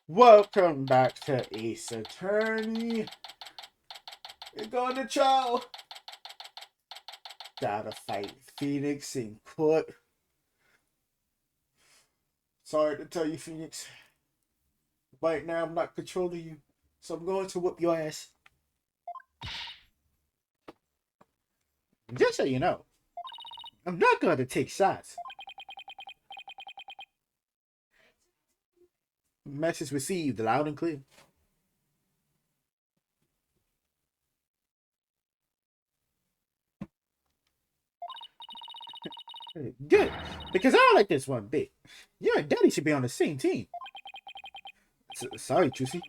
Welcome back to Ace Attorney. We're going to trial. Gotta fight Phoenix in court. Sorry to tell you, Phoenix. Right now, I'm not controlling you, so I'm going to whoop your ass. Just so you know, I'm not going to take shots. Message received loud and clear. Good, because I like this one bit. You and Daddy should be on the same team. Sorry, Juicy.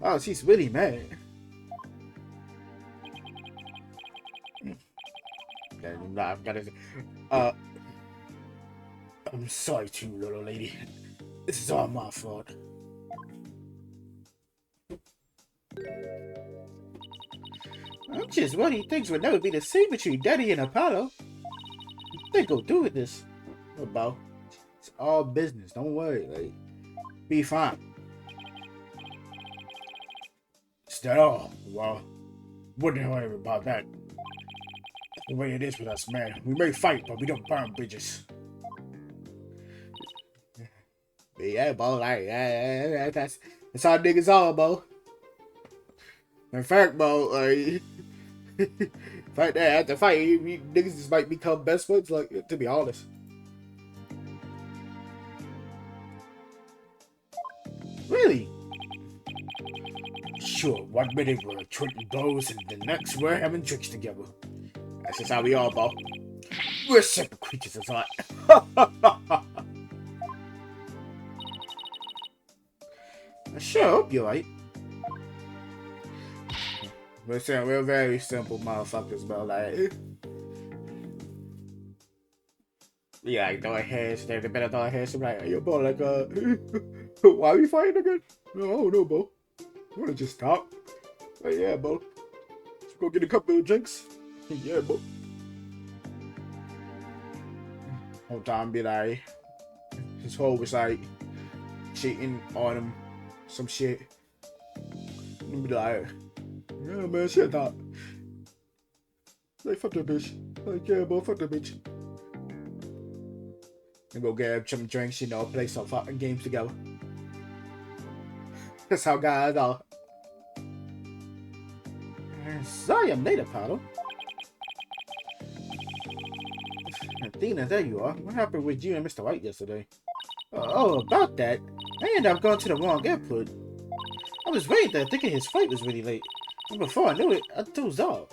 Oh, she's really mad. I've got to. Uh, I'm sorry, too, little lady. This is all my fault. I'm just worried things would never be the same between Daddy and Apollo. They go do with this. About it's all business. Don't worry. Like, be fine. Is that all? Well, wouldn't worry about that. The way it is with us, man. We may fight, but we don't burn bridges. Yeah, bro. Like, that's how niggas are, bro. In fact, bro, like, fight that after fight, niggas just might become best friends. Like, to be honest. Really? Sure. 1 minute we're trading blows, and the next we're having drinks together. That's just how we are, bro. We're separate creatures of thought. I sure hope you're right. We're very simple motherfuckers, bro. Like, yeah, like throwing hands. They're better throwing hands. I'm like, yo, bro, like, why are we fighting again? No, I don't know, bro. You wanna just stop? Like, yeah, bro. Let's go get a couple of drinks. Yeah, bro. Whole time be like, his hoe was like cheating on him, some shit. And be like, yeah, man, shit, that. Like, fuck that bitch. Like, yeah, bro, fuck that bitch. And go get some drinks, you know, play some fucking games together. That's how guys are. Sorry I'm late, Apollo. Athena, there you are. What happened with you and Mr. White yesterday? Oh, about that. I ended up going to the wrong airport. I was waiting there thinking his flight was really late. And before I knew it, I dozed off.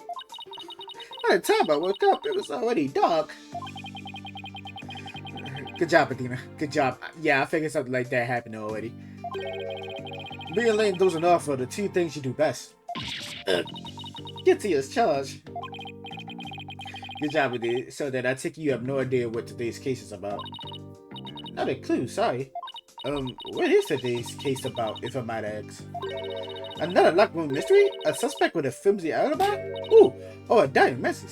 By the time I woke up, it was already dark. Good job, Athena. Good job. Yeah, I figured something like that happened already. Being late and dozing off are the two things you do best. Guilty as charged. Good job with it. So that I take you have no idea what today's case is about. Not a clue, sorry. What is today's case about, if I might ask? Another locked room mystery? A suspect with a flimsy alibi? Ooh, oh, a dying message.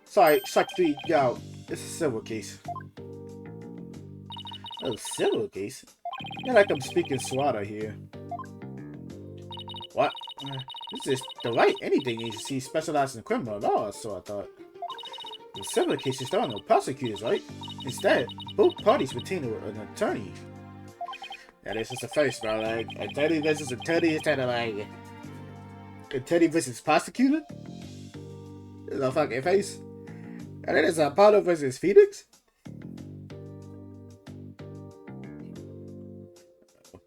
Sorry, Secretary, yo, it's a civil case. Oh, civil case? Yeah, like I'm speaking Swada here. What? This is the right anything agency specialized in criminal law, so I thought. In civil cases, there are no prosecutors, right? Instead, both parties retain an attorney. Yeah, this is the first, bro. Like, attorney versus attorney is kind of like attorney versus prosecutor. It's a fucking face. And then it's Apollo versus Phoenix.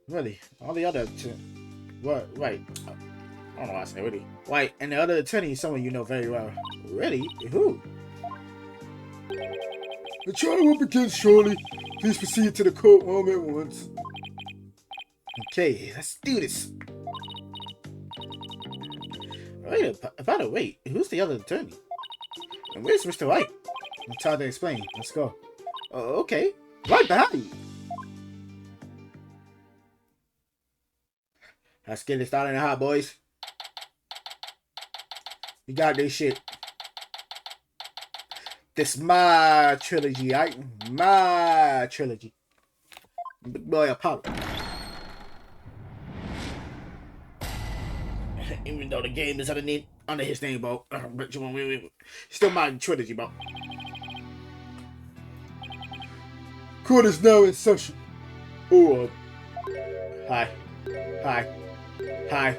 Really, all the other what? Right. I don't know why I say really. Right, and the other attorney is someone you know very well. Really? Who? The trial will begin shortly. Please proceed to the courtroom at once. Okay, let's do this. Wait, by the way, who's the other attorney? And where's Mr. White? I'm trying to explain. Let's go. Okay. Right behind you. Let's get it started in the hot, boys. You got this shit. This my trilogy, right? My trilogy. Big boy Apollo. Even though the game is under his name, bro. But you want still MyNameDyspo, bro. Court is now in session. Oh, hi. Hi. Hi.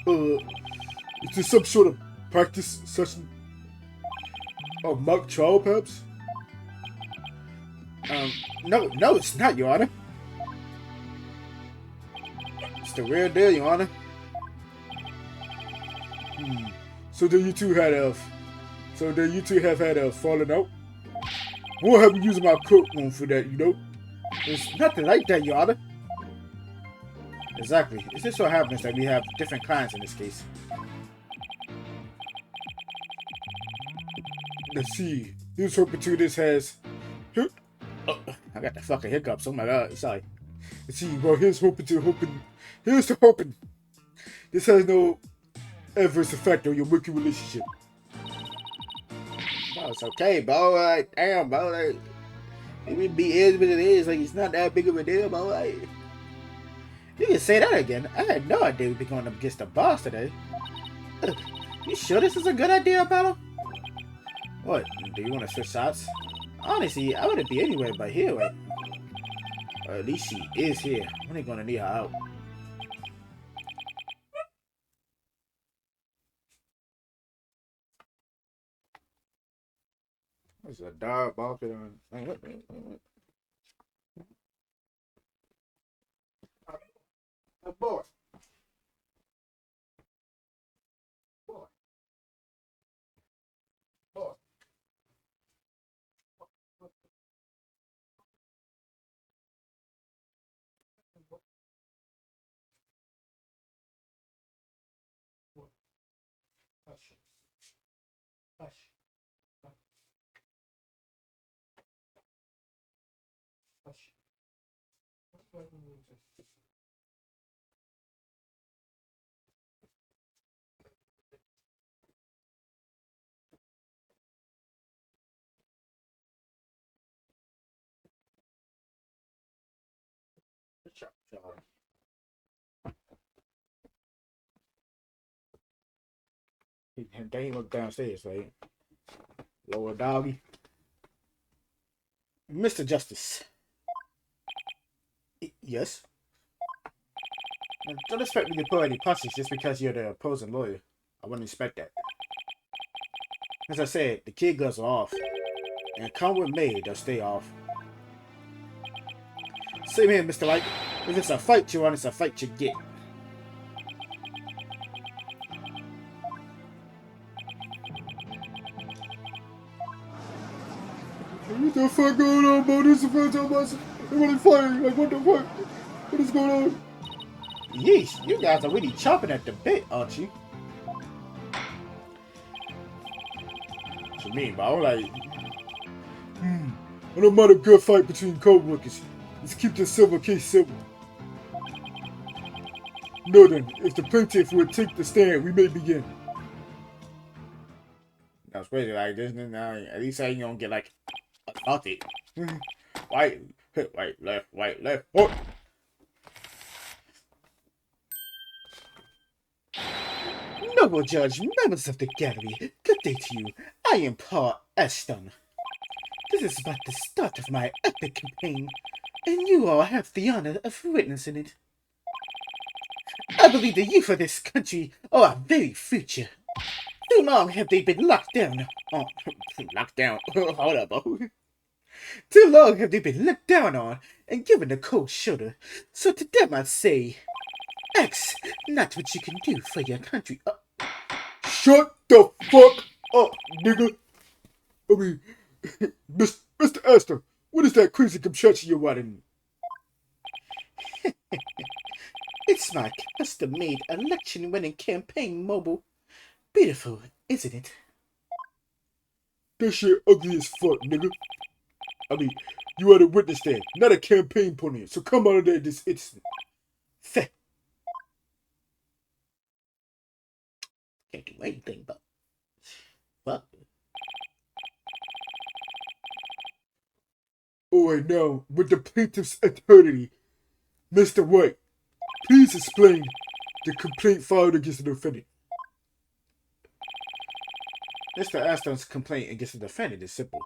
Is this some sort of practice session? Or mock trial, perhaps? No, it's not, Your Honor. It's the real deal, Your Honor. So then you two have had a falling out? I won't have you using my courtroom for that, you know? It's nothing like that, Your Honor. Exactly. It just so happens that we have different clients in this case. Let's see. Here's hoping to this has... Oh, I got the fucking hiccups. Oh my god, sorry. Let's see, well, here's to hoping. This has no adverse effect on your working relationship. No, it's okay, bro. Like, damn, bro. Like, it is what it is. Like, it's not that big of a deal, bro. Like, you can say that again. I had no idea we'd be going up against the boss today. You sure this is a good idea, Apollo? What? Do you want to switch sides? Honestly, I wouldn't be anywhere but here, right? Or at least she is here. When are you gonna need her out? There's a dog barking on. What? A boy. Boy. Boy. Hush. Hush. Hush. He looked downstairs, right? Lower doggy. Mr. Justice. Yes? Now, don't expect me to pull any punches just because you're the opposing lawyer. I wouldn't expect that. As I said, the kid gloves are off. And come with me, they'll stay off. Same here, Mr. Light. If it's a fight you want, it's a fight you get. What the fuck going on, bro? This is the first time I'm really fighting. Like, what the fuck? What is going on? Yeesh, you guys are really chopping at the bit, aren't you? What you mean, bro? Like, I don't mind a good fight between co-workers. Let's keep this civil case civil. No then, if the plaintiff would take the stand, we may begin. That's crazy, like this now. At least I ain't gonna get like assaulted. Right, right, left. Oh. Noble Judge, members of the gallery, good day to you. I am Paul Ashton. This is but the start of my epic campaign, and you all have the honor of witnessing it. I believe the youth of this country are our very future. Too long have they been locked down. Oh, locked down. Hold up, bro. Too long have they been looked down on and given the cold shoulder. So to them I say, X, not what you can do for your country. Shut the fuck up, nigga. I mean, Mr. Astor, what is that crazy contraption you're running? It's my custom-made election-winning campaign mobile. Beautiful, isn't it? That shit ugly as fuck, nigga. I mean, you are the witness stand, not a campaign pony, so come out of there this instant. Feh. Can't do anything but fuck. Oh, right now with the plaintiff's attorney, Mr. White. Please explain the complaint filed against the defendant. Mr. Aston's complaint against the defendant is simple.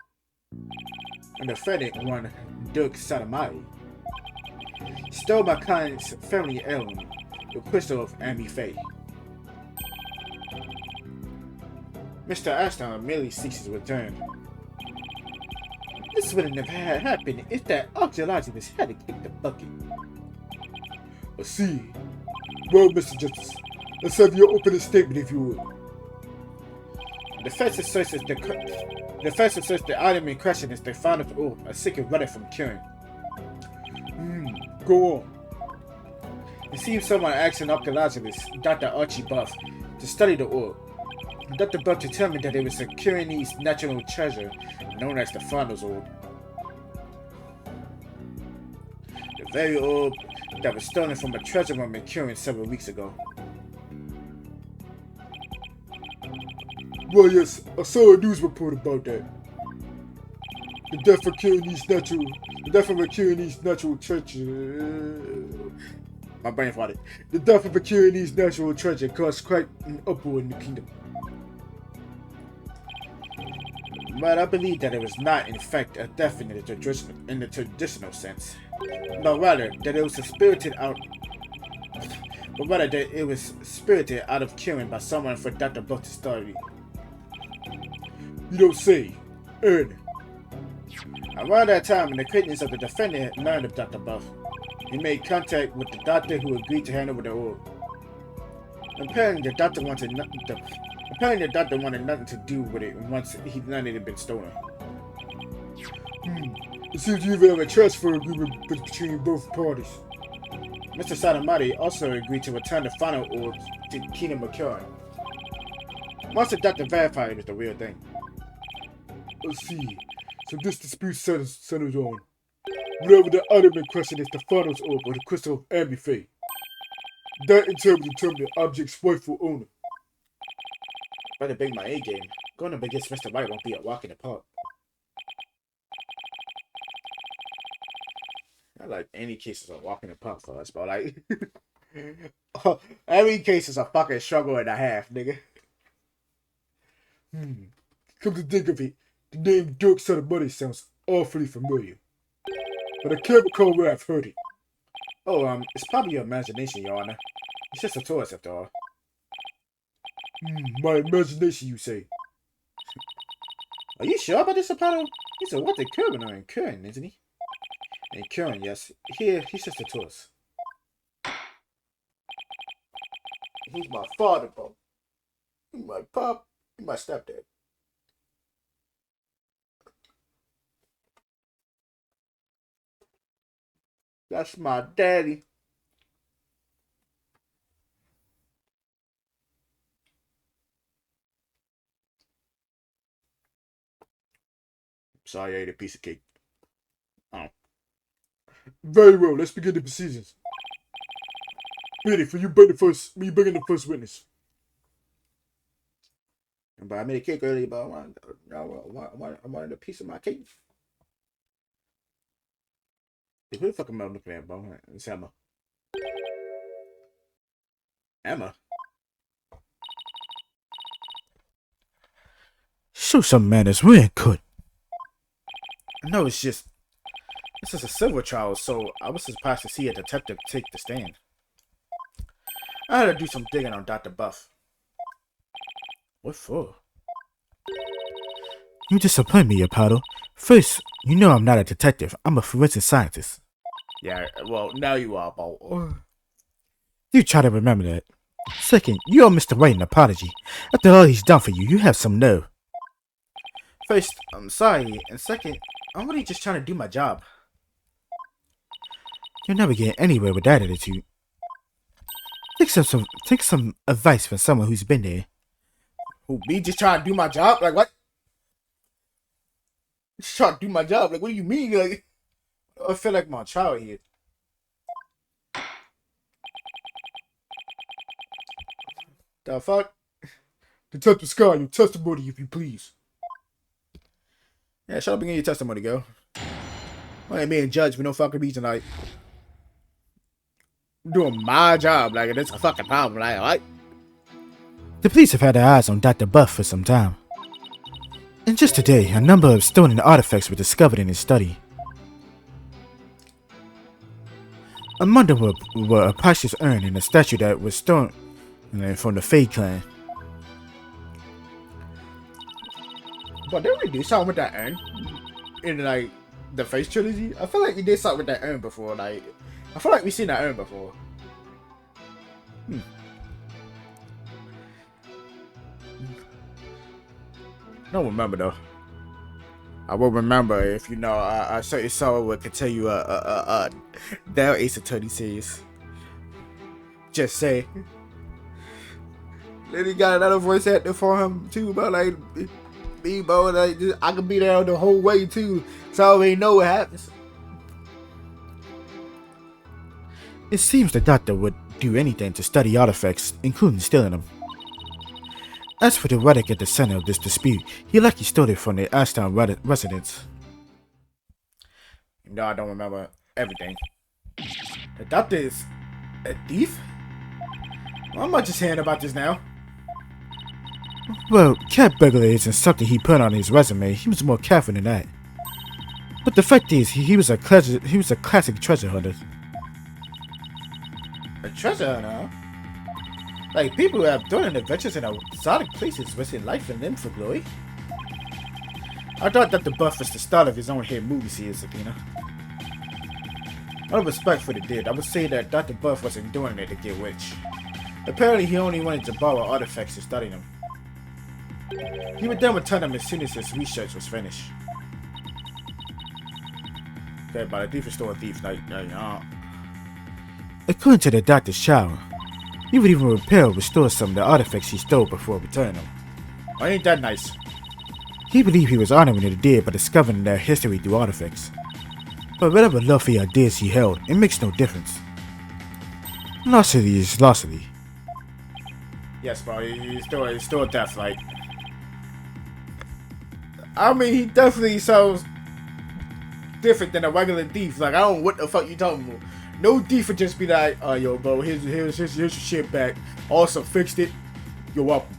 The defendant, one Dirk Satamati, stole my client's family heirloom, the crystal of Amy Faye. Mr. Aston merely seeks his return. This would have never happened if that archaeologist had kicked the bucket. I see. Well, Mr. Justice, let's have your opening statement if you would. The defense asserts the item in question is the founder of a secret relic from Kieran. Go on. It seems someone asked an archaeologist, Dr. Archie Buff, to study the orb. Dr. Buff determined that it was a Kieranese natural treasure known as the Founder's Orb. The very orb that was stolen from a treasure room in Kieran several weeks ago. Well, yes, I saw a news report about that. The death of a Kieranese natural treasure. My brain farted. The death of a Kieranese natural treasure caused quite an uproar in the kingdom. But I believe that it was not, in fact, a death in the traditional sense, but rather that it was spirited out of Kieran by someone for Dr. Buff to study. You don't say. Earn. Around that time, an acquaintance of the defendant had learned of Dr. Buff. He made contact with the doctor who agreed to hand over the orb. Apparently, the doctor wanted nothing to do with it once he learned it had been stolen. It seems you even have a transfer agreement between both parties. Mr. Satamati also agreed to return the final orb to Kingdom of Kieran. Once the doctor verified it was the real thing. Let's see. So this dispute centers on whatever the item in question is, the Founder's Orb or the crystal of Amy Faye. That in turn will determine the object's rightful owner. Better bring my A game. Going up against Mr. White won't be a walk in the park. Not like any cases of walking in the park for us, but like every case is a fucking struggle and a half, nigga. Come to think of it, the name Dirk Satamati sounds awfully familiar. But I can't recall where I've heard it. Oh, it's probably your imagination, Your Honor. It's just a tourist after all. My imagination, you say? Are you sure about this, Apollo? He's a wanted criminal in Kieran, isn't he? In Kieran, yes. Here, he's just a tourist. He's my father, bro. He's my pop. He's my stepdad. That's my daddy. Sorry, I ate a piece of cake. Oh. Very well, let's begin the proceedings. Ready for you bring in the first witness. But I made a cake earlier, but I wanted a piece of my cake. Who the fuck am I looking at, bro? It's Emma. Emma? Show some manners, we ain't good. No, it's just a civil trial, so I was surprised to see a detective take the stand. I had to do some digging on Dr. Buff. What for? You disappoint me, Apollo. First, you know I'm not a detective. I'm a forensic scientist. Yeah, well, now you are, Bo. You try to remember that. Second, you owe Mr. White an apology. After all he's done for you, you have some nerve. First, I'm sorry, and second, I'm really just trying to do my job. You'll never get anywhere with that attitude. Take some advice from someone who's been there. Who, me just trying to do my job? Like, what? Just trying to do my job? Like, what do you mean? Like, I feel like my child here. The fuck? Detective Scott, your testimony, if you please. Yeah, shut up and get your testimony, girl. I ain't being judged for no fucking reason. Like, I'm doing my job. Like, it's a fucking problem. Like, what? The police have had their eyes on Dr. Buff for some time. And just today, a number of stolen artifacts were discovered in his study. Among them were a precious urn and a statue that was stolen from the Fae clan. But didn't we do something with that urn? In, like, the Face Trilogy? I feel like we did something with that urn before. Like, I feel like we seen that urn before. I don't remember though. I will remember if you know. I certainly saw what could tell you. That Ace Attorney says. Just say. Then he got another voice actor for him too, but like, me, bro, like I could be there the whole way too, so I already know what happens. It seems the doctor would do anything to study artifacts, including stealing them. As for the relic at the center of this dispute, he likely stole it from the Ashtown residents. No, I don't remember everything. The doctor is a thief? Well, I'm not just hearing about this now. Well, cat burglary isn't something he put on his resume. He was more careful than that. But the fact is, he was a classic treasure hunter. A treasure hunter, huh? Like, people who have done adventures in exotic places risking life and limb for glory. I thought that the Buff was the start of his own hit movie series, Sabina. Out of respect for the dead, I would say that Dr. Buff wasn't doing it to get rich. Apparently, he only wanted to borrow artifacts to study them. He would then return them as soon as his research was finished. Okay, but a thief is still a thief, According to the doctor's child, he would even repair or restore some of the artifacts he stole before returning them. Why ain't that nice? He believed he was honoring the dead by discovering their history through artifacts. But whatever lofty ideas he held, it makes no difference. Lostly is lostly. Yes, bro, he's still a death, like. I mean, he definitely sounds different than a regular thief. Like, I don't know what the fuck you talking about. No thief would just be like, yo, bro, here's your shit back. Also fixed it. You're welcome.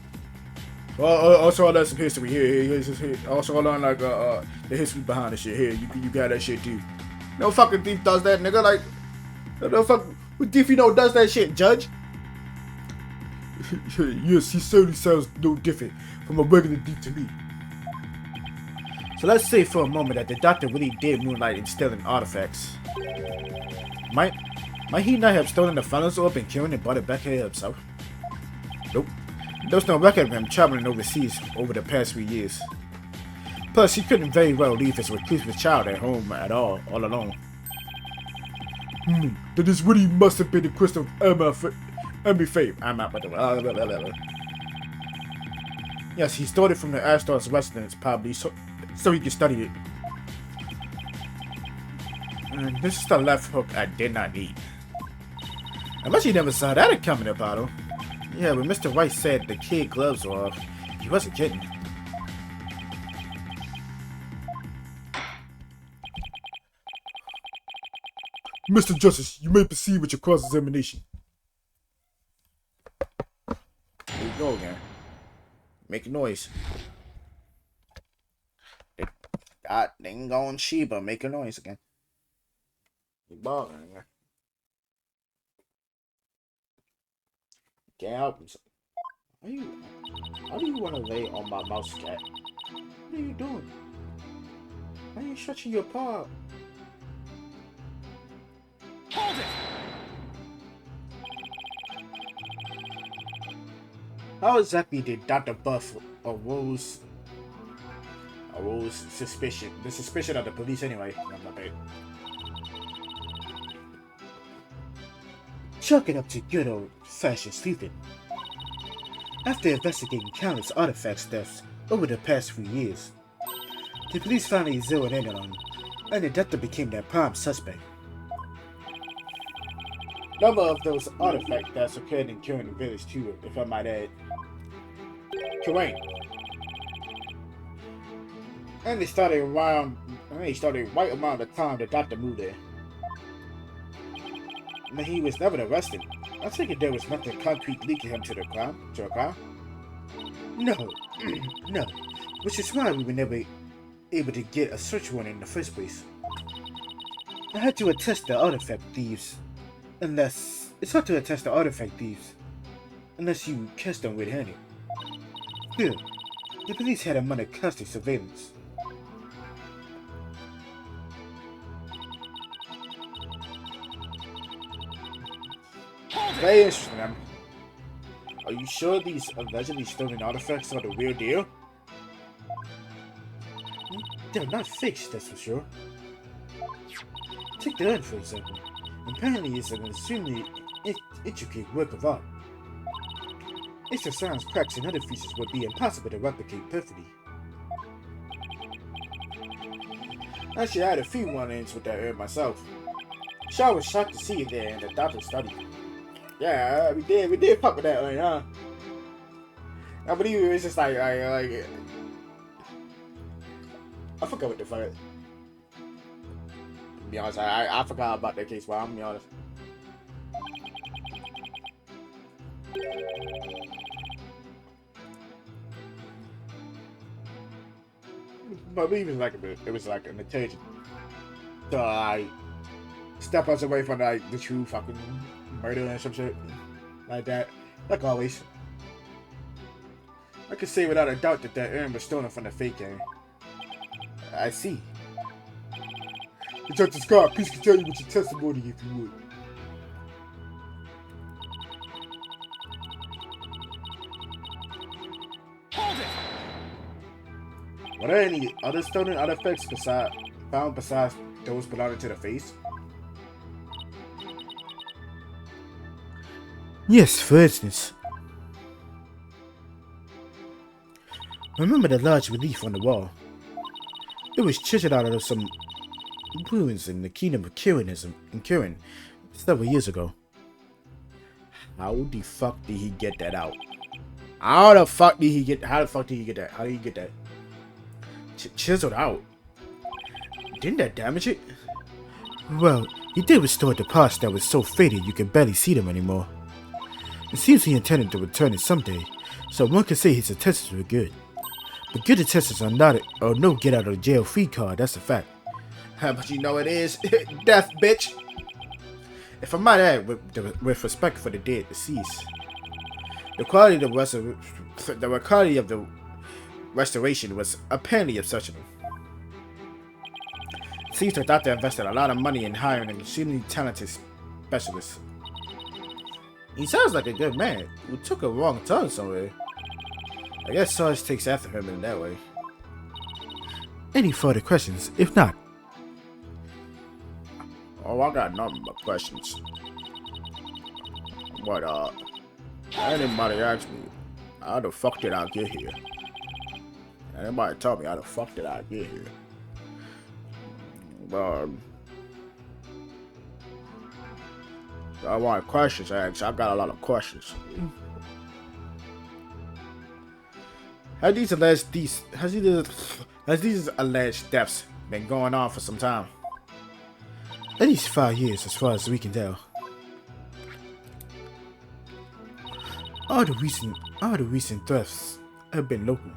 Also, I learned some history. Here. Also, I learned, like, the history behind the shit. Here, you got that shit, too. No fucking thief does that, nigga. Like, no fuck. What thief you know does that shit, Judge? Yes, he certainly sounds no different from a regular thief to me. So let's say for a moment that the doctor really did moonlight in stealing artifacts. Might he not have stolen the funnel's orb and carrying and brought it back here himself? Nope. There's no record of him traveling overseas over the past few years. Plus, he couldn't very well leave his reclusive child at home at all alone. That is what he must have been the crystal of Emmy Fame. I'm out, but yes, he stole it from the Ashtar's residence, probably, so he could study it. And this is the left hook I did not need. Unless you never saw that coming about him. Yeah, but Mr. White said the kid gloves were off. He wasn't kidding. Mr. Justice, you may proceed with your cross-examination. Here you go again. Make a noise. God dang on Sheba, make a noise again. You bothering again. Can't help himself. Why do you want to lay on my mouse, cat? What are you doing? Why are you stretching your paw? Hold it! How exactly did Dr. Buff arose suspicion? The suspicion of the police anyway. No, my bad. Chalk it up to good old-fashioned sleuthing. After investigating countless artifacts thefts over the past few years, the police finally zeroed in on him, and the doctor became their prime suspect. Number of those artifact thefts occurred in Kieran Village too, if I might add. Correct. And they started around And he started right around the time the doctor moved there. And he was never arrested. I think there was nothing concrete linking him to the crime. No, no. Which is why we were never able to get a search warrant in the first place. I had to attest the artifact thieves. It's hard to attest the artifact thieves unless you catch them red-handed. Still, the police had him under constant surveillance. Very interesting, man. Are you sure these allegedly stolen artifacts are the real deal? They're not fixed, that's for sure. Take the urn, for example. Apparently it's an extremely intricate work of art. Extra sounds, cracks, and other features would be impossible to replicate perfectly. Actually, I had a few run-ins with that urn myself. Shaw was shocked to see it there in the doctor's study. Yeah, we did fuck with that urn, huh? I believe it was just like I forgot what the fuck. To be honest, I forgot about that case, but I'm gonna be honest. But I believe it was like an attention. So I step us away from like the true fucking murder and some shit like that. Like always. I could say without a doubt that urn was stolen from the fake game. I see. Detective Scott, please continue with your testimony if you would. Were there any other stolen artifacts found besides those belonging to the face? Yes, for instance. Remember the large relief on the wall? It was chiseled out of some ruins in the kingdom of Kirin several years ago. How the fuck did he get that out? How the fuck did he get that? How did he get that? Chiseled out? Didn't that damage it? Well, he did restore the parts that were so faded you could barely see them anymore. It seems he intended to return it someday, so one could say his intentions were good. But good intentions are no get out of jail free card, that's a fact. But you know it is. Death, bitch! If I might add, with respect for the dead deceased, the quality of the restoration was apparently exceptional. It seems the doctor invested a lot of money in hiring an extremely talented specialist. He sounds like a good man who took a wrong turn somewhere. I guess Sarge takes after him in that way. Any further questions? If not... Oh, I got nothing but questions. But, anybody ask me, how the fuck did I get here? Anybody tell me how the fuck did I get here? I want questions, actually. I got a lot of questions. Has these alleged deaths been going on for some time? At least 5 years, as far as we can tell. All the recent thefts have been local.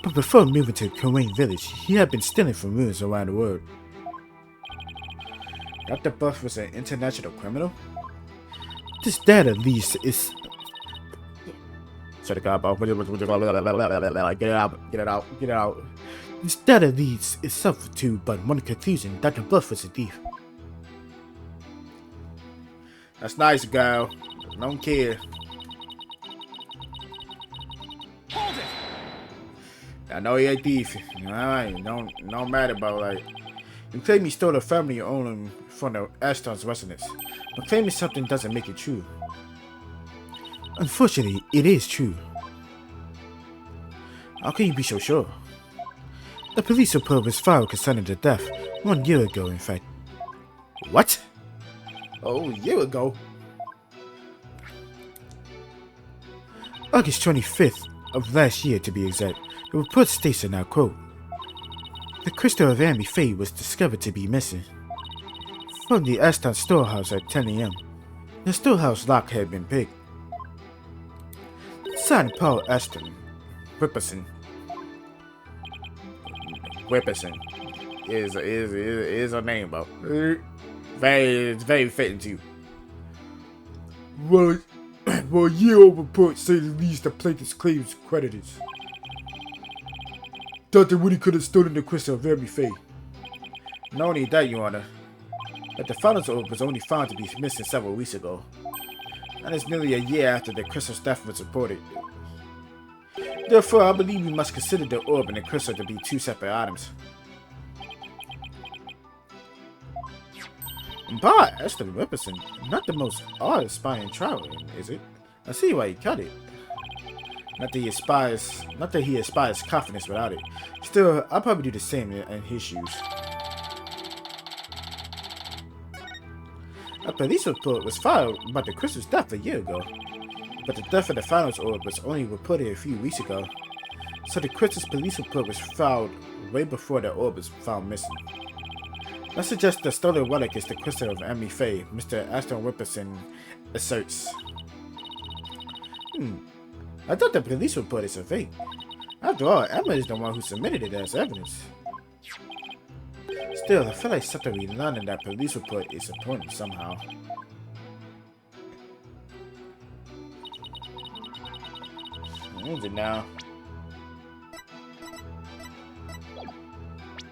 But before moving to Korean village, he had been stealing from ruins around the world. Dr. Buff was an international criminal? This data at least is... Get it out. This data leads itself to but one conclusion: Dr. Buff was a thief. That's nice, girl. Don't care. I know you're a thief. Alright, don't matter about like. You claim you stole a family owner from the Ashton's residence. But claiming something doesn't make it true. Unfortunately, it is true. How can you be so sure? A police report was filed concerning the death 1 year ago, in fact. What? Oh, a year ago? August 25th of last year, to be exact. The report states, and I quote, The crystal of Amy Faye was discovered to be missing from the Aston storehouse at 10 a.m. The storehouse lock had been picked. Signed Paul Aston Whipperson. Whipperson is a name, bro. It's very fitting too. Well, year-old reports say the least the plaintiff's claims creditors. Dr. Woody could have stolen the crystal of Amy Faye. Not only that, Your Honor, but the finals orb was only found to be missing several weeks ago. And it's nearly a year after the crystal's death was reported. Therefore, I believe we must consider the orb and the crystal to be two separate items. But Aston Whipperson, not the most awe-inspiring trial, is it? I see why he cut it. Not that he aspires confidence without it. Still, I'll probably do the same in his shoes. A police report was filed about the crystal's death a year ago, but the death of the finals orb was only reported a few weeks ago, so the crystal's police report was filed way before the orb was found missing. I suggest the stolen relic is the crystal of Amy Faye, Mr. Aston Whipperson asserts. I thought the police report is a fake. After all, Emma is the one who submitted it as evidence. Still, I feel like something we learned in that police report is important somehow. What is it now?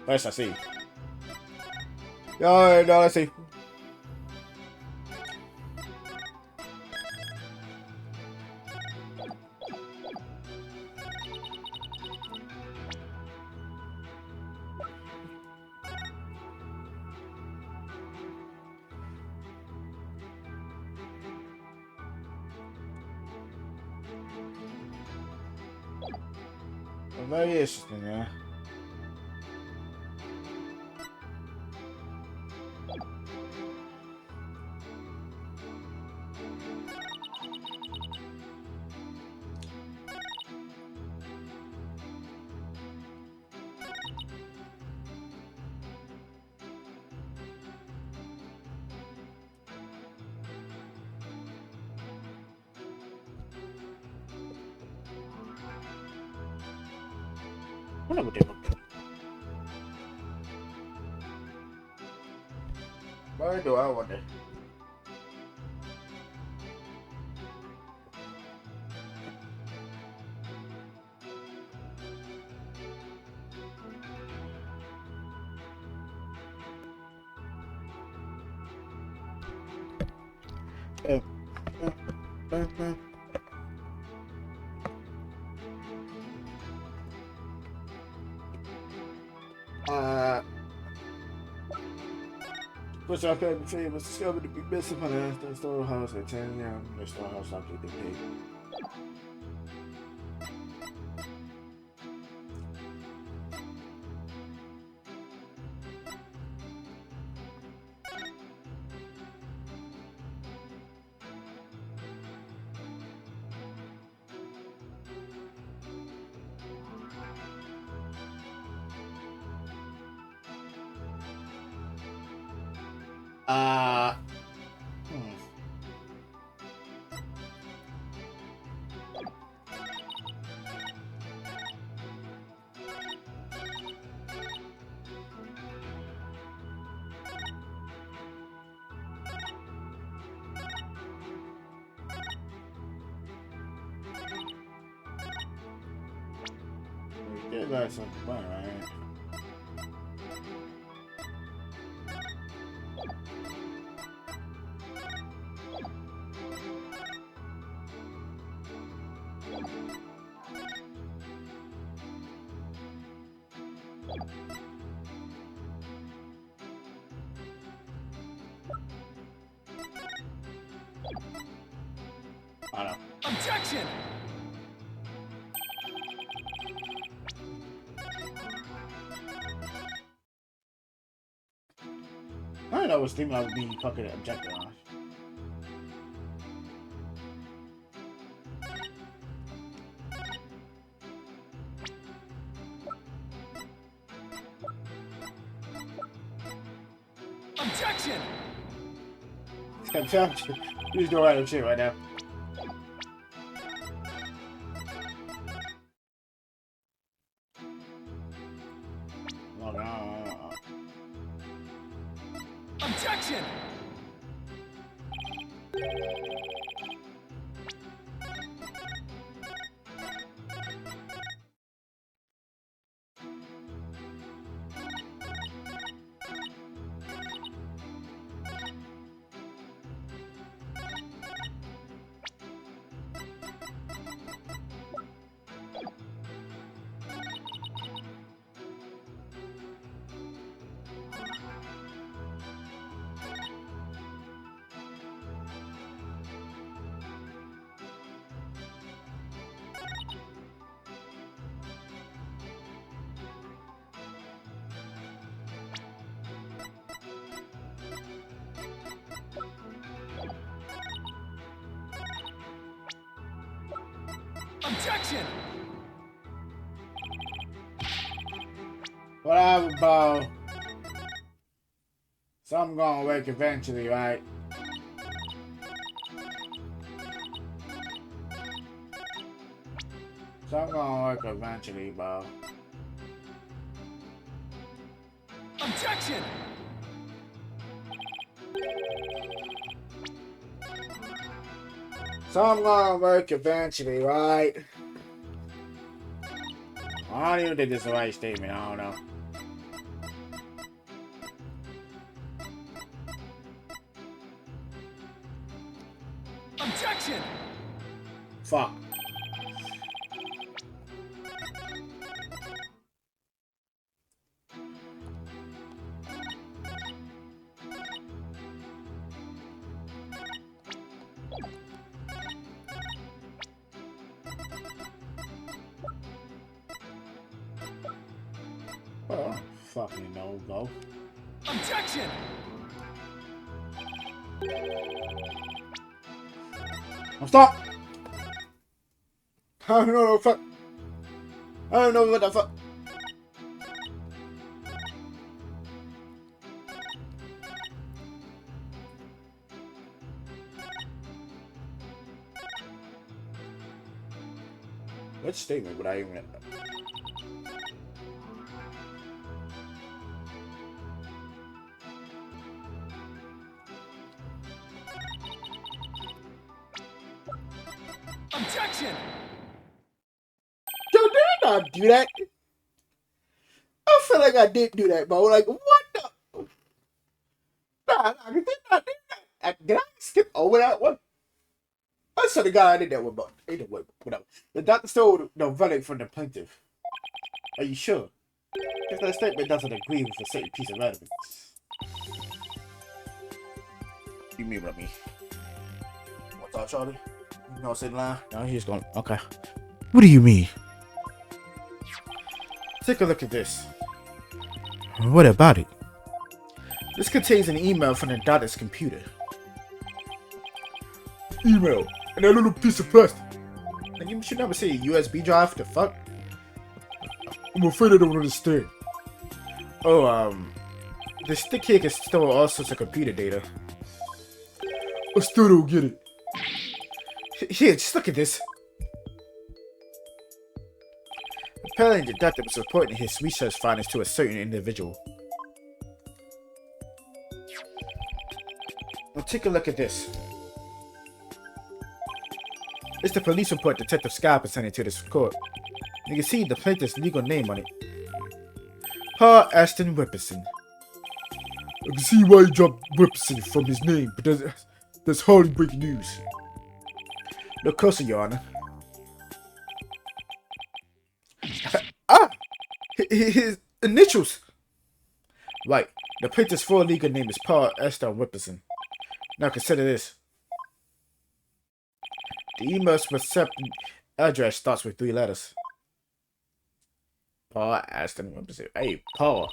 First, I see. No, I see. Very interesting, yeah. I wonder what they look like. Why do I wonder? Which I couldn't say was discovered to be missing from the storehouse at 10 a.m. The storehouse object they paid. Get like some fun, right? I don't know. Objection! I don't know, I was thinking I would be fucking objective on. Objection! I'm telling you, he's doing random shit right now. Oh, no. Objection! Objection! Whatever, Bo. Something gonna work eventually, right? Something gonna work eventually, Bo. Objection! Something gonna work eventually, right? I don't even think this is the right statement. I don't know. Objection! Fuck. Oh, fucking no, Bo. Objection! Oh, stop! I don't know what the fuck. I don't know what the fuck. Which statement would I even... Objection! Yo, did I not do that? I feel like I did do that, bro. Like, what the? Nah, I did not do that. Did I skip over that one? I swear to God, I did that one, but either way, whatever. The doctor stole the verdict from the plaintiff. Are you sure? If that statement doesn't agree with a certain piece of evidence. You mean what I mean? What's up, Charlie? You gonna say the line? No, he's going. Okay. What do you mean? Take a look at this. What about it? This contains an email from the doctor's computer. Email and that little piece of plastic. And you should never say a USB drive. The fuck? I'm afraid I don't understand. Oh, the stick here can store all sorts of computer data. I still don't get it. Here, just look at this. Apparently, the doctor was reporting his research findings to a certain individual. Now, take a look at this. It's the police report Detective Scott presented to this court. You can see the plaintiff's legal name on it. Paul Ashton Whipperson. I can see why he dropped Whipperson from his name, but that's hardly breaking news. Look closer, Your Honor. His initials! Right, the plaintiff's full legal name is Paul Ashton Whipperson. Now consider this. The email's reception address starts with 3 letters. Paul Ashton Whipperson. Hey, Paul.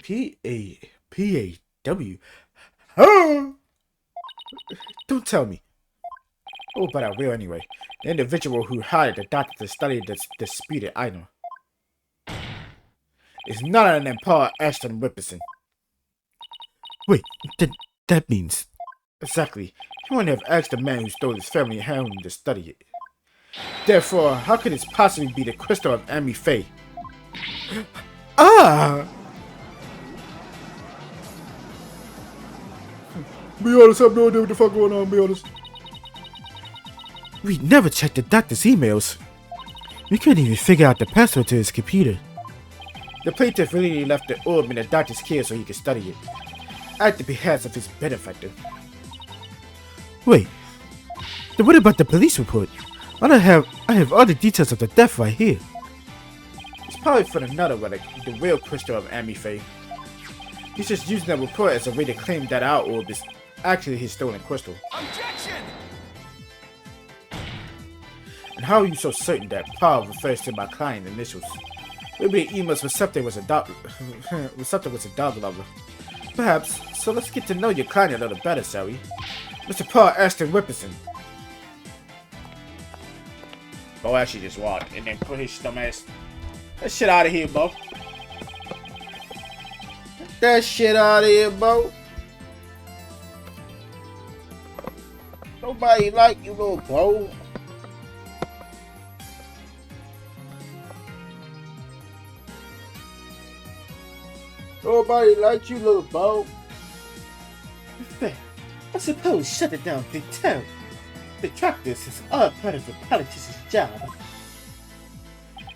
P-A-W. Huh? Don't tell me. Oh, but I will anyway. The individual who hired the doctor to study this disputed item is none other than Paul Ashton Whipperson. Wait, that means... Exactly. He wouldn't have asked the man who stole his family heirloom to study it. Therefore, how could it possibly be the crystal of Amy Faye? Ah! Be honest, I have no idea what the fuck going on, be honest. We never checked the doctor's emails. We couldn't even figure out the password to his computer. The plaintiff really left the orb in the doctor's care so he could study it, at the behest of his benefactor. Wait, then what about the police report? I have all the details of the death right here. It's probably from another relic, the real crystal of Amy Faye. He's just using that report as a way to claim that our orb is actually his stolen crystal. Objection! And how are you so certain that Paul refers to my client initials? Maybe the email's receptor was a dog lover. Perhaps, so let's get to know your client a little better, shall we? Mr. Paul Ashton Whipperson. Bo actually just walked and then put his dumbass. That shit out of here, Bo. Get that shit out of here, Bo. Nobody like you, little Bo. Nobody like you, little Bo. Fair. I suppose shut it down, big town. The practice is all part of the politician's job.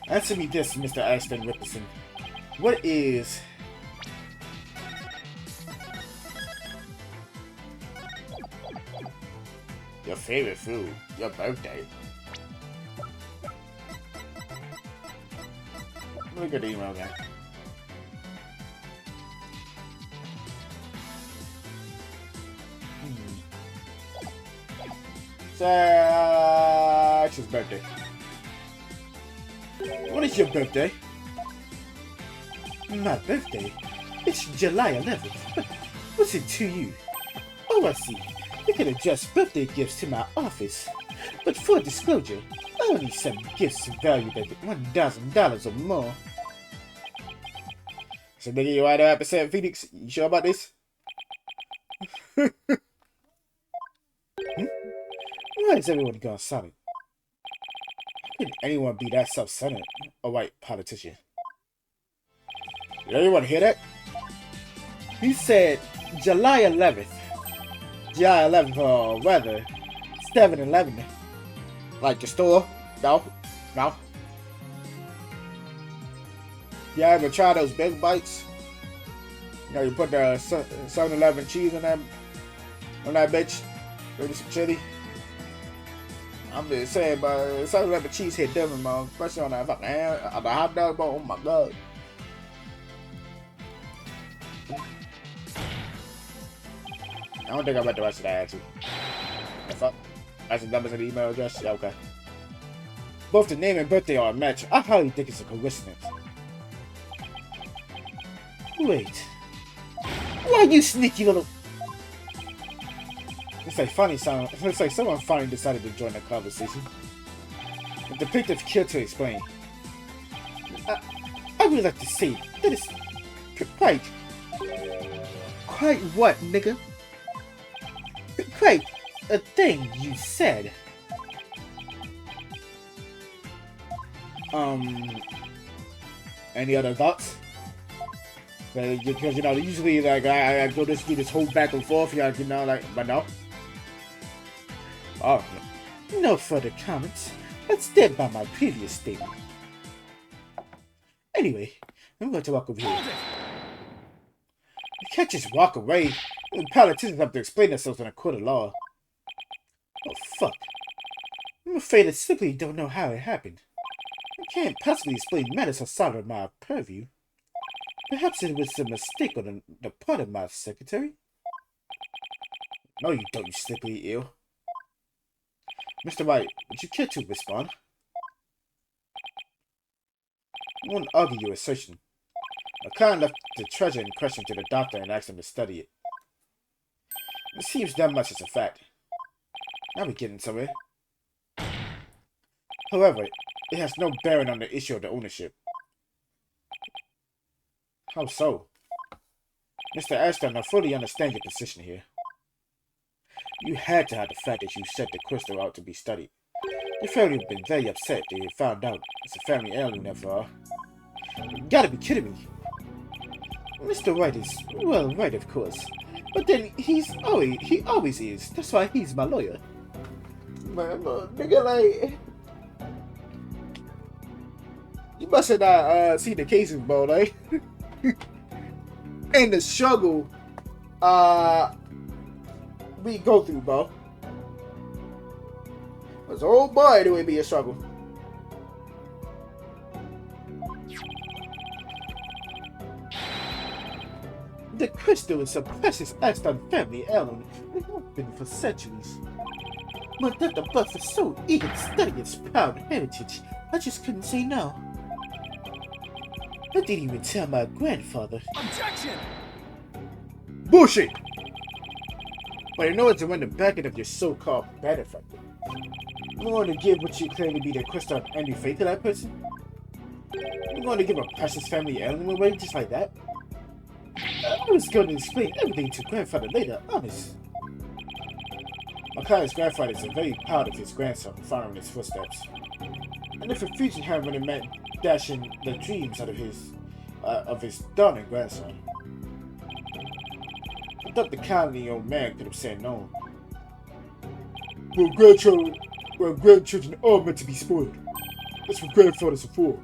Answer me this, Mr. Ashton Whipperson. What is... your favorite food? Your birthday? Look at the email again. It's his birthday. What is your birthday? My birthday? It's July 11th. What's it to you? Oh, I see. You can address birthday gifts to my office. But for disclosure, I only send gifts valued at $1,000 or more. So, nigga, you right 100%, Phoenix? You sure about this? Why is everyone gone silent? How can anyone be that self-centered? A white politician. Did anyone hear that? He said July 11th. July 11th, or rather, 7-Eleven. Like the store? No. No. You ever try those big bites? You know, you put the 7-Eleven cheese on that bitch. Maybe some chili. I'm just saying, but 7-Eleven cheese hit different, man. Especially on that fucking on the hot dog, bro. Oh my god. I don't think I read the rest of that, actually. The fuck? That's the numbers of the email address? Yeah, okay. Both the name and birthday are a match. I highly think it's a coincidence. Wait. Why you sneaky little... It's like someone finally decided to join the conversation. But the plaintiff cared to explain. I would like to say that is quite what, nigga? Quite a thing you said. Any other thoughts? Because, you know, usually, like, I go do this whole back and forth, you know, like, but no. Oh, no further comments. Let's stand by my previous statement. Anyway, I'm going to walk over here. You can't just walk away. The politicians have to explain themselves in a court of law. Oh, fuck. I'm afraid I simply don't know how it happened. I can't possibly explain matters outside of my purview. Perhaps it was a mistake on the part of my secretary? No, you don't, you slippery eel. Mr. White, would you care to respond? I won't argue your assertion. My client left the treasure in question to the doctor and asked him to study it. It seems that much is a fact. Now we're getting somewhere. However, it has no bearing on the issue of the ownership. How so? Mr. Ashton, I fully understand your position here. You had to hide the fact that you set the crystal out to be studied. Your family would have been very upset that you found out it's a family heirloom after all. You gotta be kidding me. Mr. White is, well, right, of course. But then he always is. That's why he's my lawyer. Man, nigga, like, you must have not seen the cases, bro, like, and the struggle, we go through, bro. It's oh boy, do it be a struggle. The crystal is a precious Aston family heirloom. It has been for centuries. My Dr. Buff is so eager to study its proud heritage, I just couldn't say no. I didn't even tell my grandfather. Objection! Bullshit! But in order to win the backing of your so-called benefactor, you want to give what you claim to be the crystal of any faith to that person? You want to give a precious family heirloom away just like that? I was going to explain everything to grandfather later, honest. My client's grandfather is very proud of his grandson following his footsteps. And if a future had when it meant dashing the dreams out of his darling grandson. I thought the kindly old man could have said no. Well, grandchildren are meant to be spoiled. That's what grandfathers are for.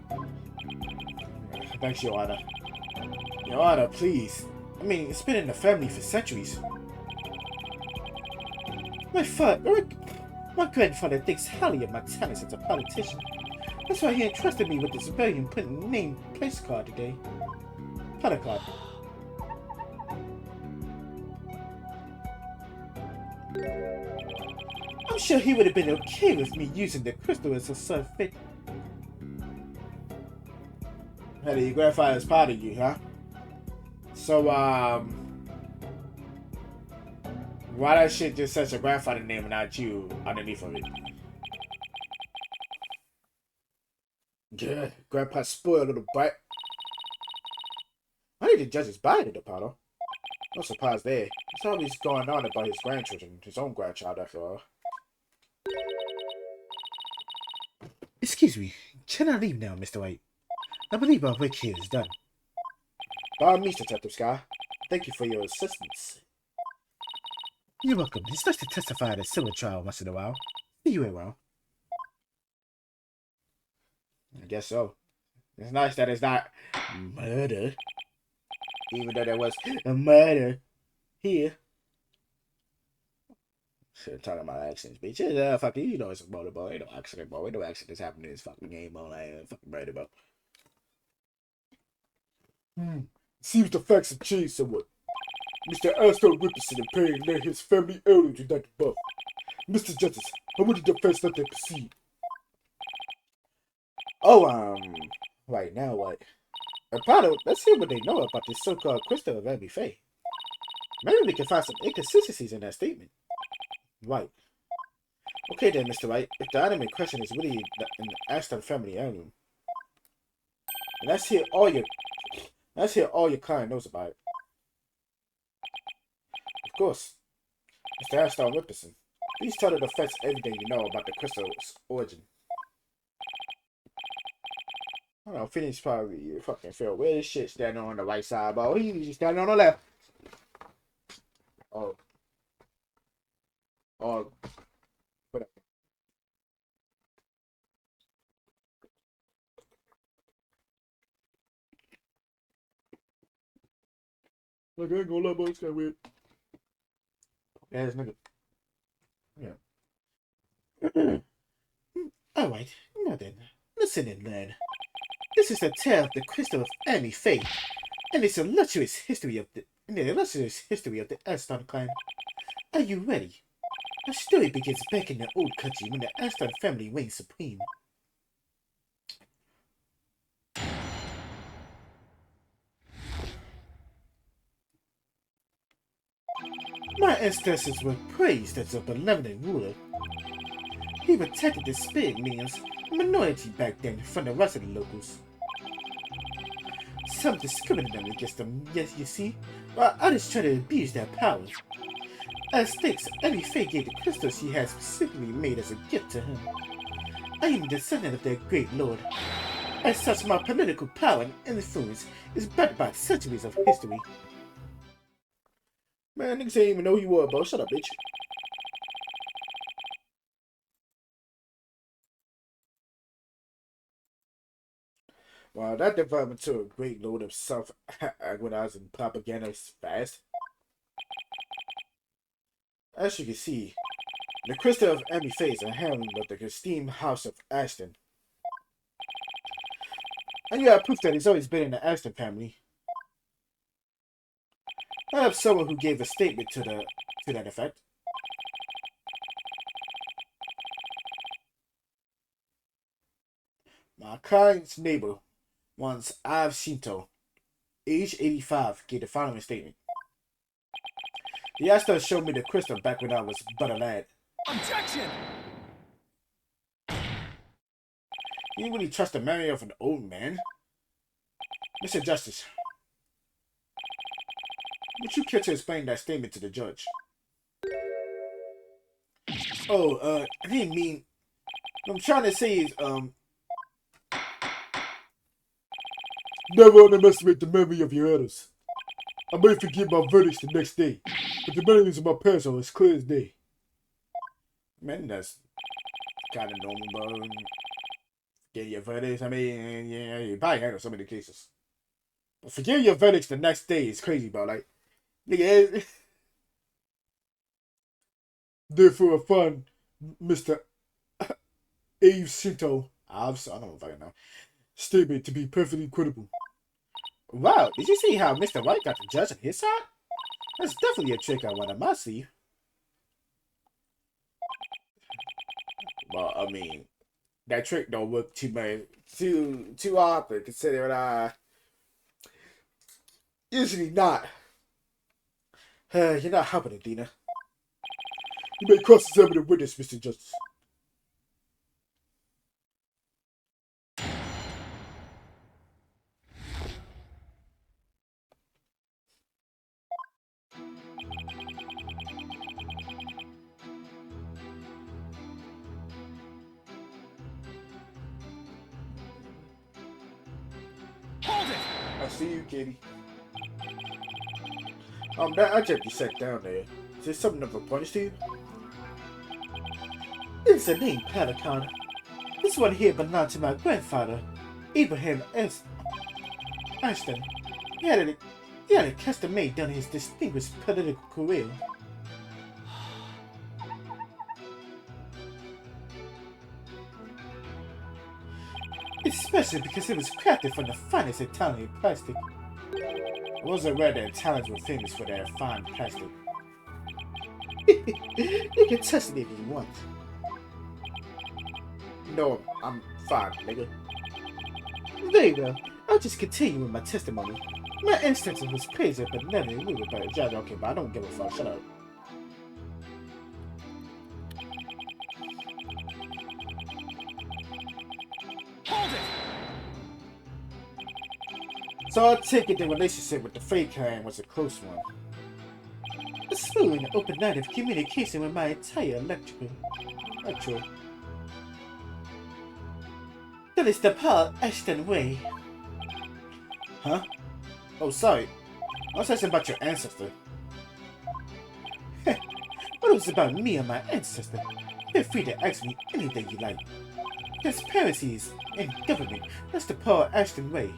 Thanks, Your Honor. Your Honor, please. I mean, it's been in the family for centuries. My grandfather thinks highly of my talents as a politician. That's why he entrusted me with this very important name place card today. Title card. I'm sure he would have been okay with me using the crystal as a son fit. Hey, your grandfather's proud of you, huh? So, why that shit just says your grandfather's name and not you underneath of it? Yeah, grandpa spoiled little brat. I think the judge is buying it, Apollo. No surprise there. It's always going on about his grandchildren, his own grandchild after all. Excuse me, can I leave now, Mr. White? I believe our work here is done. By all means, Detective Sky. Thank you for your assistance. You're welcome. It's nice to testify at a civil trial once in a while. See you around. I guess so. It's nice that it's not murder. Even though there was a murder here. Shit, talking about accidents, bitch. Fuck you know it's a murder, bro. Ain't no accident, bro. Ain't no accidents happening in this fucking game, bro. Like, fucking murder, bro. Seems the facts have changed somewhat. Mr. Astor Whipperson and Payne led his family heirloom to Dr. Buff. Mr. Justice, how would the defense let that proceed? Oh, right now what? Apollo, let's hear what they know about this so-called crystal of Abby Faye. Maybe we can find some inconsistencies in that statement. Right. Okay then, Mr. White. If the item in question is really an Aston family heirloom, let's hear all your client knows about it. Of course. Mr. Aston Whipperson, please tell the defense everything you know about the crystal's origin. I don't know, Phoenix probably fucking feel where this shit standing on the right side, bro. He's standing on the left. Oh. Whatever. Like, I ain't gonna lie, boy, it's kinda weird. Yeah, this nigga. Yeah. Alright, now then, listen and learn. This is the tale of the crystal of Annie Faye, and it's a illustrious history of the Aston clan. Are you ready? Our story begins back in the old country when the Aston family reigned supreme. My ancestors were praised as a benevolent ruler. He protected the spirit minions, a minority back then, from the rest of the locals. Some discriminated against them, yes, you see, while others try to abuse their powers. As Styx, Emmy Faye gave the crystals she had specifically made as a gift to him. I am a descendant of their great lord. As such, my political power and influence is backed by centuries of history. Man, niggas ain't even know who you were, bro. Shut up, bitch. Wow, that developed into a great load of self-aggrandizing propaganda is fast. As you can see, the crystal of Emmy Faye is a handling of the esteemed House of Ashton. And you have proof that he's always been in the Ashton family. I have someone who gave a statement to that effect. My client's neighbor, once I've Shinto, age 85, gave the following statement. The Ashton showed me the crystal back when I was but a lad. Objection! You really trust the memory of an old man? Mr. Justice, would you care to explain that statement to the judge? Oh, I didn't mean... What I'm trying to say is, Never underestimate the memory of your elders. I may forget my verdicts the next day, but the memories of my parents are as clear as day. man, that's kind of normal, bro. Get your verdicts. I mean, yeah, you probably handle some of the cases. But forgetting your verdicts the next day is crazy, bro. Like, nigga, Therefore, I find Mr. Abe Shinto I don't fucking know. statement to be perfectly credible. Wow, did you see how Mr. White got the judge on his side? That's definitely a trick I want on my sleeve. Well, I mean, that trick don't work too often, considering usually not. You're not helping it, Dina. You may cross-examine the witness, Mr. Justice. Hold it! I see you, Katie. That object you set down there, is it something of importance to you? It's a name, Pelican. This one here belonged to my grandfather, Abraham S. Ashton. He had a custom made during his distinguished political career. It's special because it was crafted from the finest Italian plastic. I wasn't aware that Italians were famous for their fine plastic. You can test it if you want. No, I'm fine, nigga. Very well. I'll just continue with my testimony. My instance was praised but never removed by the judge. Okay, but I don't give a fuck. Shut up. Hold it! So I take it the relationship with the fake clan was a close one. A smooth and open line of communication with my entire electorate. That is the Paul Ashton way. Huh? Oh, sorry. I was asking about your ancestor. What it was about me and my ancestor? Feel free to ask me anything you like. Transparencies in government, that's the Paul Ashton way.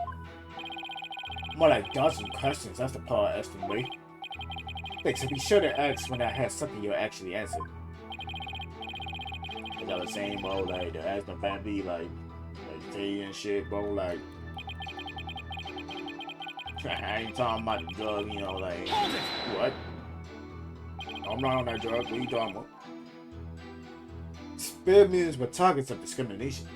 More like dodging questions, that's the Paul Ashton way. Thanks, so be sure to ask when I have something you'll actually answer. Is that the same, bro? Like, the Ashton family, like tea and shit, bro, like... I ain't talking about the drug, you know, like... What? I'm not on that drug, what are you talking about? Spare millions were targets of discrimination.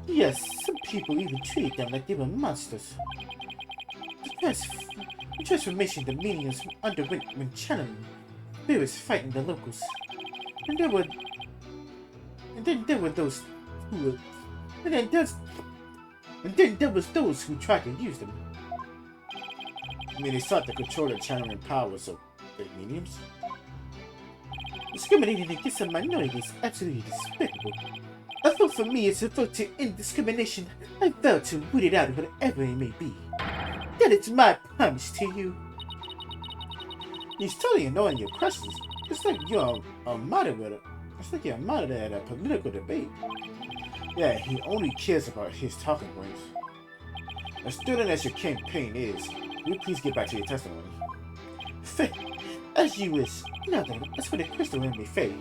Yes, some people even treat them like they were monsters. The transformation the minions underwent when channeling, they was fighting the locals. And then there were those who were... And then there was those who tried to use them. I mean, they sought to control the channeling powers of the mediums. Discriminating against a minority is absolutely despicable. Although for me it's a vote to end discrimination, I vow to root it out whatever it may be. That is my promise to you. He's totally annoying your questions. It's like you're a moderator. It's like you're a moderator at a political debate. Yeah, he only cares about his talking points. As student as your campaign is, will you please get back to your testimony? Faye, as you wish. Now then, let's put a crystal in me, Faye.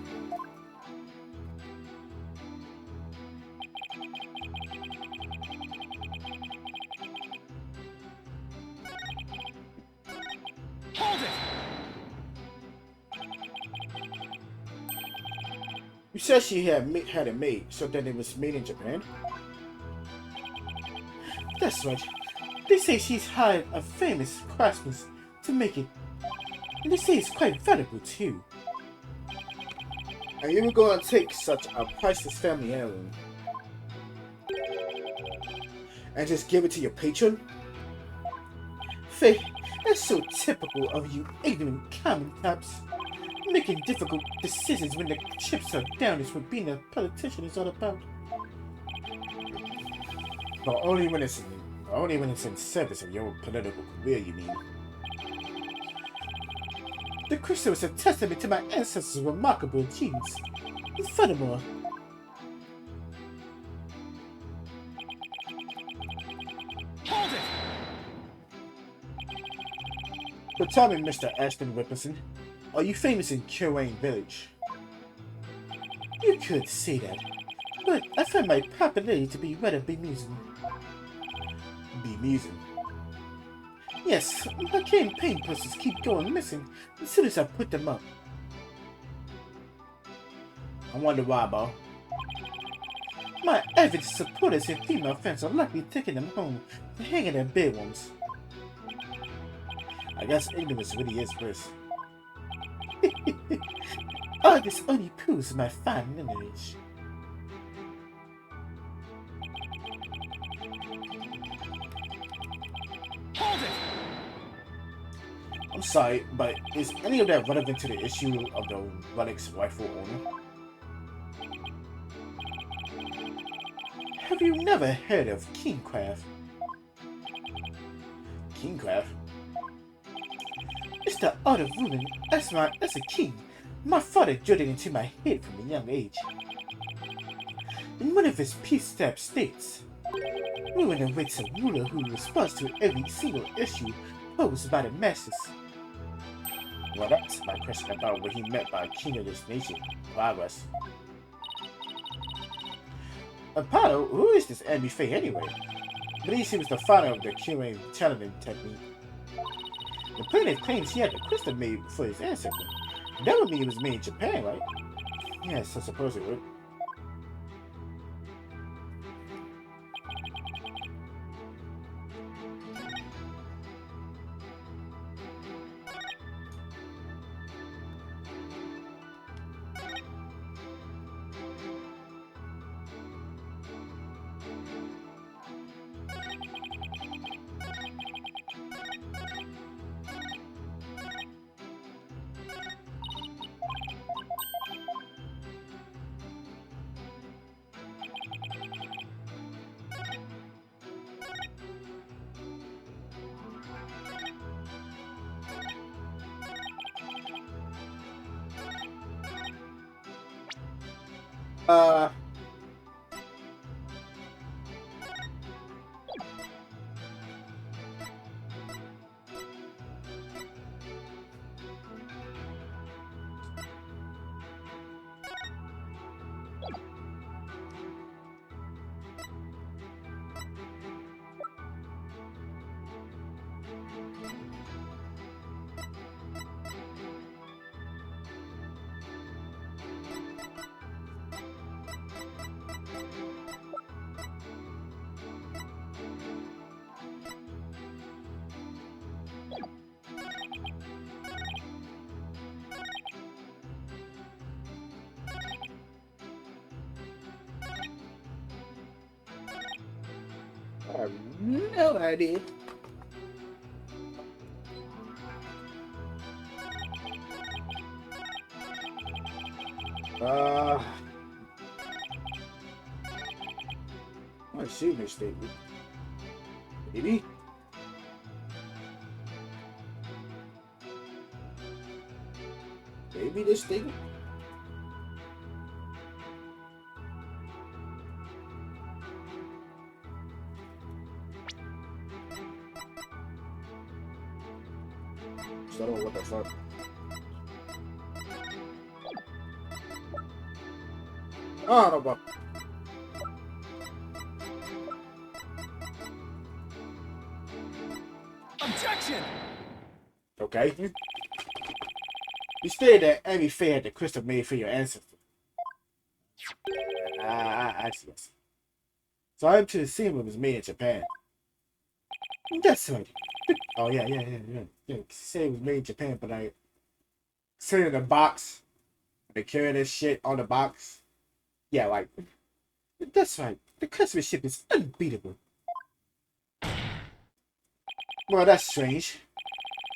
Hold it! You said she had it made, so that it was made in Japan? That's right. They say she's hired a famous craftsman to make it. And they say it's quite valuable too. And you were going to take such a priceless family heirloom and just give it to your patron? Faye, that's so typical of you ignorant common types. Making difficult decisions when the chips are down is what being a politician is all about. But only when it's in service of your political career, you mean. The crystal is a testament to my ancestors' remarkable achievements. And furthermore, Hold it! but tell me, Mr. Ashton Whipperson, are you famous in Kyoane Village? You could say that, but I find my popularity to be rather bemusing. Bemusing? Yes, my campaign posters keep going missing as soon as I put them up. I wonder why, Bo. My avid supporters and female fans are likely taking them home to hang in their bedrooms. I guess ignorance really is bliss. All this only proves my fine lineage. Hold it! I'm sorry, but is any of that relevant to the issue of the relic's rightful owner? Have you never heard of kingcraft? Kingcraft? It's the art of ruling as a king. My father drilled it into my head from a young age. In one of his peace-step states, ruin awaits a ruler who responds to every single issue posed by the masses. Well, that's my question about what he meant by king of this nation. Progress. Apollo, who is this Amy Faye anyway? Believes he was the founder of the Kyoane channeling technique. The planet claims he had the crystal made for his ancestor. That would mean it was made in Japan, right? Yes, I suppose it would. Uh, I have no idea. I see mistake. Maybe. Maybe this thing. So I don't know what the fuck. I don't know about. Objection! Okay. You stated that Amy Faye had the crystal made for your ancestor. I see. So I'm to assume it was made in Japan. That's right. Oh yeah. Say it was made in Japan, but I sit in a box. They carry this shit on the box. Yeah, like that's right. The craftsmanship is unbeatable. Well, that's strange.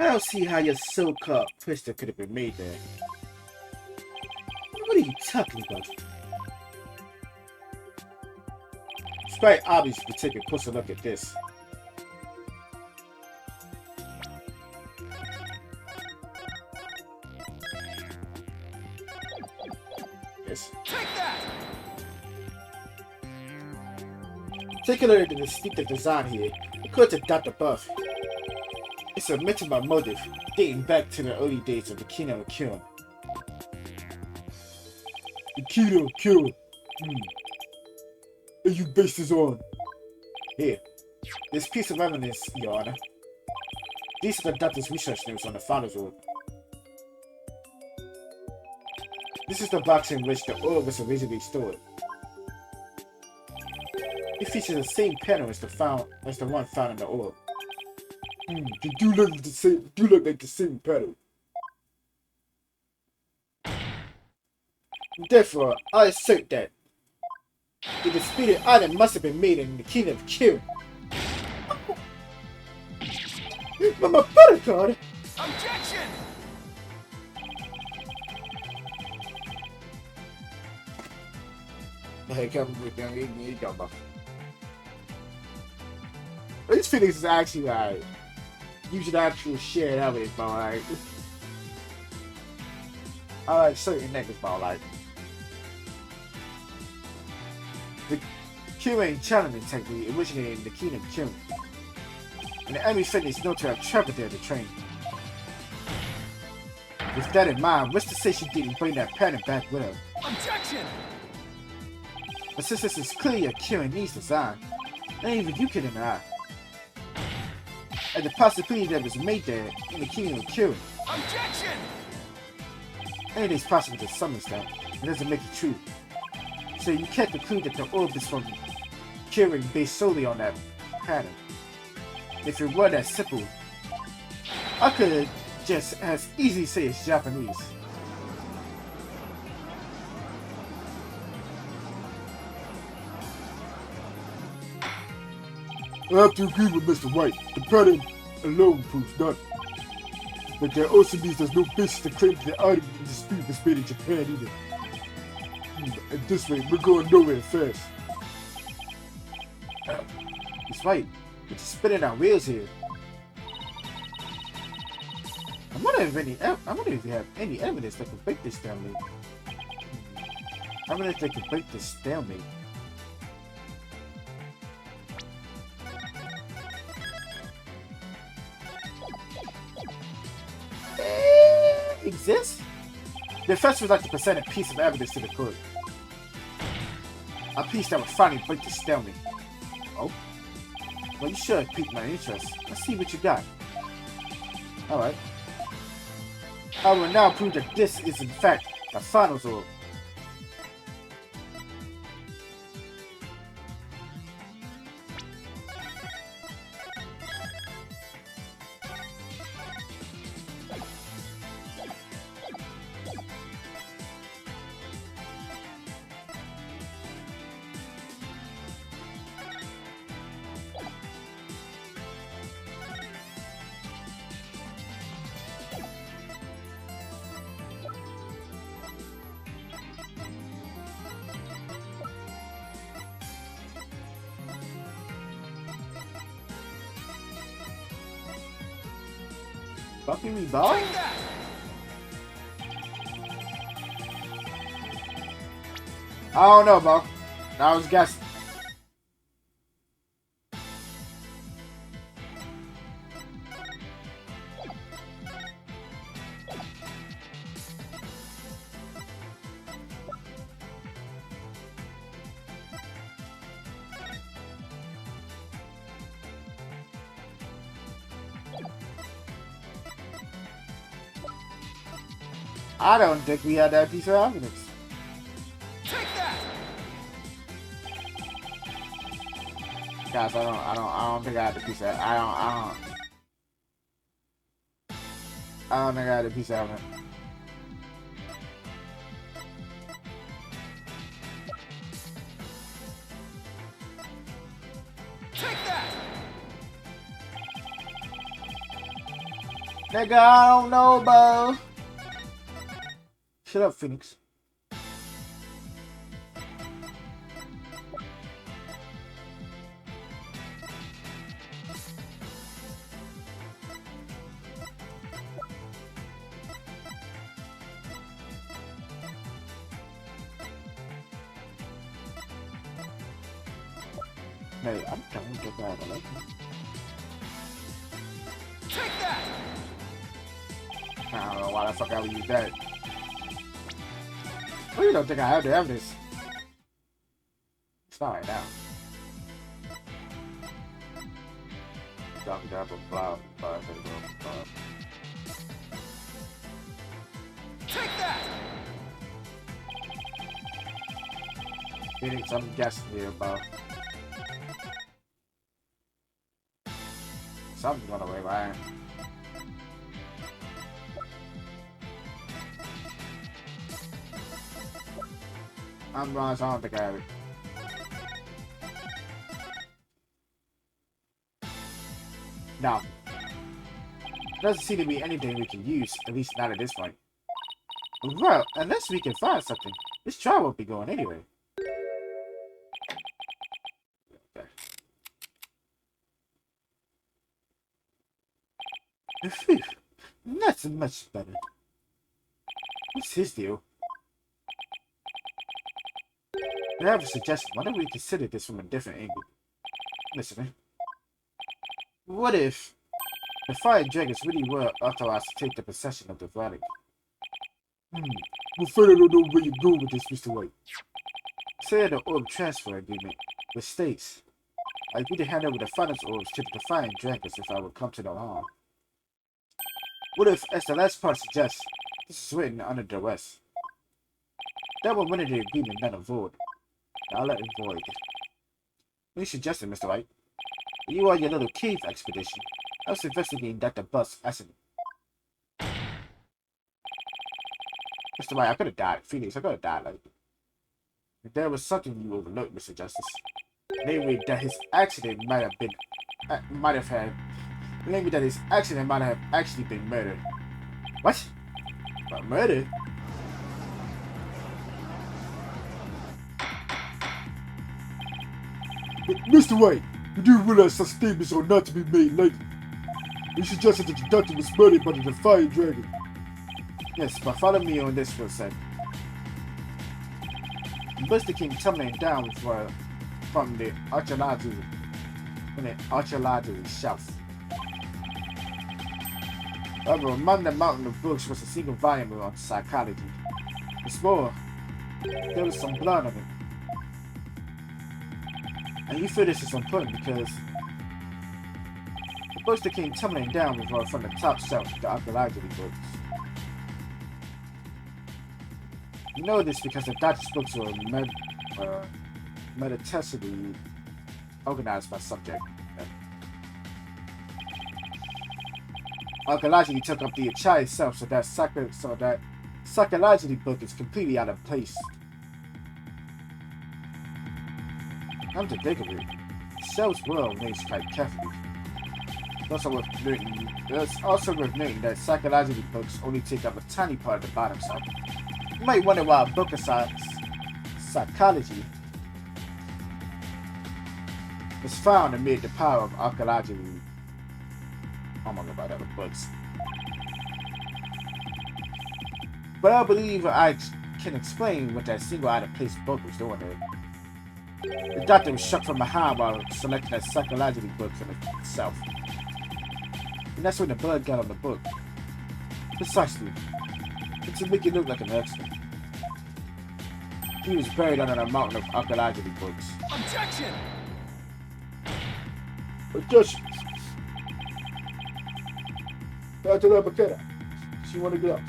I don't see how your so-called crystal could have been made there. What are you talking about? It's quite obvious if you take a closer look at this. Yes. Take that! Particularly the distinctive design here, according to Dr. Buff, it's a mental motive dating back to the early days of the Kingdom of Kill. The Keto Killer. And you base this on? Here, this piece of evidence, Your Honor. These are the doctor's research notes on the Founder's Orb. This is the box in which the orb was originally stored. It features the same pattern as the one found in the orb. They do look like the same pattern. Therefore, I assert that the disputed item must have been made in the Kingdom of Kill. But my butter card! Objection! Hey, come with me, This Phoenix is actually like using actual shit of it, but like I like certain niggas, but like the Q-Ring challenging technique originated in the Kingdom of Q. And the enemy fitness known to have traveled there to train. With that in mind, what's to say she didn't bring that pattern back with her? Objection! But since this is clearly a Q&E's design, ain't even you can deny. And the possibility that it was made there in the Kingdom of Q. Objection! Anything's possible to some extent. It doesn't make it true. So you can't conclude that the orb is from Q based solely on that pattern. If it were that simple, I could just as easily say it's Japanese. I have to agree with Mr. White. The pattern alone proves none. But there also means there's no basis to claim that the item in dispute was made in Japan either. At this rate, we're going nowhere fast. He's right. We're just spinning our wheels here. I wonder if we have any evidence that can break this stalemate. Evidence that can break this stalemate. Exists? The defense would like to present a piece of evidence to the court. A piece that would finally break the stalemate. Oh? Well, you sure have piqued my interest. Let's see what you got. Alright. I will now prove that this is in fact the finals orb. Bumping me, ball? Take that! I don't know, bro. I was guessing. I don't think we had that piece of evidence. Take that! Guys, I don't think I had the piece of I don't think I had a piece of evidence. Take that! Nigga, I don't know, bro. Shut up, Phoenix. Hey, I'm trying to get that. I like it. Take that! I don't know why the fuck I would use that. I really don't think I have the evidence. It's not right now. Take that! Phoenix, I'm guessing here, bro. Something's gonna away, right? I'm wrong, so I don't think I have it. No. Doesn't seem to be anything we can use, at least not at this point. Well, unless we can find something, this trial won't be going anyway. Okay. Phew, that's much better. What's his deal? I have a suggestion. Why don't we consider this from a different angle? Listen, what if the fire dragons really were authorized to take the possession of the relic? I'm afraid I don't know where you're going with this, Mr. White. Say the orb transfer agreement, which states, I agree to hand over the finance orbs to the defiant dragons if I would come to no harm. What if, as the last part suggests, this is written under duress? That would render the agreement null and void. I'll let it void. What you suggesting, Mr. White? You on your little cave expedition. I was investigating Dr. Bus accident. Mr. White, I could have died. Phoenix, I could have died. Like, there was something you overlooked, Mr. Justice. Namely, that his accident might have actually been murder. What? About murder? But Mr. White, you do realize such statements are not to be made lightly. You suggested that your doctor was murdered by the Defiant Dragon. Yes, but follow me on this for a second. Buster came tumbling down from the archaeology shelf. However, among the mountain of books was a single volume on psychology. What's more, there was some blood on it. And you feel this is important because the books that came tumbling down were from the top shelf of the archaeology books. You know this because the doctor's books were meticulously organized by subject. Archaeology took up the entire itself, so that psychology book is completely out of place. Come to think of it, Shell's world remains quite carefully. It's also worth noting that psychology books only take up a tiny part of the bottom side. You might wonder why a book of psychology was found amid the power of archaeology. I'm gonna buy other books. But I believe I can explain what that single out-of-place book was doing there. The doctor was struck from behind while selecting a psychological book for himself. And that's when the blood got on the book. Precisely. And to make it look like an accident. He was buried under a mountain of archaeological books. Objection! Objection. Dr. Abaketa. She want to get up.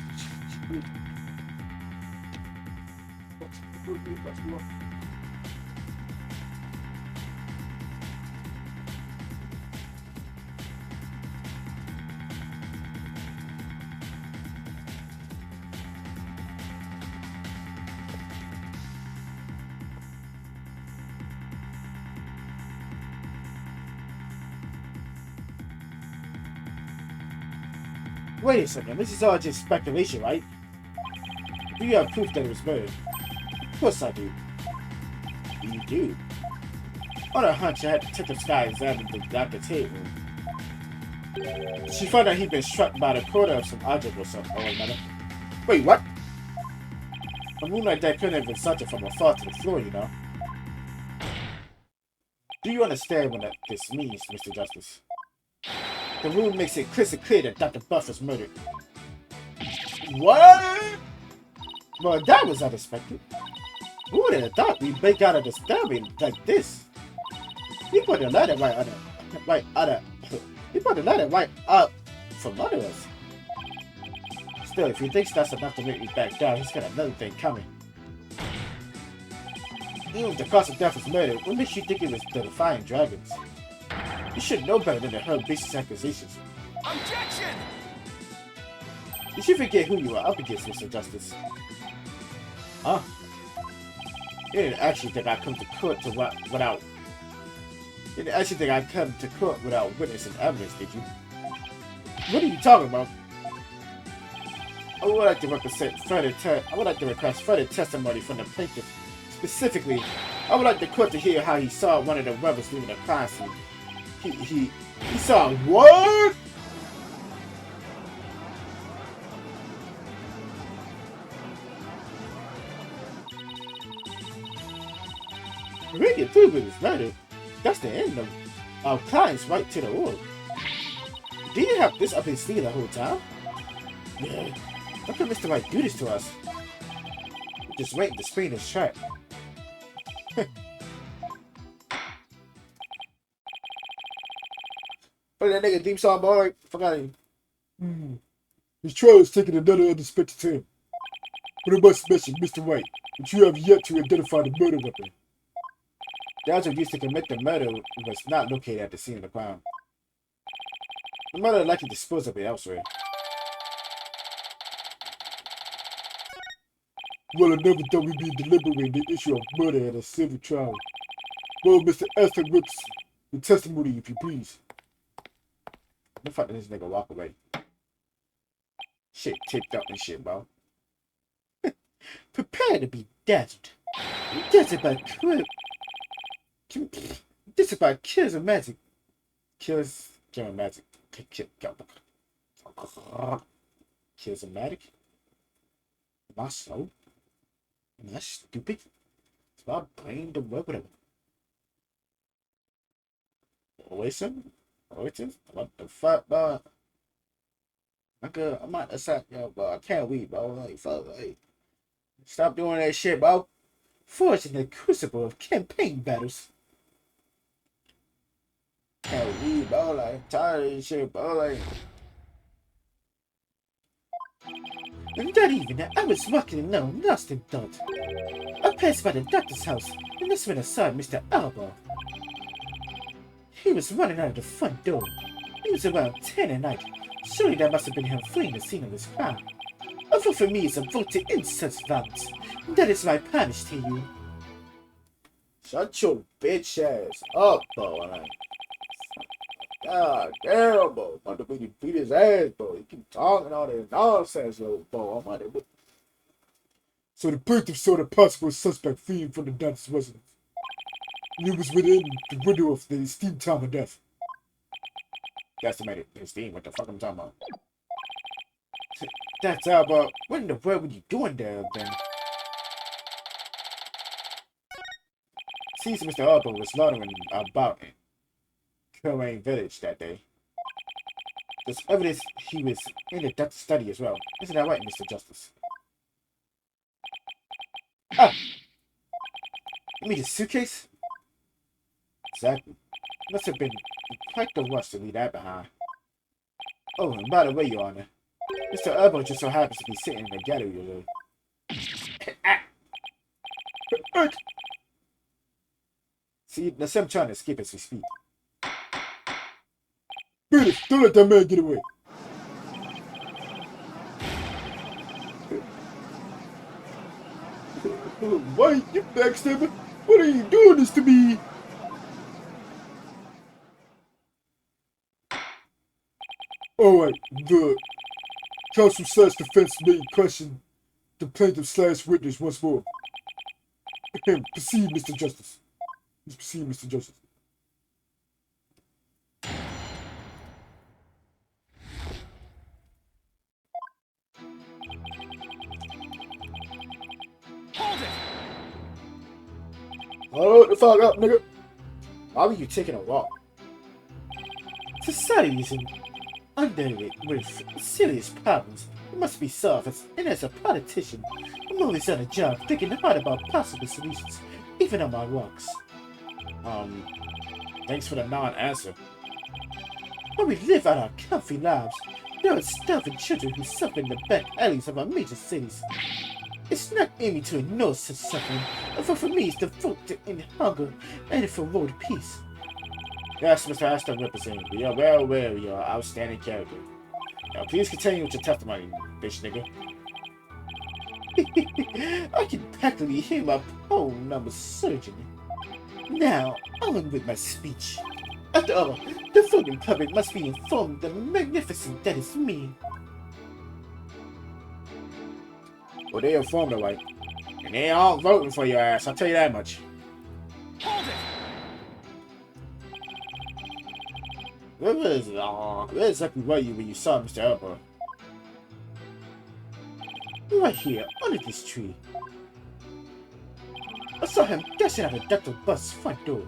Wait a second, this is all just speculation, right? Do you have proof that it was murdered? Of course I do. You do? On a hunch, I had Detective Sky examine the doctor's head room. She found out he'd been struck by the corner of some object or something, or another. Wait, what? A room like that couldn't have been something from afar to the floor, you know? Do you understand what this means, Mr. Justice? The room makes it crystal clear that Dr. Buff was murdered. What? Well, that was unexpected. Who would have thought we'd break out of the stabbing like this? He put the letter right up from under us. Still, if he thinks that's enough to make me back down, he's got another thing coming. Even if the cause of death was murder, what makes you think it was the Defying Dragons? You should know better than to hurl baseless accusations. Objection! Did you forget who you are up against, Mr. Justice? Huh? You didn't actually think I'd come to court without... You didn't actually think I'd come to court without witness and evidence, did you? What are you talking about? I would like to request further testimony from the plaintiff. Specifically, I would like the court to hear how he saw one of the rebels leaving the crime scene. He saw what? We get through with this murder. That's the end of our client's right to the order. Did you have this up his sleeve the whole time? Yeah. How could Mr. White do this to us? Just waiting to spring his trap. Play that nigga deep song, boy. Forgot him. His trial is taking another unexpected turn. But I must mention, Mr. White, that you have yet to identify the murder weapon. The object used to commit the murder was not located at the scene of the crime. The murderer likely disposed of it elsewhere. Well, I never thought we'd be deliberating the issue of murder at a civil trial. Well, Mr. Esther Brooks, the testimony, if you please. The fuck did this nigga walk away? Shit tipped up and shit, bro. Prepare to be dazzled. Dazzled by this is about kills of magic. Kills of magic. Kills of magic? Am I slow? Am I stupid? Is my brain the web whatever? Listen? What the fuck, bro? I'm not aside, yo, bro. I can't weed, bro. Like, fuck, like, stop doing that shit, bro. Forged in the crucible of campaign battles. Can't weed, bro. Like, I'm tired of this shit, bro. Like, and that evening, I was walking alone, lost in thought. I passed by the doctor's house, and that's when I saw Mr. Alba. He was running out of the front door. It was around 10 at night. Surely that must have been him fleeing the scene of his crime. A vote for me is a vote to end such violence. That is my promise to you. Shut your bitch ass up, bro. Like, God damn, bro. I'm about to beat his ass, bro. He keep talking all this nonsense, bro. I'm about to... So the plaintiff saw the possible suspect fleeing from the doctor's residence. He was within the window of the esteemed time of death. Estimated esteem, what the fuck I'm talking about? that's all, but what in the world were you doing there then? Seems Mr. Arbo was loitering about in Kilrain Village that day. There's evidence he was in the doctor's study as well. Isn't that right, Mr. Justice? Ah! You mean the suitcase? Exactly. Must have been quite the rush to leave that behind. Oh, and by the way, Your Honor, Mr. Arbo just so happens to be sitting in the gallery today. See, the sim trying to escape as we speak. Beat it! Don't let that man get away! Why, you backstabber? What are you doing this to me? Alright, the counsel/defense may question the plaintiff/witness once more. Proceed, Mr. Justice. Please proceed, Mr. Justice. Hold it! Hold the fuck up, nigga. Why were you taking a walk? Society is under it with serious problems. It must be solved, and as a politician, I'm always on a job thinking hard about possible solutions, even on my walks. Thanks for the non-answer. While we live out our comfy lives, there are starving children who suffer in the back alleys of our major cities. It's not aiming to ignore such suffering, but for me it's to vote to end hunger and for world peace. Yes, Mr. Aston representative, we are well aware of your outstanding character. Now please continue with your testimony, bitch nigga. I can practically hear my phone number surging. Now, on with my speech. After all, the voting public must be informed of the magnificent that is me. Well, they informed alright. And they aren't voting for your ass, I'll tell you that much. Hold it! Where exactly were you when you saw Mr. Elbow? Right here, under this tree. I saw him dashing out of Dr. Bust's front door.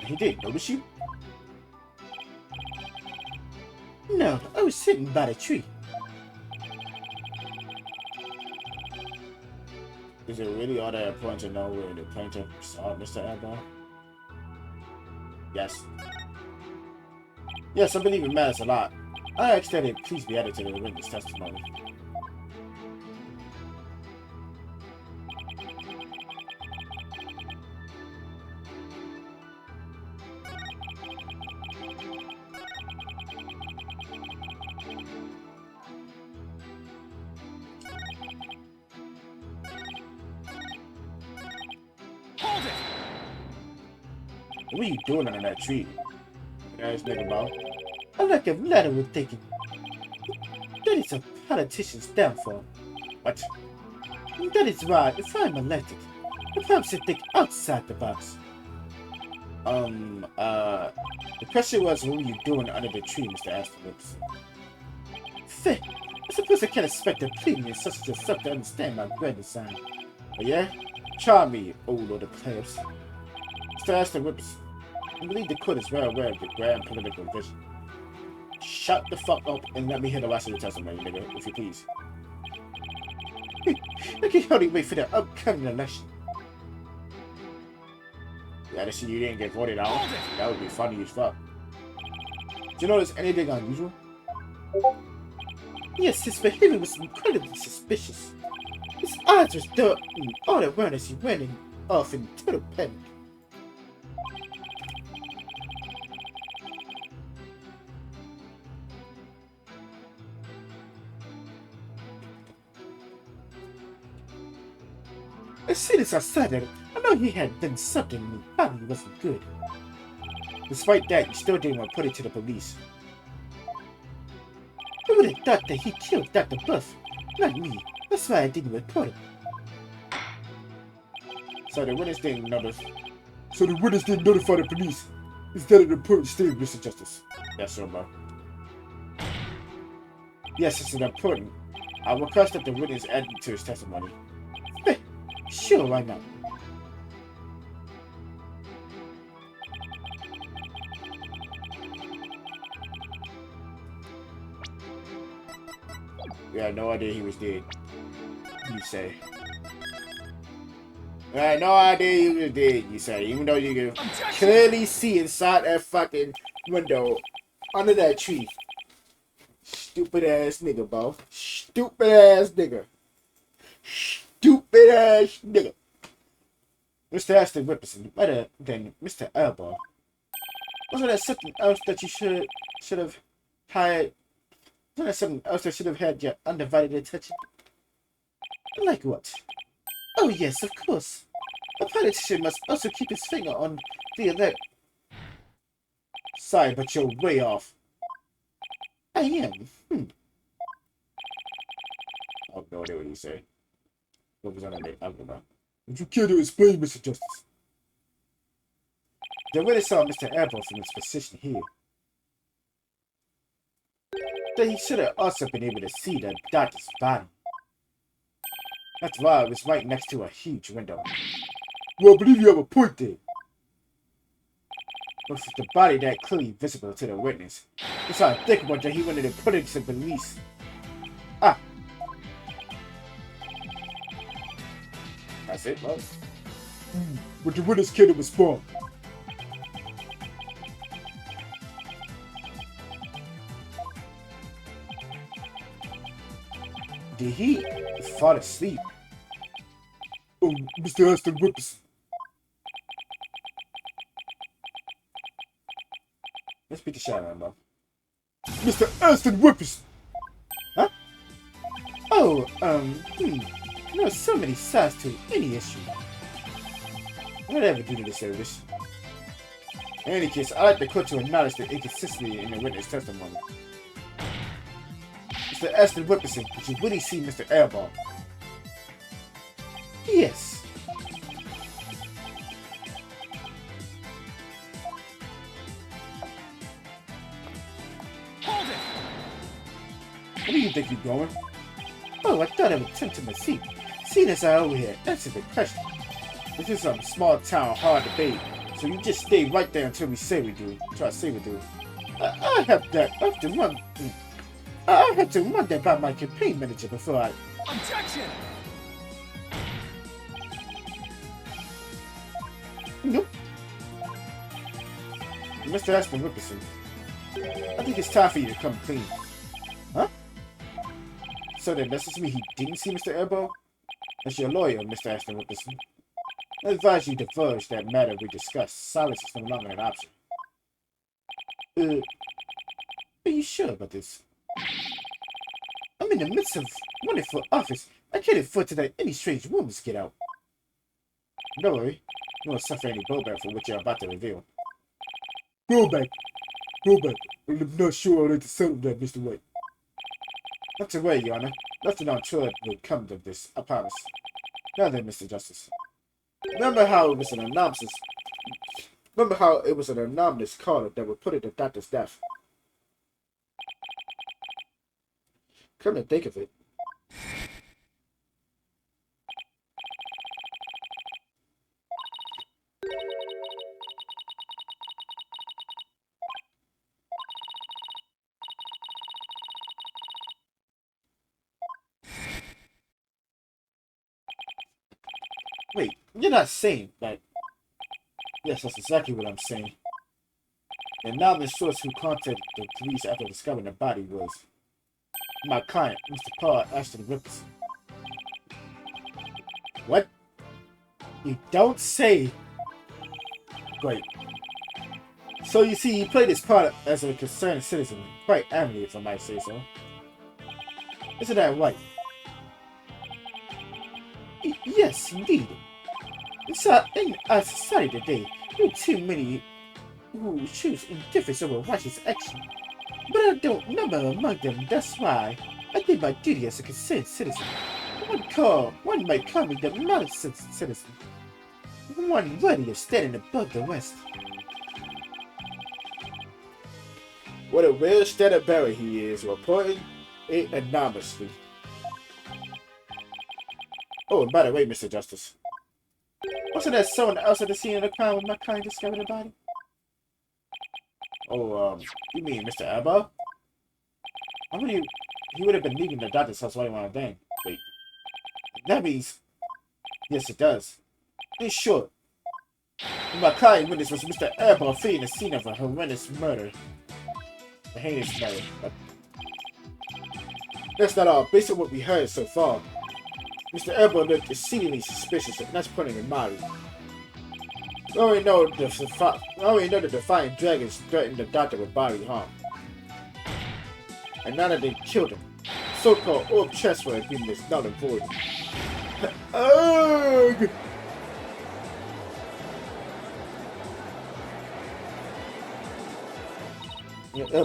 He didn't notice you? No, I was sitting by the tree. Is it really all that important to know where the plaintiff saw Mr. Elbow? Yes. Yes, I believe it matters a lot. I asked that it please be added to the witness testimony. Hold it! What are you doing under that tree? Ass nigga about. I like a ladder with thinking. That is a politician's downfall. What? That is why, if I'm elected, I perhaps should think outside the box. The question was, what were you doing under the tree, Mr. Aston Wilson? Fair. I suppose I can't expect a pleading such as yourself to understand my grand design. But yeah, charm me, old Lord of Players. Mr. Aston Wilson, I believe the court is well aware of your grand political vision. Shut the fuck up and let me hear the rest of the testimony, nigga, if you please. I can hardly wait for the upcoming election. Yeah, to see you didn't get voted out. That would be funny as fuck. Do you notice anything unusual? Yes, his behavior was incredibly suspicious. His eyes were dark and all at once as he went off in total panic. As soon as I said it, I know he had done something and he probably wasn't good. Despite that, you still didn't want to put it to the police. I would have thought that he killed Dr. Buff, not me. That's why I didn't report it. So the witness didn't notice. So the witness didn't notify the police. Is that an important statement, Mr. Justice? Yes, sir, bro. Yes, it's an important. I request that the witness add to his testimony. Sure, why not? We had no idea he was dead. You say. I had no idea he was dead, you say. Even though you can clearly see inside that fucking window under that tree. Stupid ass nigga, bro. Stupid ass nigga. Stupid ass nigga. Mr. Aston Whipperson, better than Mr. Elbow. Wasn't that something else that you should have had? Wasn't that something else that should have had your undivided attention? Like what? Oh yes, of course. A politician must also keep his finger on the alert. Sorry, but you're way off. I am. I have no idea what you say. What was on that? I don't know. Would you care to explain, Mr. Justice? The witness saw Mr. Elbow from his position here. That he should have also been able to see the doctor's body. That's why it was right next to a huge window. Well, I believe you have a point there. But with the body that clearly visible to the witness, it's how I think about that he wanted to put it to release. Ah. That's it, bro. But the witness can't respond. Did he fall asleep? Oh, Mr. Aston Whipperson. Let's beat the shot out of him, bro. Mr. Aston Whipperson! Huh? Oh, there's so many sides to any issue. Whatever do to the service. In any case, I'd like the court to acknowledge the inconsistency in the witness testimony. Mr. Aston Whipperson, did you really see Mr. Airball? Yes. Hold it! Where do you think you're going? Oh, I thought I would attempt to my seat. Seeing as I over here, answer the question. This is some small town, hard to beat, so you just stay right there until we say we do. Try to say we do. I have that. I have to run. I have to run that by my campaign manager before I. Objection! Nope. Mr. Aston Whipperson, I think it's time for you to come clean. Huh? So then, does this mean he didn't see Mr. Elbow? As your lawyer, Mr. Aston Whipperson, I advise you divulge that matter we discussed. Silence is no longer an option. Are you sure about this? I'm in the midst of running for office. I can't afford to let any strange rumors get out. Don't worry. You won't suffer any blowback for what you're about to reveal. Blowback. Blowback. I'm not sure I'd like to settle that, Mr. White. Not to worry, Your Honor. Nothing untoward will come of this, I promise. Now then, Mr. Justice. Remember how it was an anonymous caller that reported the doctor's death? Come to think of it. Wait, you're not saying that. Yes, that's exactly what I'm saying. The anonymous source who contacted the police after discovering the body was my client, Mr. Paul Ashton Whipperson. What? You don't say. Great. So you see, he played his part as a concerned citizen quite admirably, if I might say so. Isn't that right? Yes, indeed. In our society today, there are too many who choose indifference over righteous action. But I don't number among them, that's why I did my duty as a concerned citizen. One might call me the modest citizen. One worthy of standing above the rest. What a well-studied berry he is, reporting it anonymously. Oh, and by the way, Mr. Justice, wasn't there someone else at the scene of the crime when my client discovered the body? Oh, you mean Mr. Abba? How many? He would have been leaving the doctor's house right around then. Wait, that means yes, it does. In short, my client witness was Mr. Abba fleeing the scene of a horrendous murder. A heinous murder. But that's not all. Based on what we heard so far, Mr. Abba looked exceedingly suspicious, and that's putting it mildly. We already know the defiant dragons threatened the doctor with bodily harm. And now that they killed him, so-called orb transfer agreement is null and void. Ugh!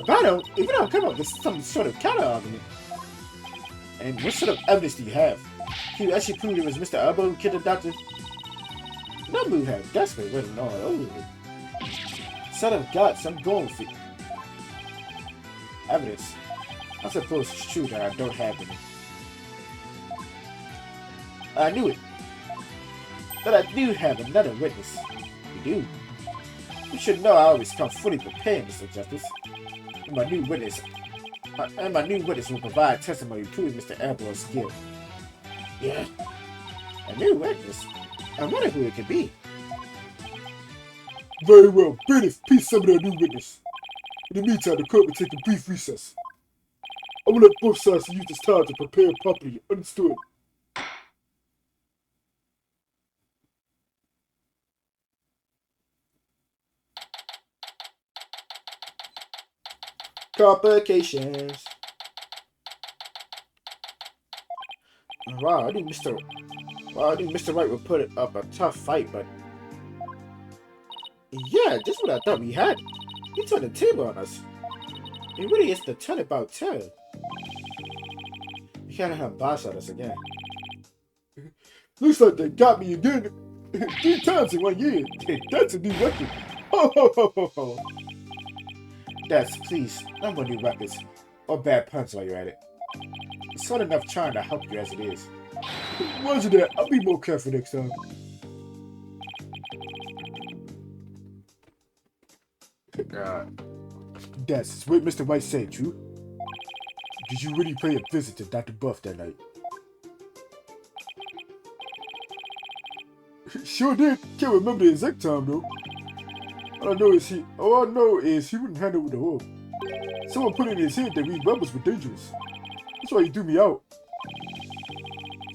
Bano, if you don't come up with some sort of counter-argument, and what sort of evidence do you have? Can you actually prove it was Mr. Elbow who killed the doctor? No move had desperate written all over it. Son of God, I'm going for you. Evidence. I suppose it's true that I don't have any. I knew it. But I do have another witness. You do. You should know I always come fully prepared, Mr. Justice. And my new witness will provide testimony proving Mr. Elbow's guilt. Yeah. A new witness? I wonder who it could be. Very well. Bailiff, please summon our new witness. In the meantime, the court will take a brief recess. I will let both sides use this time to prepare properly. Understood? Complications. Wow, I think Mr. Wright would put up a tough fight, but yeah, just what I thought we had. He turned the table on us. It really is the turnabout turn. We can't have boss on us again. Looks like they got me again 3 times in 1 year. That's a new record. Ho ho ho ho ho. That's please, no more new weapons or bad puns while you're at it. It's not enough trying to help you as it is. Roger that. I'll be more careful next time. That's what Mr. White said, true? Did you really pay a visit to Dr. Buff that night? Sure did. Can't remember the exact time though. All I know is he wouldn't handle with the orb. Someone put it in his head that we rebels were dangerous. That's why he threw me out.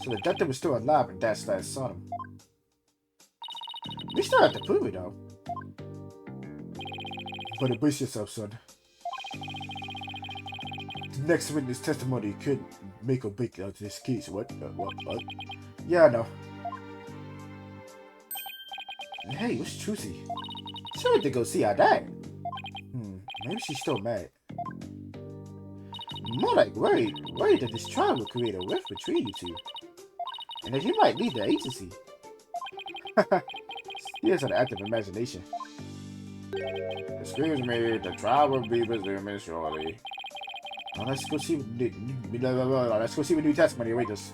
So the doctor was still alive and that's last saw him. We still have to prove it though. But brace yourself, son. The next witness testimony could make or break out this case. What? Yeah, I know. Hey, what's Trucy? She went to go see our dad. Maybe she's still mad. More like worried that this trial will create a rift between you two. And that you might leave the agency. He has an active imagination. Excuse me, the trial will be resuming shortly. Now let's go see what new testimony awaits us.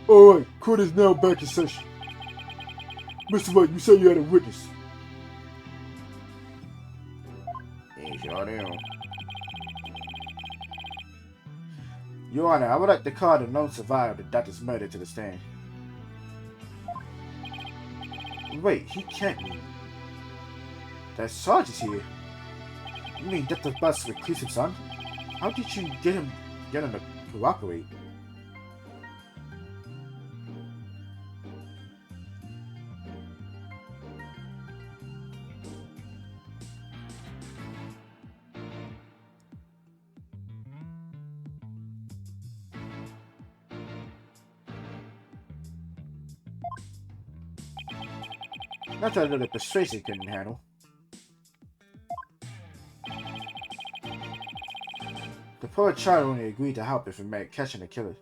Alright, court is now back in session. Mr. White, you said you had a witness. Sure do. Your Honor, I would like to call the known survivor of the doctor's murder to the stand. Wait, he can't be. That Sarge is here. You mean Dr. Buff's reclusive son? How did you get him to cooperate? Not that another persuasion couldn't handle. The poor child only agreed to help if it meant catching the killer.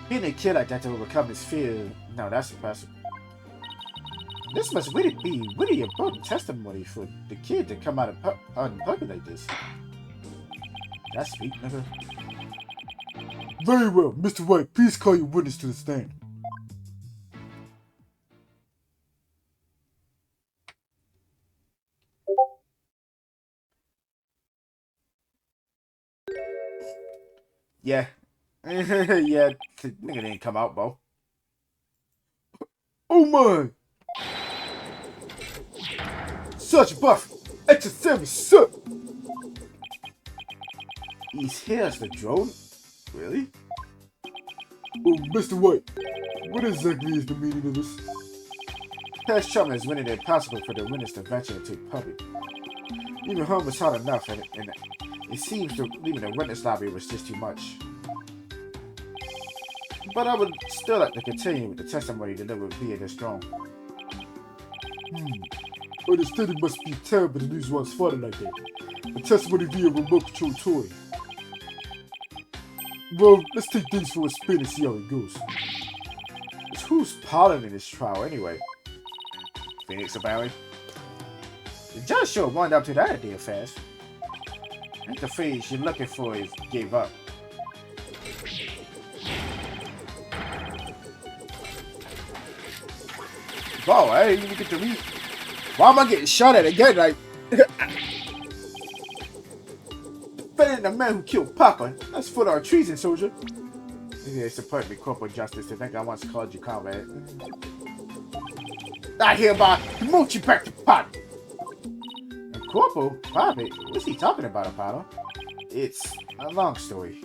Being a kid like that to overcome his fear, no, that's impressive. This must really be really important testimony for the kid to come out in public like this. That's sweet, nigga. Very well, Mr. White, please call your witness to the stand. Yeah. Yeah, the nigga didn't come out, bro. Oh my! Such buff! At your service, sir! He's here as the drone? Really? Oh, Mr. White, what exactly is the meaning of this? Past trauma has rendered it impossible for the witness to venture into public. Even home was hard enough, and it seems that leaving the witness lobby was just too much. But I would still like to continue with the testimony delivered via this drone. Understood it must be terrible to lose one's father like that. A testimony via remote control toy. Well, let's take things for a spin and see how it goes. Who's piloting this trial anyway? Phoenix or Barry? The judge sure wound up to that idea fast. I think the phrase you're looking for is gave up. Wow, I didn't even get to read. Why am I getting shot at again? Like, defending the man who killed Papa. That's for our treason, soldier. Maybe they support me, corporal justice, to think I once called you comrade. I hereby promote you back to Papa. And Corporal? Papa? What's he talking about, Apollo? It's a long story.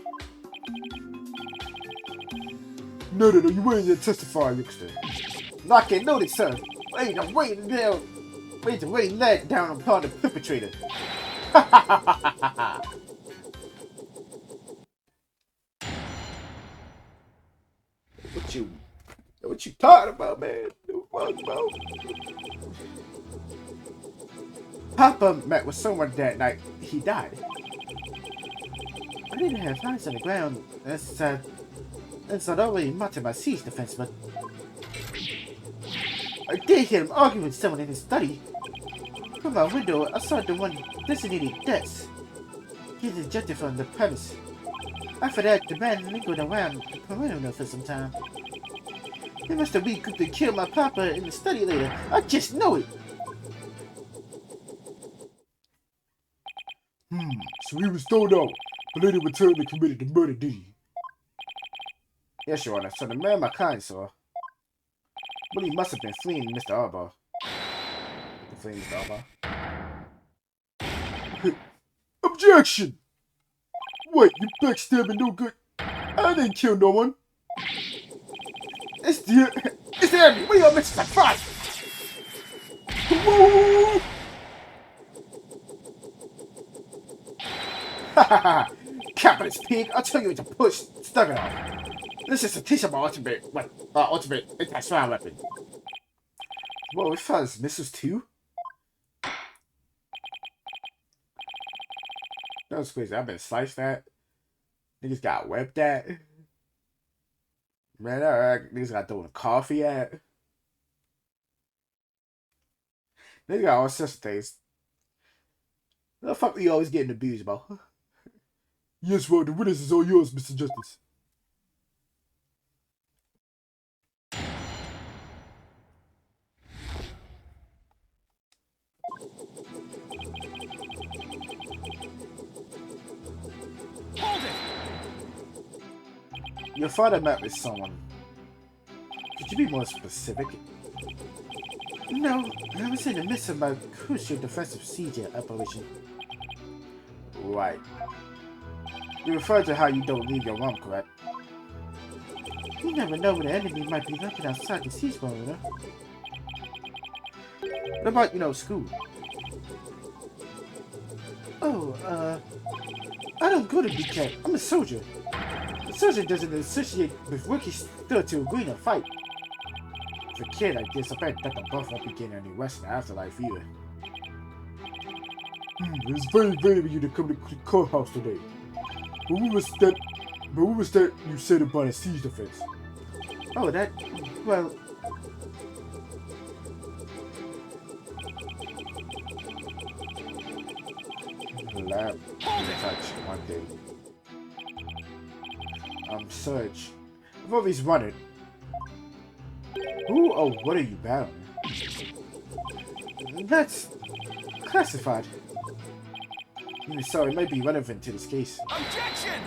No, you weren't there to testify, youngster. Lock and noted, sir. Wait to lay that down upon the perpetrator. What you talking about, man? Papa met with someone that night. He died. I didn't have hands on the ground. That's not only much of my siege defense, but I did hear him arguing with someone in his study. From my window, I saw the one designated deaths. He's ejected from the premise. After that, the man lingered around the perimeter for some time. He must have regrouped and killed my papa in the study later. I just know it. So he was thrown out, but later returned and committed the murder, did he? Yes, Your Honor. So the man my kind saw. Well, he must have been fleeing Mr. Arbaugh. Fleeing Mr. Arbaugh. Objection! Wait, you backstabbing no good. I didn't kill no one. It's the enemy. We are Mr. Surprise. Whoa! Ha capitalist pig! I'll tell you it's a push. Stuck it off. This is a teach of my ultimate anti-swine weapon. Whoa, it fires missiles too? That was crazy. I've been sliced that. Niggas got webbed at. Man, niggas got throwing coffee at. Niggas got all sorts of things. What the fuck are you always getting abused about? Yes, well, the witness is all yours, Mr. Justice. Hold it! Your father met with someone. Could you be more specific? No, I was in the midst of my crucial defensive procedure operation. Right. You refer to how you don't leave your room, correct? You never know when the enemy might be lurking outside the siege wall, you know? What about, school? Oh, I don't go to boot camp. I'm a soldier. A soldier doesn't associate with working still to agree in a fight. For a kid like this, I bet that the buff won't be getting any rest in the afterlife either. It was very brave of you to come to the courthouse today. But what was that you said about a siege defense? Oh, well... Lab touch one day. Search. I've always wondered. Who or what are you battling? That's... classified. So it might be relevant to this case. Objection!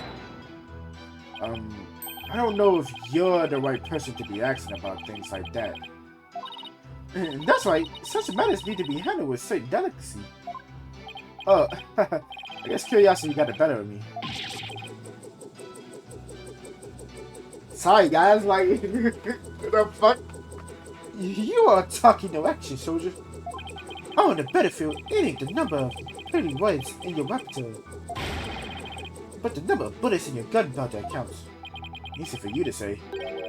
I don't know if you're the right person to be asking about things like that. That's right. Such matters need to be handled with certain delicacy. Oh, I guess curiosity got the better of me. Sorry, guys. Like, what the fuck? You are talking no action, soldier. On the battlefield, it ain't the number of pretty words in your repertoire, but the number of bullets in your gunpowder that counts. Easy for you to say.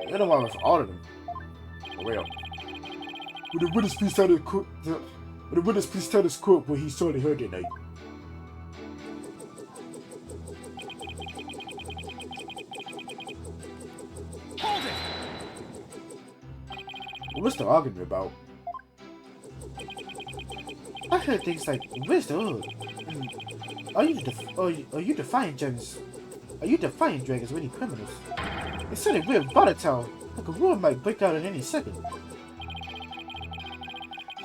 You're the one with all of them. For real. Would the witness please tell the court? Would the witness please tell this court what he saw and heard tonight? Hold it! What's the argument about? I heard things like, "Where's the oil? Are you defying dragons? Are you defying dragons with any criminals? It sounded real volatile, like a war might break out at any second."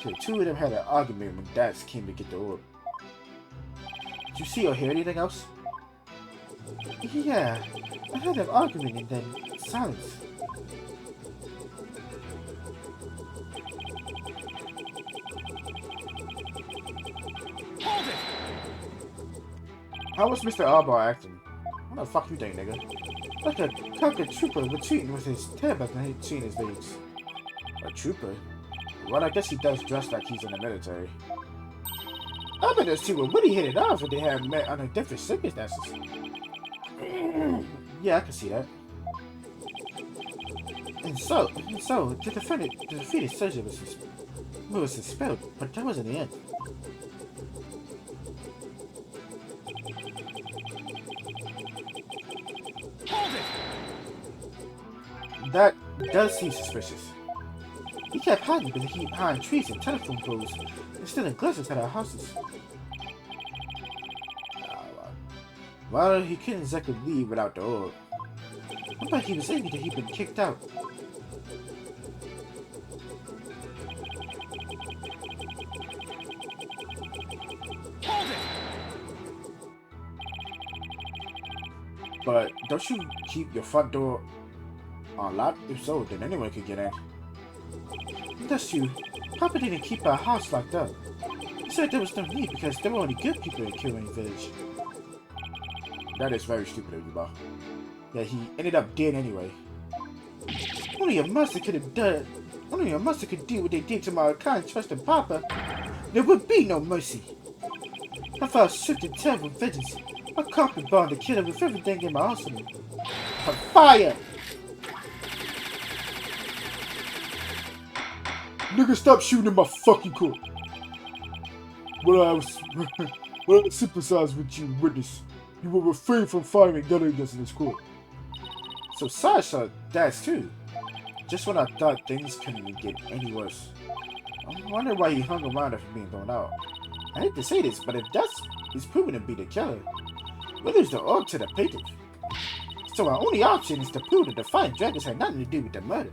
So the two of them had an argument when Dads came to get the orb. Did you see or hear anything else? Yeah, I heard an argument and then silence. Hold it! How was Mr. Arbar acting? What the fuck you think, nigga? Like a conquered trooper retreating with his tail back between his legs. A trooper? Well, I guess he does dress like he's in the military. I bet those two would really hit it off if they had met under different circumstances. Yeah, I can see that. And so, the defeated soldier was expelled, but that wasn't the end. Hold it! That does seem suspicious. He kept hiding behind trees and telephone poles, and stealing glimpses at our houses. Well, he couldn't exactly leave without the orb. I bet he was angry that he'd been kicked out. Hold it! But don't you keep your front door unlocked? If so, then anyone could get in. That's true. Papa didn't keep our house locked up. He said there was no need because there were only good people in Kirin Village. That is very stupid of you, Bob. Yeah, he ended up dead anyway. Only a monster could have done. Only a monster could do what they did to my kind, trusted Papa. There would be no mercy. I vowed swift and terrible vengeance. I conquered Bond the killer with everything in my arsenal. On fire! Nigga, stop shooting in my fucking court. Well, I sympathize with you, witness. You will refrain from firing gun against this court. So Sasha, that's too. Just when I thought things couldn't get any worse. I wonder why he hung around after being thrown out. I hate to say this, but if that's is proven to be the killer, we'll lose the orb to the plaintiff. So our only option is to prove that the Defiant Dragons had nothing to do with the murder.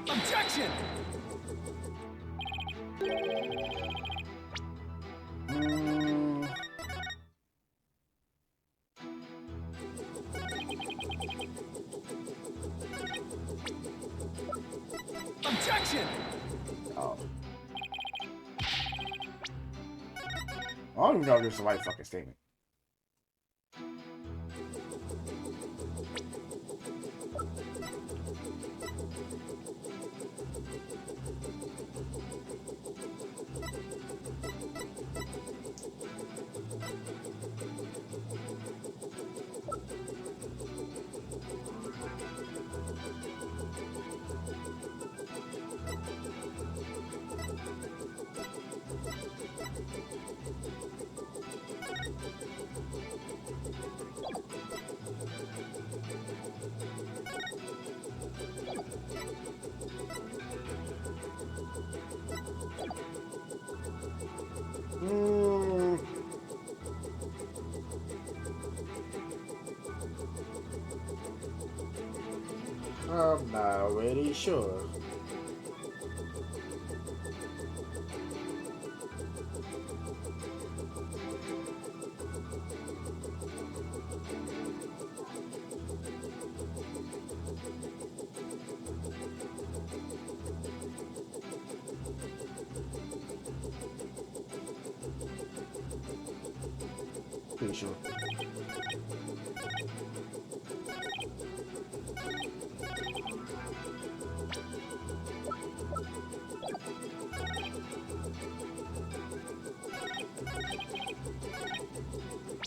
Objection! Objection! Oh. I don't even know if this is the right fucking statement. I'm not really sure. Pretty sure.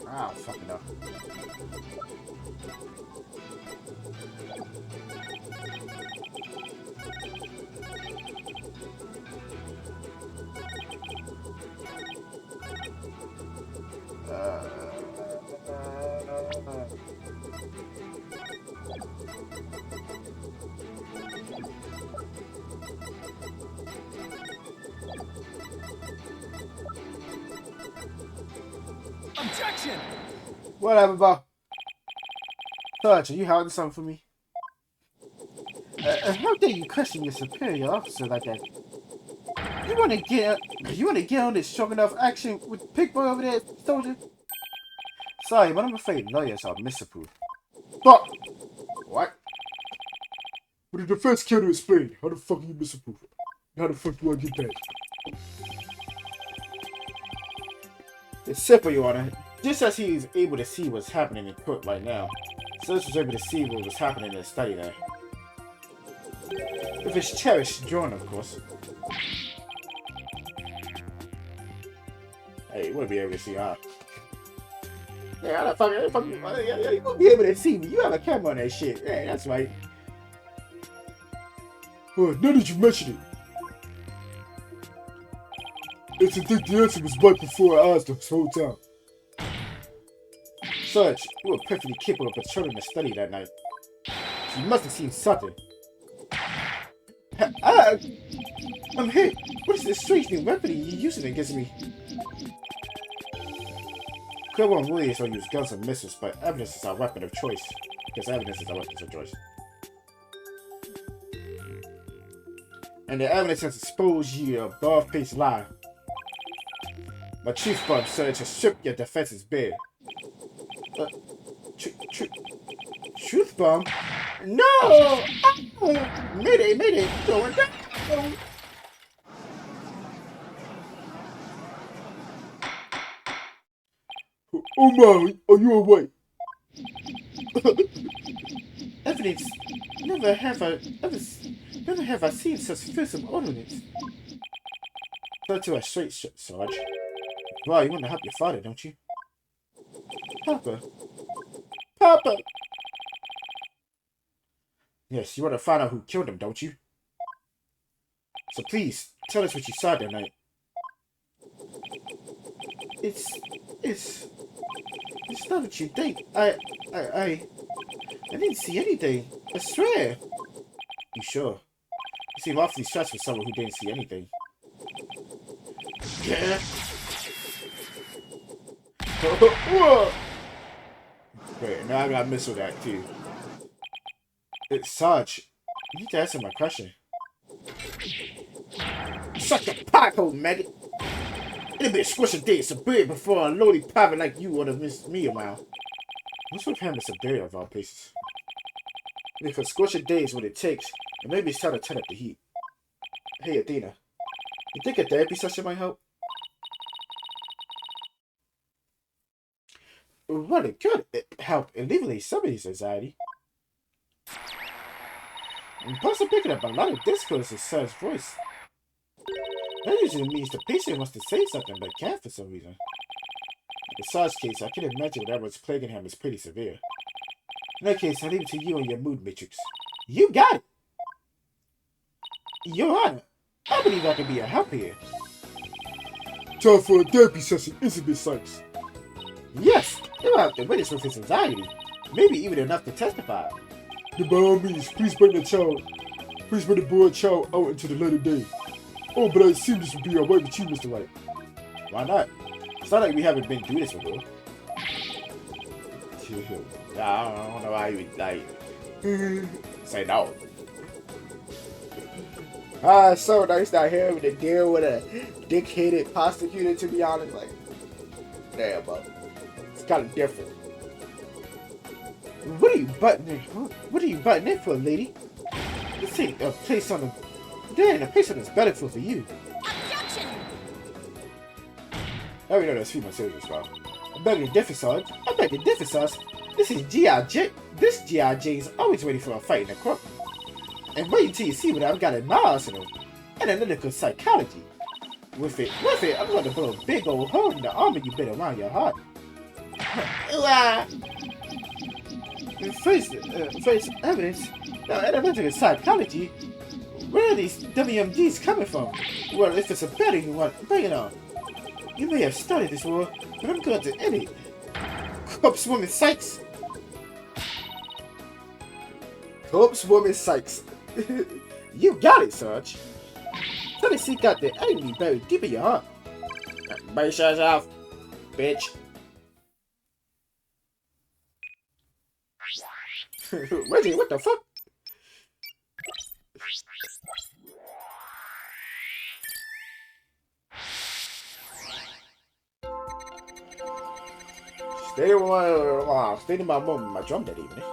Ah, fucking up. Objection! Whatever, bro. Touch, are you hiding something for me? How dare you question your superior officer like that? You wanna get on this strong enough action with Pig Boy over there, soldier? Sorry, but I'm afraid lawyers are misapproved. Stop! What? But the defense can't explain. How the fuck are you misapprove? How the fuck do I get that? It's simple, Your Honor. Just as he is able to see what's happening in court right now, Search was able to see what was happening in the study there. With his cherished drone, of course. Hey, you wouldn't be able to see, huh? Yeah, how the fuck, you won't be able to see me. You have a camera on that shit. Yeah, that's right. Now that you mention it, it's a think the answer was right before our eyes this whole time. Search, you were perfectly capable of patrolling the study that night. So you must have seen something. I'm hit. What is this strange new weapon you're using against me? Clever and Williams will use guns and missiles, but evidence is our weapon of choice. Because evidence is our weapon of choice. And the evidence has exposed you a bald-faced lie. My truth bomb, Search, has stripped your defenses bare. Truth bomb? No! Oh, mayday, mayday! Going down! Oh my, are you awake? Evidence. Never have I seen such fearsome ordinance. Go to a straight shot, Sarge. Wow, you want to help your father, don't you? Papa. Papa! Yes, you want to find out who killed him, don't you? So please, tell us what you saw that night. It's not what you think. I didn't see anything. I swear. You sure? You seem awfully stressed for someone who didn't see anything. Yeah. Wait, now I gotta miss with that too. Sarge, you need to answer my question. Suck your pothole, maggot. It'll be a squishy day so big before a lowly private like you would have missed me around. What's with him in Siberia of all places? Because squishy day is what it takes, and maybe it's time to turn up the heat. Hey, Athena. You think a therapy session might help? Well, it could help alleviate some of his anxiety. And plus, I'm picking up a lot of discourse in Sir's voice. That usually means the patient wants to say something but can't for some reason. In Sir's case, I can imagine whatever's plaguing him is pretty severe. In that case, I leave it to you and your mood matrix. You got it! Your Honor, I believe I can be a help here. Time for a therapy session, isn't it, Sykes? Yes, you'll have to witness with his anxiety. Maybe even enough to testify. Then by all means, please bring the boy child out into the light of day. Oh, but I assume this would be alright with you, Mr. White. Why not? It's not like we haven't been through this before. I don't know why you would, like, say no. It's so nice not having to deal with a dick-headed prosecutor, to be honest. Like, damn, bro. It's kind of different. What are you butting in for, lady? This ain't a place on the... There ain't a place on this battlefield for you. Objection! I already know that's female soldiers, bro. I beg to differ, Sarge. I beg to differ, Sarge. This is G.I.J. This G.I.J. is always ready for a fight in the court. And wait until you see what I've got in my arsenal. Analytical psychology. With it, I'm going to put a big old hole in the armor you bit around your heart. Face evidence. Now, analytical psychology. Where are these WMDs coming from? Well, if it's a battle you want, bring it on. You may have started this war, but I'm going to end it. Corpse woman Sykes. Corpse woman Sykes. You got it, Sarge. Try to seek out the enemy buried deep in your heart. Brace yourself, bitch. Reggie, what the fuck? Stayed in my moment, my drum that evening.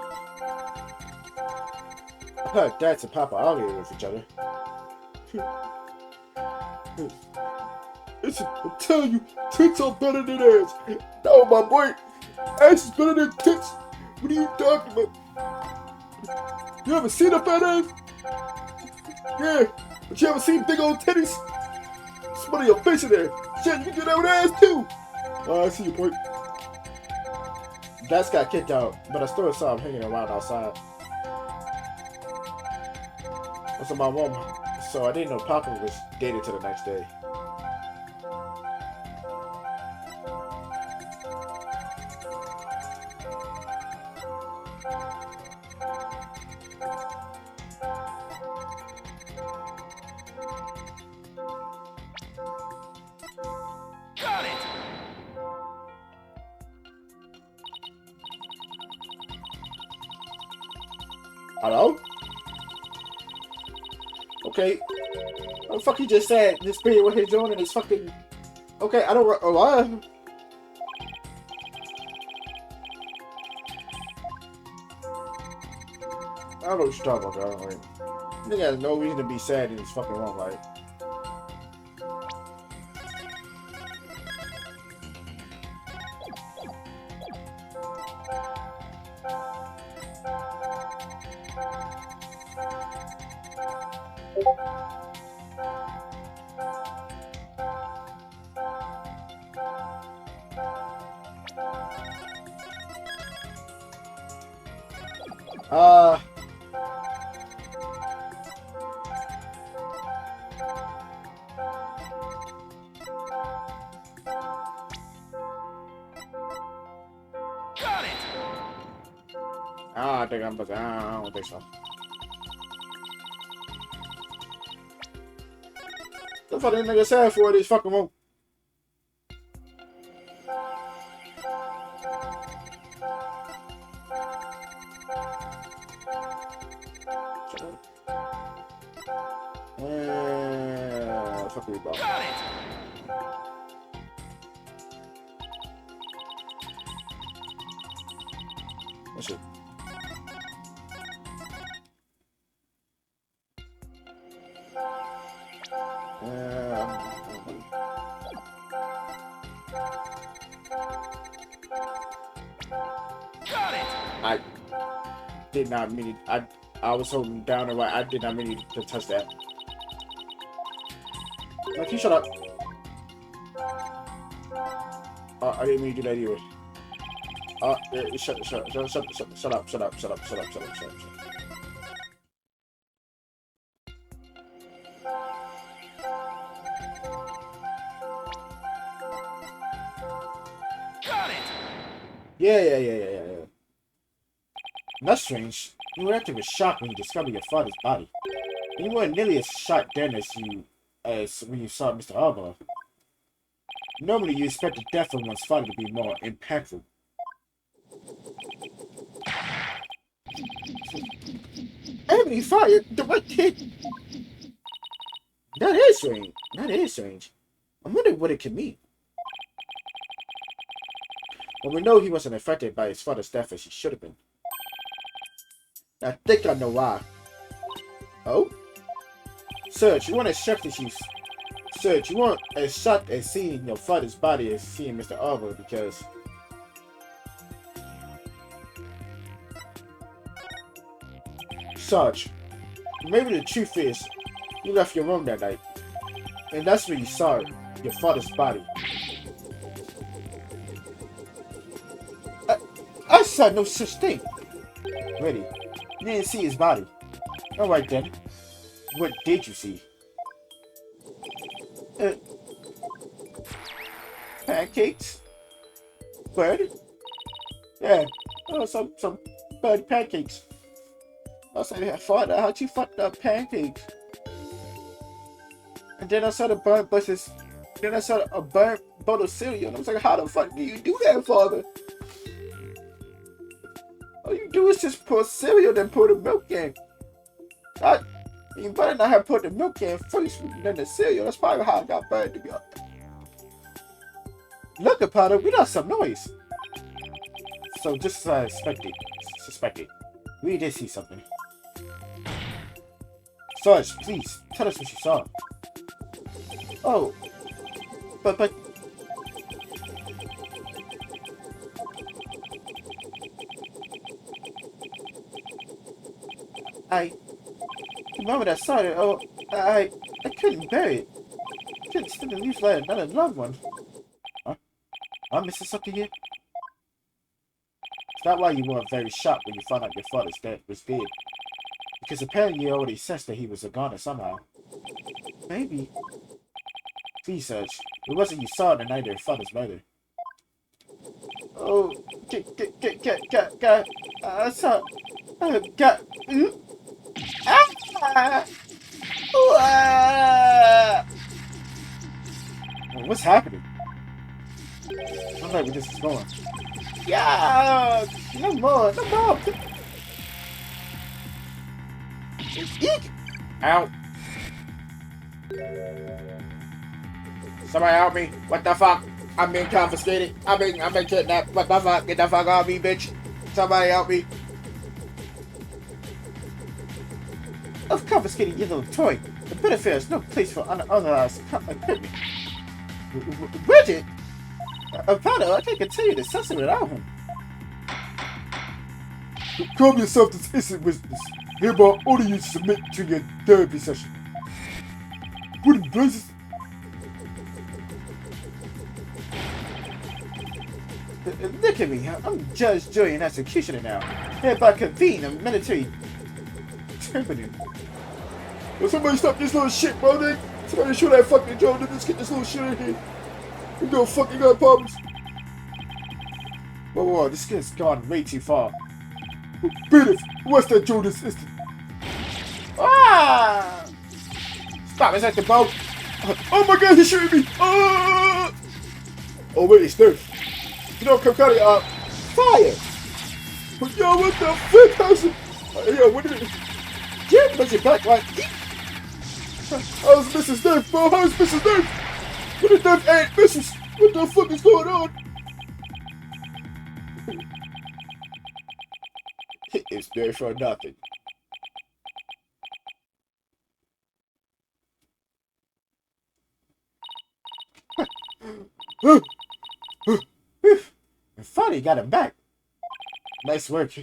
I heard Dads and Papa arguing with each other. Listen, I'm telling you, tits are better than ass. No, my boy, ass is better than tits. What are you talking about? You ever seen a fat ass? Yeah, but you ever seen big old titties? Somebody your face in there. Shit, you can do that with ass too. I see your point. Dads got kicked out, but I still saw him hanging around outside. That's my mom, so I didn't know Papa was dated till the next day. Got it! Hello? Okay. What the fuck he just said? This period what he's doing and it's fucking... Okay, I don't... what? I don't know what you're talking about, bro. Like, nigga has no reason to be sad in his fucking wrong, like... Got it! I think I'm... I don't think so. The fuck that nigga sad for this fucking room? fucking about? Got it! That's it. Got it! I did not mean it. I was holding down and right. I did not mean to touch that. Like, you shut up. I didn't mean to do that either. Shut up. Got it! Yeah. That's strange. You were actually shocked when you discovered your father's body. You weren't nearly as shocked then as when you saw Mr. Arbor. Normally, you expect the death of one's father to be more impactful. Ebony fired the right kid. That is strange. I'm wondering what it can mean. Well, we know he wasn't affected by his father's death as he should have been. I think I know why. Oh? Serge, you weren't as shocked as seeing your father's body as seeing Mr. Arbor because... Sarge, maybe the truth is, you left your room that night, and that's when you saw your father's body. I saw no such thing. Really? You didn't see his body. Alright then. What did you see? Pancakes? Bird? Yeah. Oh, some bird pancakes. I was like, how'd you fuck up pancakes? And then I saw the burnt bushes. Then I saw a burnt bowl of cereal. And I was like, how the fuck do you do that, father? All you do is just pour cereal, then pour the milk in. You better not have put the milk in first, then the cereal. That's probably how it got burned together. Look, Potter, we got some noise. So just as I suspected, we did see something. Sarge, please, tell us what you saw. Oh, but... The moment I saw it, I couldn't bear it. Couldn't stand the leaf like another loved one. Huh? I'm missing something here? It's not why you weren't very shocked when you found out your father's dead was dead. Because apparently you already sensed that he was a goner somehow. Maybe. Please, Serge. It wasn't you saw the night of your father's murder. Oh, I saw... What's happening? I don't know where this is going. Yeah! No more! Eek! Ow! Somebody help me! What the fuck? I'm being confiscated. I'm being kidnapped. What the fuck? Get the fuck off me, bitch! Somebody help me! I've confiscated your little toy. The benefit is no place for unauthorized equipment. Bridget? Apollo, I can't continue to censor without him. Calm yourself this instant witness. Hereby order you to submit to your therapy session. What in blazes? Look at me. I'm judge, jury, and executioner now. Hereby convene a military tribunal. Will somebody stop this little shit, bro, nigga? Somebody shoot that fucking drone and let's get this little shit in here. We don't fucking got problems. Whoa, this kid's gone way too far. Beat it! What's that drone this instant? Ah! Stop, is that the boat? Oh my god, he's shooting me! Oh wait, it's Nerf. You know, come out of Fire! But yo, what the fuck, person? Yo, what is it? Jim, push it back like... How's Mrs. Knife, bro? How's Mrs. Knife? What the damn ain't Mrs. What the fuck is going on? It's there for nothing. And finally got him back. Nice work.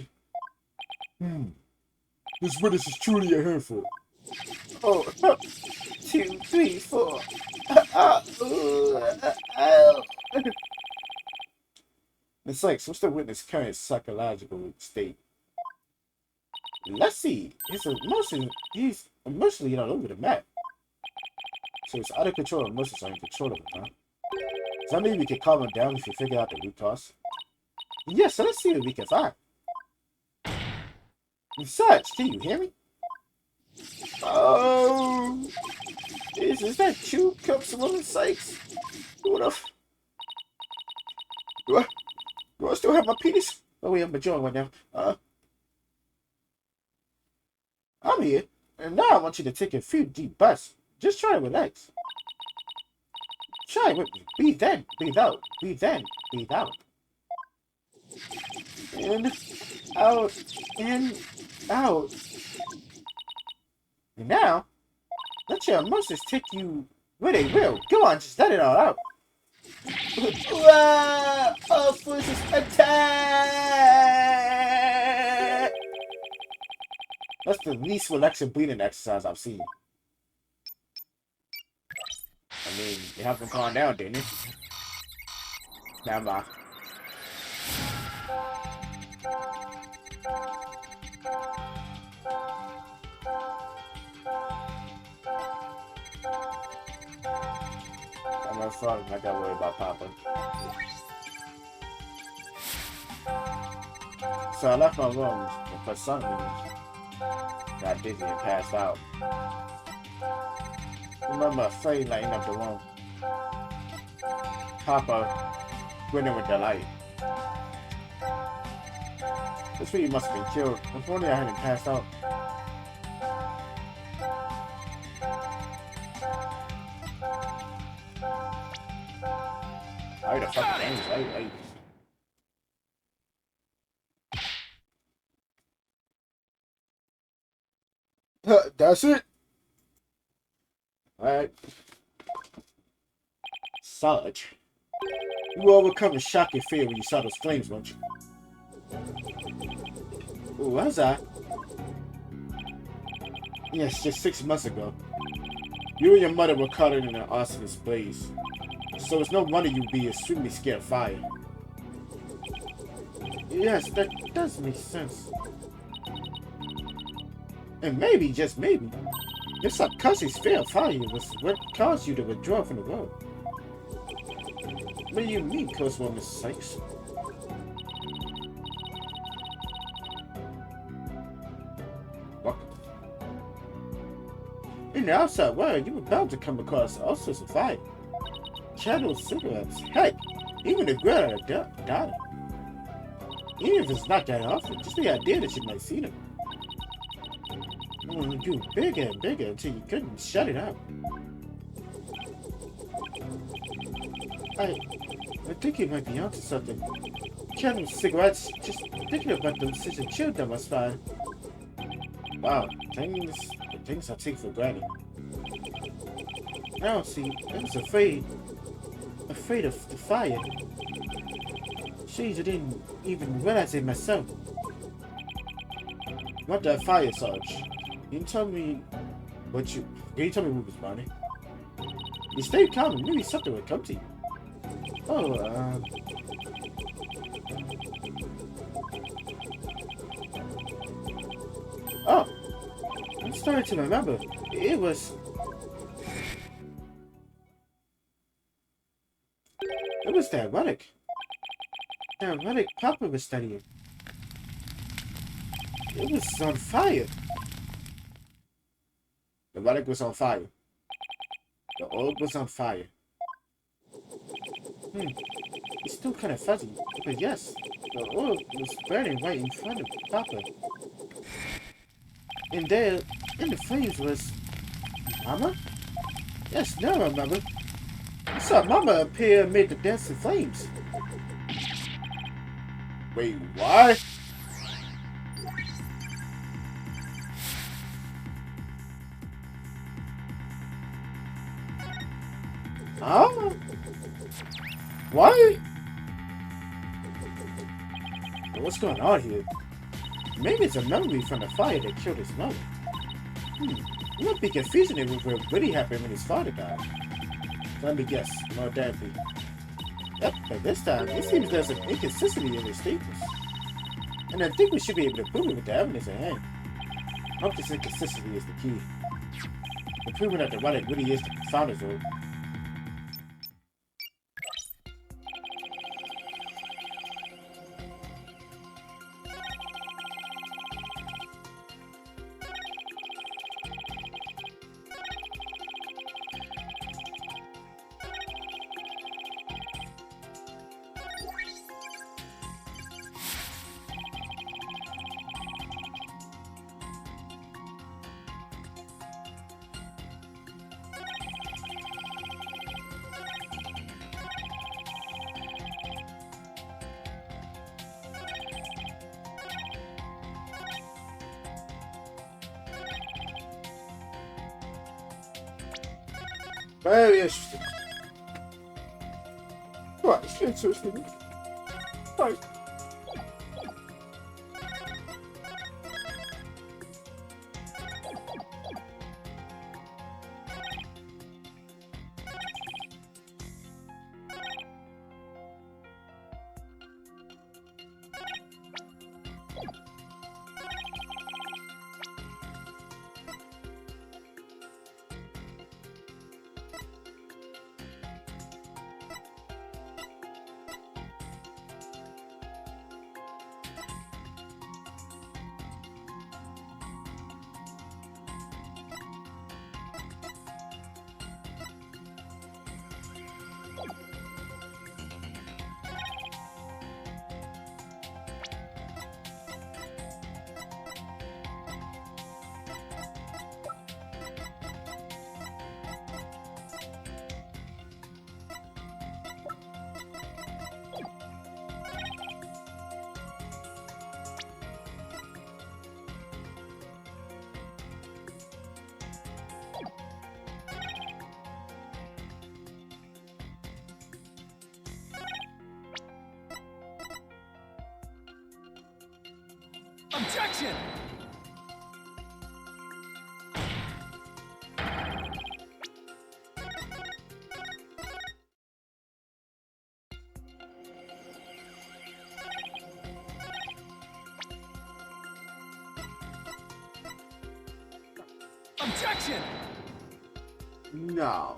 This witness is truly a handful. Oh, 2, 3, 4. It's like, what's the witness' current psychological state? Let's see. He's emotionally all over the map. So it's out of control. Emotions are in control of him, huh? Does that mean we can calm him down if we figure out the root cause? Yes, so let's see what we can find. Besides, can you hear me? Oh, is that 2 cups of women's sakes? What the do I still have my penis? Oh wait, I'm enjoying right now. I'm here, and now I want you to take a few deep breaths. Just try to relax. Try with me. Breathe in, breathe out, breathe in, breathe out. In, out, in, out. And now, let your emotions take you where they will. Go on, just let it all out. All forces attack! That's the least relaxing breathing exercise I've seen. I mean, you have to calm down, didn't you? Never mind. I'm not sorry, I gotta worry about Papa. So I left my room for some reason. Got dizzy and passed out. Remember afraid lighting up the room. Papa grinning with delight. This really must have been killed. If only I hadn't passed out. I the fucking things, That's it. Alright. Sarge. You overcome the shock and fear when you saw those flames, weren't you? Ooh, was I? Yes, just 6 months ago. You and your mother were caught in an arsonist blaze. So it's no wonder you'd be extremely scared of fire. Yes, that does make sense. And maybe, just maybe, your subconscious fear of fire was what caused you to withdraw from the world. What do you mean, Coastwoman Sykes? What? In the outside world, you were bound to come across all sorts of fire. Candles, cigarettes, heck, even the girl at a daughter. Even if it's not that often, just the idea that you might see them. It grew bigger and bigger until you couldn't shut it up. I think you might be onto something. Candles, cigarettes, just thinking about them since you chewed them was fine. Wow, things I take for granted. Now, see, I was afraid of the fire. Jeez, I didn't even realize it myself. What that fire, Sarge? You didn't tell me what you didn't tell me what was burning. You stayed calm and maybe something would come to you. Oh, oh, I'm starting to remember. It was that relic. That relic Papa was studying. It was on fire. The relic was on fire. The orb was on fire. It's still kind of fuzzy, but yes, the orb was burning right in front of Papa. And there, in the flames was Mama? Yes, now I remember. I saw Mama appear amid the dancing flames. Wait, what? Huh? What? What's going on here? Maybe it's a memory from the fire that killed his mother. It might be confusing it with what really happened when his father died. Let me guess, more therapy. Yep, but this time, it seems there's an inconsistency in his statements. And I think we should be able to prove it with the evidence at hand. I hope this inconsistency is the key. The proving that the relic really is the founder's orb. Very interesting. Right, interesting. Right. Objection! Objection! No.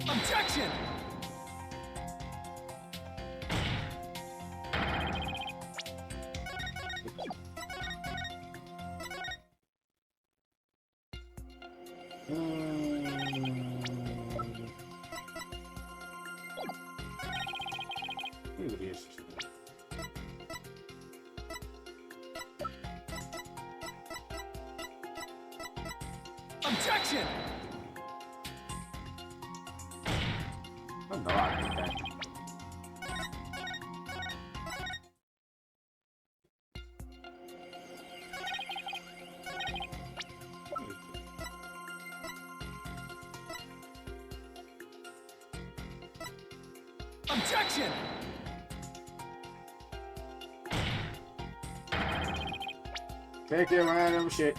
Objection! Objection! I know I did that. Objection! Take your random shit.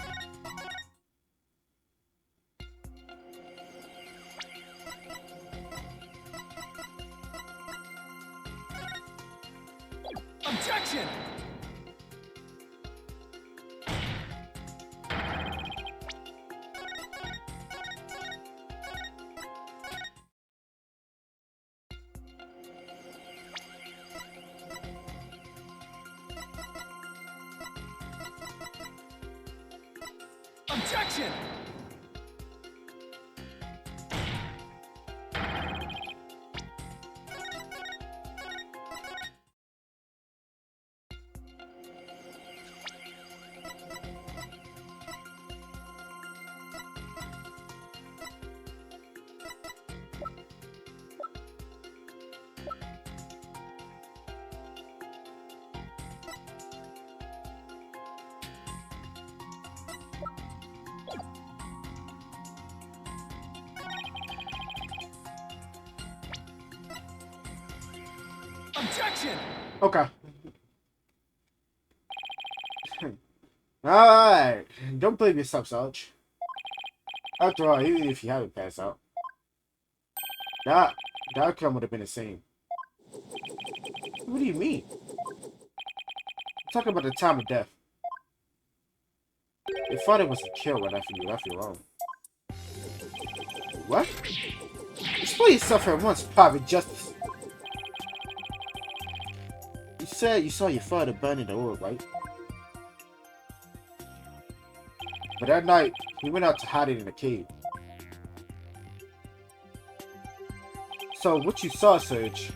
Objection! Objection! Objection! Okay. Alright. Don't blame yourself, Sarge. After all, even if you haven't passed out, that outcome would have been the same. What do you mean? I'm talking about the time of death. Your father wasn't killed right after you left your home. What? Explain yourself at once, private justice. You said you saw your father burning the orb, right? But that night, he went out to hide it in a cave. So what you saw, Serge,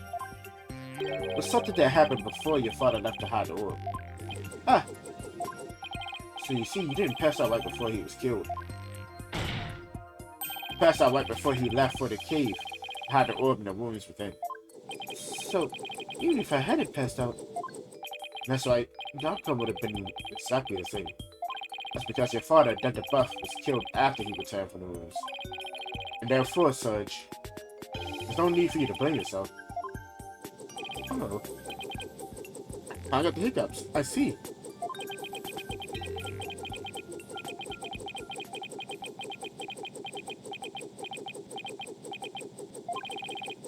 was something that happened before your father left to hide the orb. Ah! So you see, you didn't pass out right before he was killed. You passed out right before he left for the cave to hide the orb in the rooms within. So, even if I hadn't passed out, that's right, the outcome would have been exactly the same. That's because your father, Dr. Buff, was killed after he returned from the rooms. And therefore, Surge, there's no need for you to blame yourself. Oh. I got the hiccups. I see.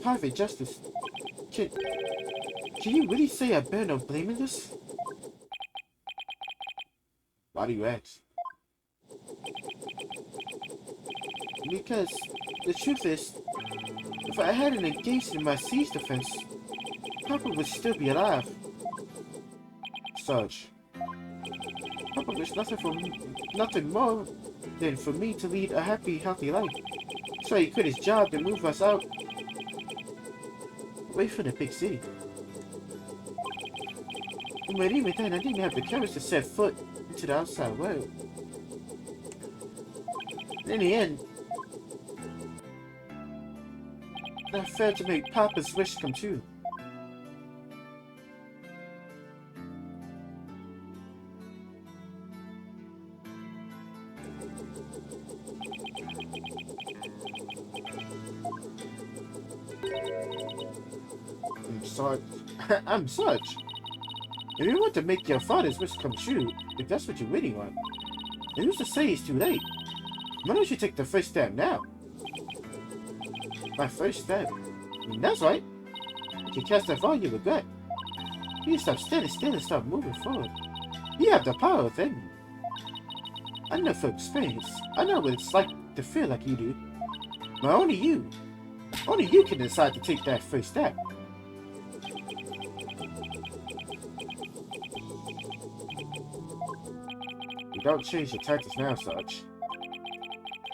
Private Justice, can you really say I bear no blame in this? Why do you ask? Because the truth is, if I hadn't engaged in my siege defense, Papa would still be alive. Sarge, Papa wish nothing more than for me to lead a happy, healthy life. So he quit his job to move us out away from the big city. But even then, I didn't have the courage to set foot into the outside world. In the end, I failed to make Papa's wish come true. I'm sorry. I'm Sarge. If you want to make your father's wish come true, if that's what you're waiting on, then who's to say it's too late? Why don't you take the first step now? My first step? That's right. You can cast that all you regret. You can stop standing still and start moving forward. You have the power within you. I know from experience. I know what it's like to feel like you do. But only you can decide to take that first step. You don't change your tactics now, Sarge.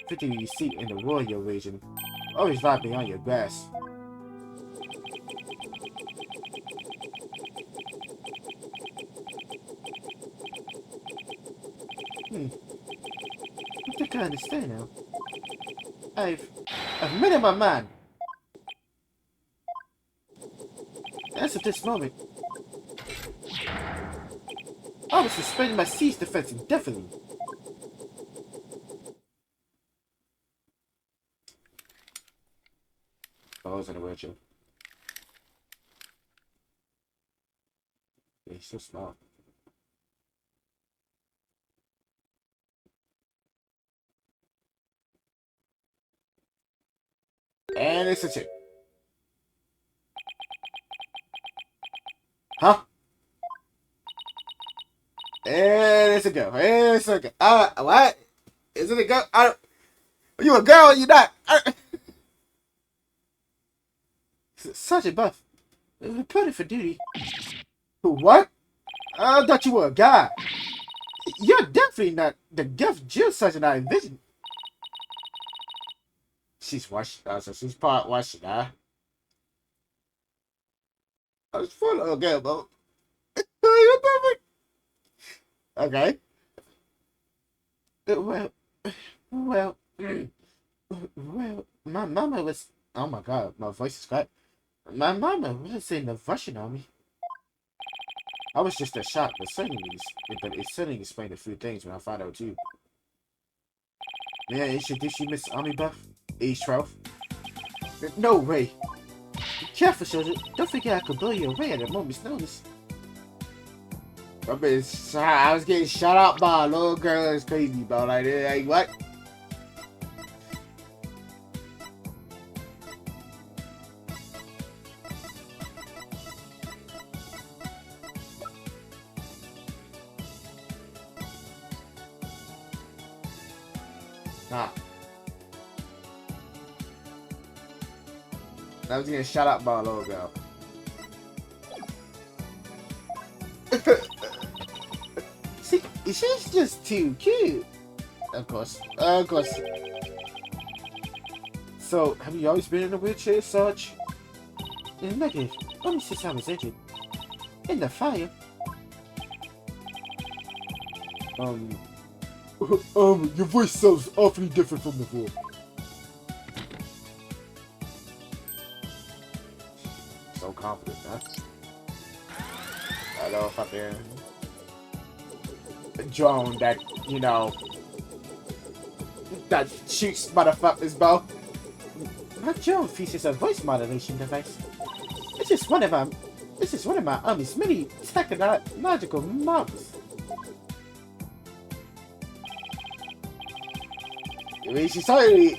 50 seat in the war you're waging always lie beyond your grasp. I think I understand now. I've made up my mind. As of this moment, I was suspending my siege defense indefinitely. Oh, I was in a wheelchair. Yeah, he's so small. And it's a chick. Huh? And it's a girl. And it's a girl. What? Is it a girl? You a girl or you not? Sergeant Buff. Reported for duty. What? I thought you were a guy. You're definitely not the Guff Jill Sergeant I envisioned. She's washing. So she's part washing, huh? I was full of a girl, bro. Okay. Well, well, my mama was. Oh my god, my voice is cracked. My mama was in the Russian army. I was just a shock, but it certainly explained a few things when I found out too. May I introduce you, Miss Army Buff? Age 12? No way. Be careful, soldier. Don't forget I could blow you away at a moment's notice. I was getting shot out by a little girl. It's crazy, bro. Like what? Nah. I was getting shot out by a little girl. See, she's just too cute. Of course. Of course. So, have you always been in a wheelchair, Sarge? Negative. Only since I was injured. In the fire. Your voice sounds awfully different from before. So confident, huh? I know if I'm there. A drone that, you know, that shoots motherfuckers, bro. My drone features a voice modulation device. This is one of my army's many technological marvels. I mean, she's sorry.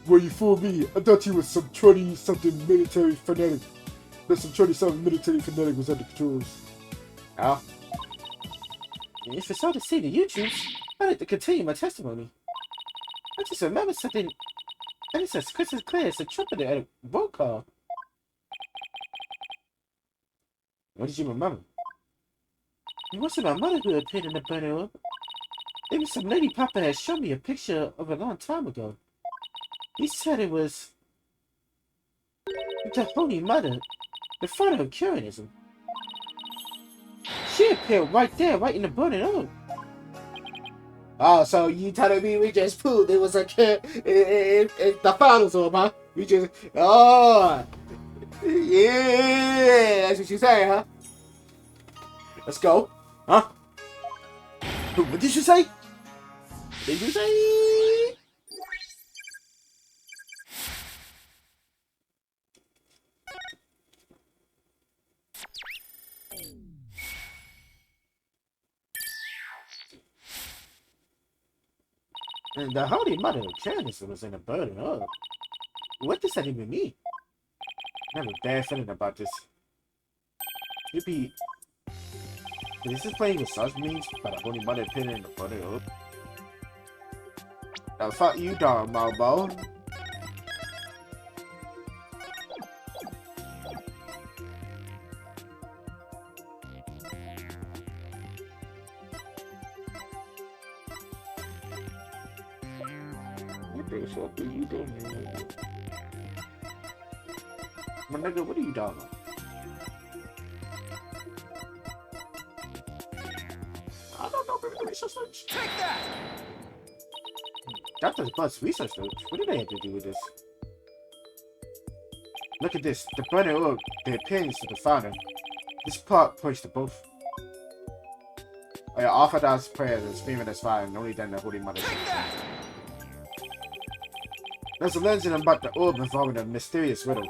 Well, you fooled me. I thought you was some 20-something military fanatic. That some 20-something military fanatic was at the controls. Oh. If it's hard to see the YouTubes, I like to continue my testimony. I just remember something, and it's as crystal clear as a trumpeter at a roll call. What did you remember? It wasn't my mother who appeared in the burning orb. It was some lady Papa had shown me a picture of a long time ago. He said it was the Holy Mother, the father of Curianism. She appeared right there, right in the burning orb. Oh, so you telling me we just proved it was a kid in the finals orb, huh? We just, oh, yeah, that's what you say, huh? Let's go, huh? What did you say? Did you say? And the Holy Mother of Curianism was in a burden. Oh, what does that even mean? I have a bad feeling about this. Yippee. Is this playing with such means by the Holy Mother appearing in the burden? Oh. The fuck you talking about, bro? What the fuck are you doing? My nigga, what are you talking about? I don't know, maybe the research notes. Take that! Dr. Bud's research notes? What do they have to do with this? Look at this. The burning orb, the appearance of the founder. This part points to both. Oh yeah, Orthodox prayer is screaming as fire, and only then the Holy Mother. Take that! There's a legend about the orb involving a mysterious riddle.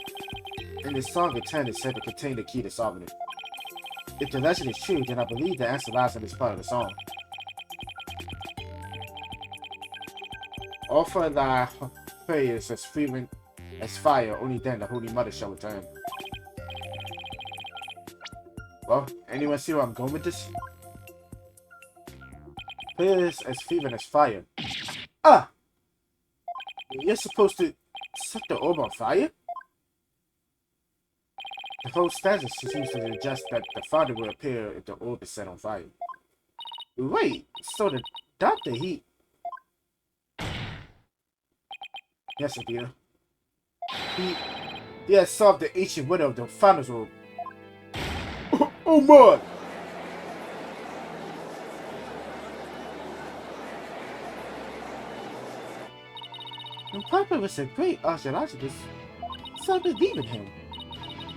In this song, it turned is said to contain the key to solving it. If the legend is true, then I believe the answer lies in this part of the song. Offer thy prayers as frequent as fire, only then the Holy Mother shall return. Well, anyone see where I'm going with this? Appears as fever as fire. Ah! You're supposed to set the orb on fire? The whole status seems to suggest that the fire will appear if the orb is set on fire. Wait, so the doctor, he... Yes, indeed. He has solved the ancient riddle of the founder's orb. Oh my! And Papa was a great archaeologist, so I believe in him.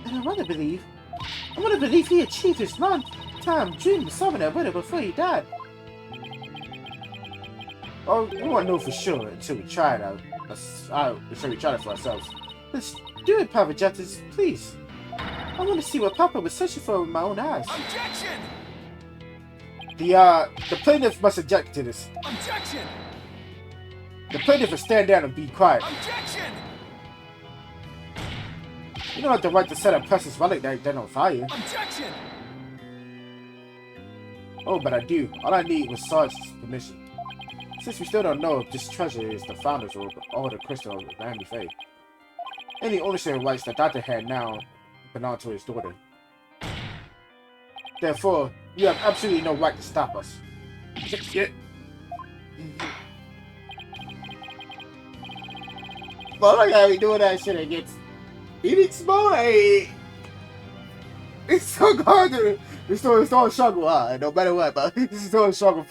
And I want to believe he achieved his long-time dream of solving that riddle before he died. Oh, we won't know for sure until we try it out. Until we try it for ourselves. Let's do it, Papa Justice, please. I want to see what Papa was searching for with my own eyes. Objection! The plaintiff must object to this. Objection! The plaintiff will stand down and be quiet. Objection! You don't have the right to set a precious relic like that on fire. Objection! Oh, but I do. All I need was Sarge's permission. Since we still don't know if this treasure is the founder's orb or the crystal of Randy Faye. Any ownership rights the doctor had now belong to his daughter. Therefore, you have absolutely no right to stop us. Yeah. But look how we doing that shit against eating small. Hey, it's so hard to. It's still a struggle, no matter what, but it's still a struggle.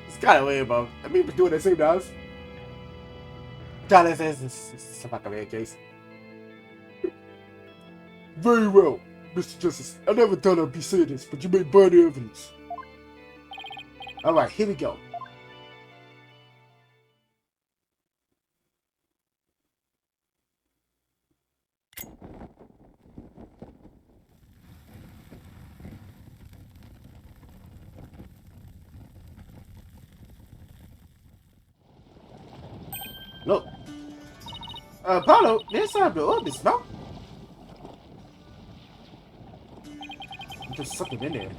It's kind of weird, bro. I mean, we're doing the same dance. It's not gonna be a case. Very well, Mr. Justice. I never thought I'd be saying this, but you may burn the evidence. Alright, here we go. Look. Paulo, there's some of the orbits, no? There's something in there.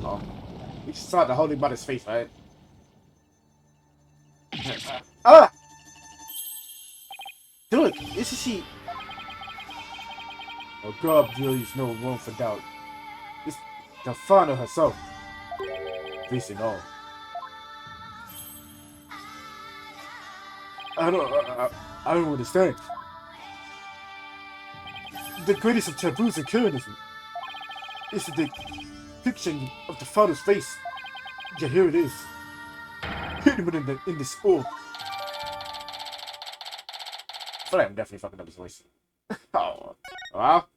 Oh. We just saw the Holy Mother's face, right? Ah! Look, isn't she? Oh God, there is no room for doubt. It's the founder herself. Facing all. I don't understand. The greatest of taboos in Kuranism is the depiction of the father's face. Yeah, here it is. Hidden in this orb. I feel like I'm definitely fucking up his voice. Oh. Well,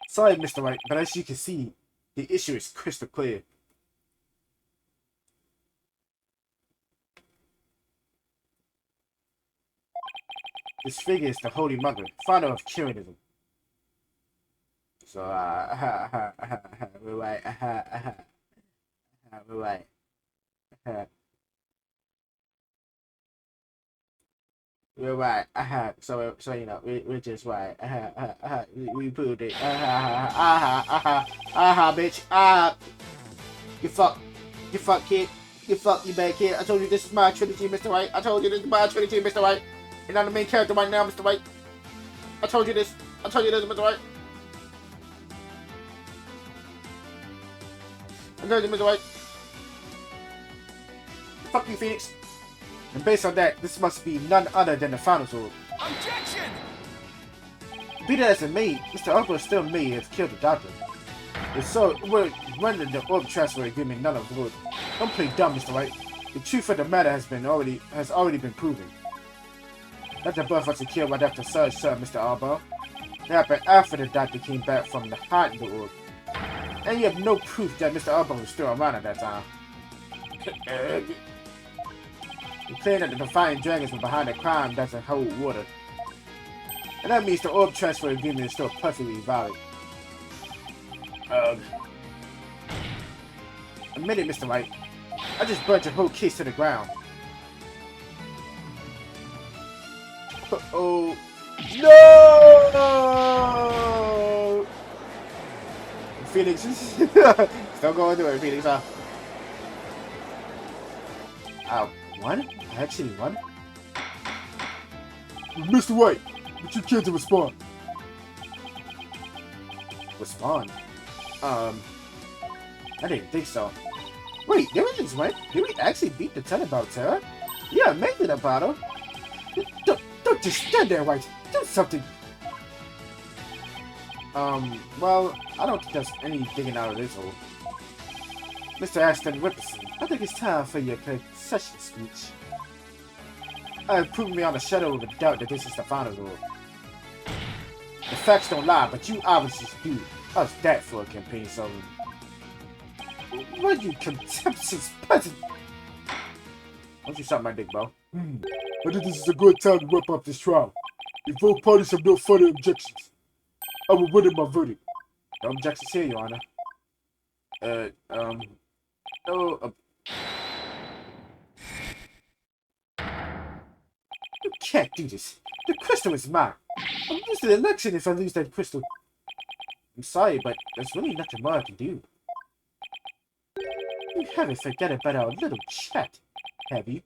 sorry, Mr. White, but as you can see, the issue is crystal clear. This figure is the Holy Mother, founder of Curanism. So, we're right, we're right. We're right, so you know, we're just right, we proved it, bitch, you fuck, kid, you bad kid, I told you this is my trilogy, Mr. White, I told you this is my trilogy, Mr. White. You're not the main character right now, Mr. White. I told you this, Mr. White. I told you, Mr. White. Fuck you, Phoenix. And based on that, this must be none other than the final sword. Objection! Be that as it may, Mr. Uncle still may have killed the doctor. If so, it would render the orb transfer agreement null and void. Don't play dumb, Mr. White. The truth of the matter has already been proven. That the birth was killed right after Surge served Mr. Arbor. It happened after the doctor came back from the hiding the orb. And you have no proof that Mr. Arbor was still around at that time. You claim that the Defiant Dragons were behind the crime doesn't hold water. And that means the orb transfer agreement is still perfectly valid. Admit it, Mr. White. I just burnt your whole case to the ground. Oh no! Phoenix, still going through it, Phoenix. One? I actually won. Mr. White, but you can't respond. Respond? I didn't think so. Wait, did we just win? Did we actually beat the Tenenbaum Terror? Yeah, make it a battle. Don't just stand there, White. Do something. Well, I don't think there's any digging out of this hole. Mr. Ashton Whipperson, I think it's time for your concession speech. I have proven beyond a shadow of a doubt that this is the final rule. The facts don't lie, but you obviously do. How's that for a campaign slogan? What you contemptuous peasant? Don't you suck my dick, bro? I think this is a good time to wrap up this trial. If both parties have no further objections, I will render my verdict. No objections here, Your Honor. No. You can't do this. The crystal is mine. I'll lose the election if I lose that crystal. I'm sorry, but there's really nothing more I can do. You haven't forgot about our little chat, have you?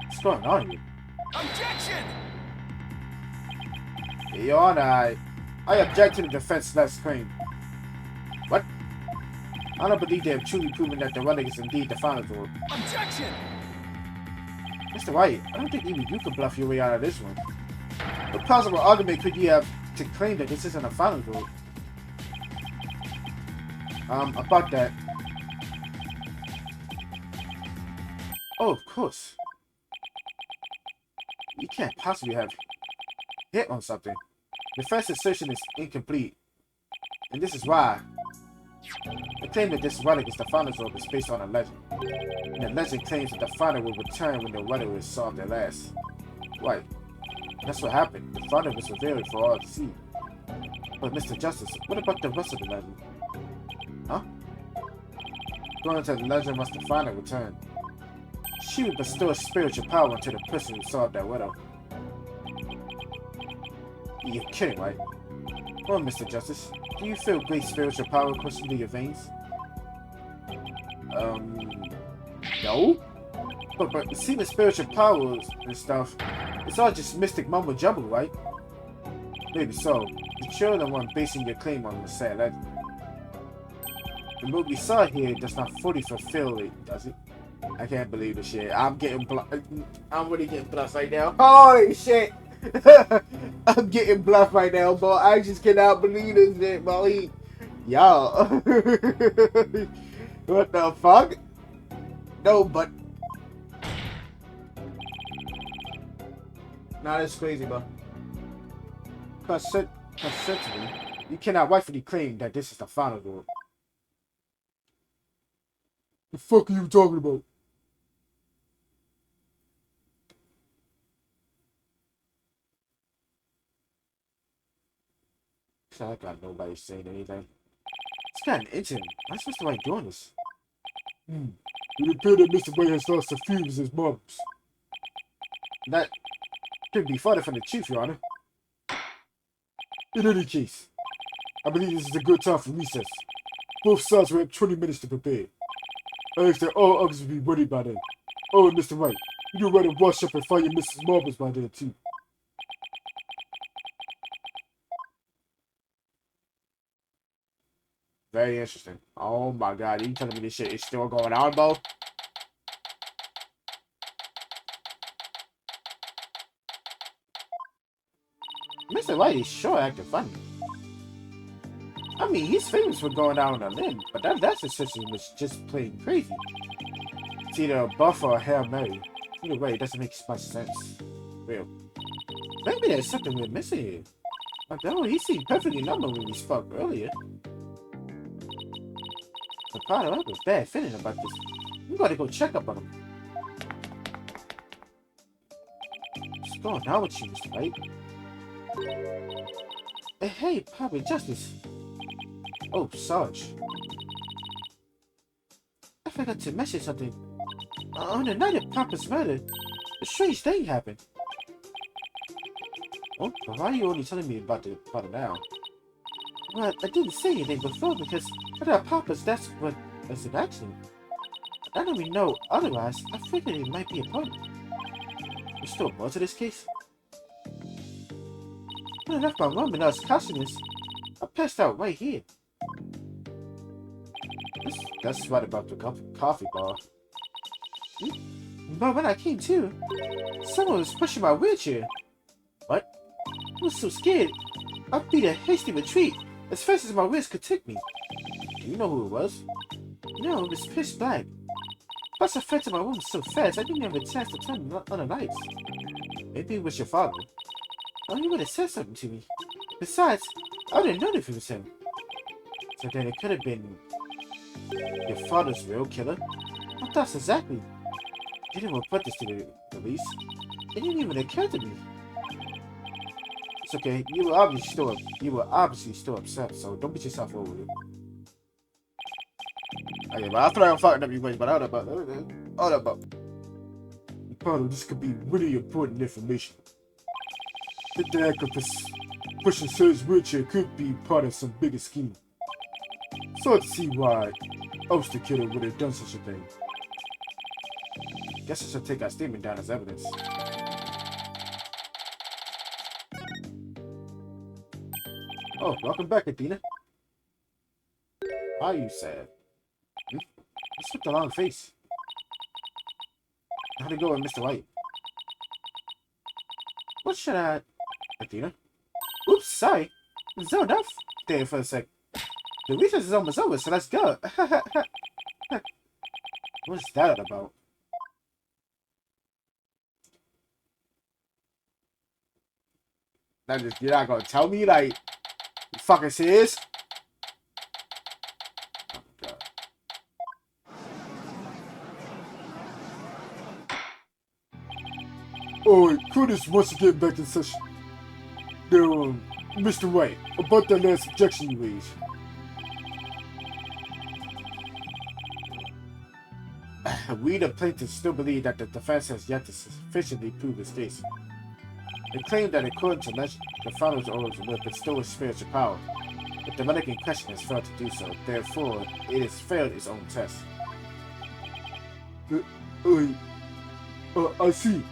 What's going on here? Objection! Your Honor, I object to the defense last claim. What? I don't believe they have truly proven that the relic is indeed the final rule. Objection! Mr. White, I don't think even you can bluff your way out of this one. What possible argument could you have to claim that this isn't a final rule? About that. Oh, of course. You can't possibly have hit on something. The first assertion is incomplete. And this is why. The claim that this relic is the Founder's Orb is based on a legend. And the legend claims that the Founder will return when the weather is solved at last. Right. That's what happened. The Founder was revealed for all to see. But Mr. Justice, what about the rest of the legend? Huh? According to the legend, once the Founder returned, she would bestow spiritual power into the person who solved that widow. You're kidding, right? Well, Mr. Justice, do you feel great spiritual power coursing through your veins? No? But see the spiritual powers and stuff, it's all just mystic mumbo jumbo, right? Maybe so, but you're the one basing your claim on the sad legend. The movie we saw here does not fully fulfill it, does it? I can't believe this shit. I'm really getting bluffed right now. Holy shit! I'm getting bluffed right now, bro. I just cannot believe this shit, bro. Yo. What the fuck? No, but... Nah, that's crazy, bro. Consensually, you cannot rightfully claim that this is the final rule. The fuck are you talking about? I got nobody saying anything. It's kind of intimate. I'm supposed to like doing this. It appears that Mr. White has lost a few of his marbles. That could be further from the truth, Your Honor. In any case, I believe this is a good time for recess. Both sides will have 20 minutes to prepare. I ask that all others will be ready by then. Oh, and Mr. White, you do right to wash up and find your Mrs. Marbles by then, too. Very interesting. Oh my god, are you telling me this shit is still going on, bro? Mr. White is sure acting funny. I mean, he's famous for going out on a limb, but that's essentially just plain crazy. It's either a buff or a Hail Mary. Either way, it doesn't make much sense. Real. Maybe there's something we're missing here. But no, he seemed perfectly normal when we spoke earlier. The part of I have a bad feeling about this. We gotta go check up on him. What's going on with you, Mr. White? Hey, Public Justice. Oh, Sarge. I forgot to mention something. On the night of Papa's murder, a strange thing happened. Oh, but why are you only telling me about it now? Well, I didn't say anything before because at our Papa's, that's what was an accident. Now that we know otherwise, I figured it might be a point. There's still more to this case. When I left my mom and us customers, I passed out right here. That's right about the coffee bar. But when I came to, someone was pushing my wheelchair. What? I was so scared. I beat a hasty retreat as fast as my wrist could take me. Do you know who it was? No, it was pitch black. Plus, I fell to my room so fast I didn't have a chance to turn on the lights. Maybe it was your father. Oh, he would have said something to me. Besides, I would have known if it was him. So then it could have been your father's real killer? I thought exactly. I didn't report this to the police. It didn't even occur to me. It's okay. You were obviously still upset, so don't beat yourself over it. Okay, but I feel like I'm fucking up you guys, but hold up. Paolo, this could be really important information. The act of pushing Sir's wheelchair could be part of some bigger scheme. So hard to see why else the killer would have done such a thing. Guess I should take our statement down as evidence. Oh, welcome back, Athena. Why are you sad? What's with the long face? How'd it go with Mr. White? What should I... Athena? Oops, sorry. Zoned off there for a sec. The recess is almost over, so let's go. What's that about? You're not gonna tell me, like, you fucking serious? Oh, Curtis wants to get back in session. Now, Mr. White, about that last objection you raised. We, the plaintiffs, still believe that the defense has yet to sufficiently prove its case. They claim that according to legend, the founder's orders will bestow its spiritual power, but the relic in question has failed to do so. Therefore, it has failed its own test. I see.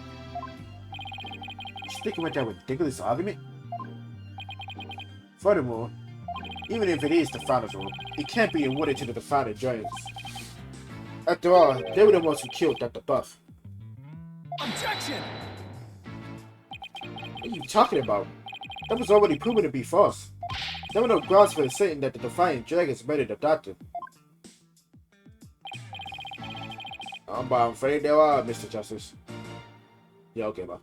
Sticking with that ridiculous argument? Furthermore, even if it is the founder's order, it can't be awarded to the defiant giants. After all, they were the ones who killed Dr. Buff. Objection! What are you talking about? That was already proven to be false. There were no grounds for saying that the Defiant Dragons murdered the Doctor. I'm afraid there are, Mr. Justice. Yeah, okay, bro.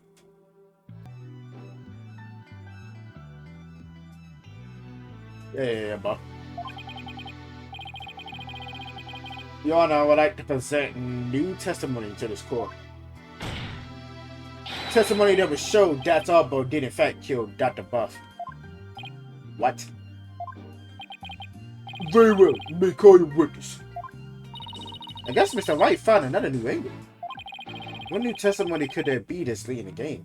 Yeah, bro. Your Honor, I would like to present new testimony to this court. Testimony that would show that Arbo did in fact kill Dr. Buff. What? Very well, you may call your witness. I guess Mr. White found another new angle. What new testimony could there be this late in the game?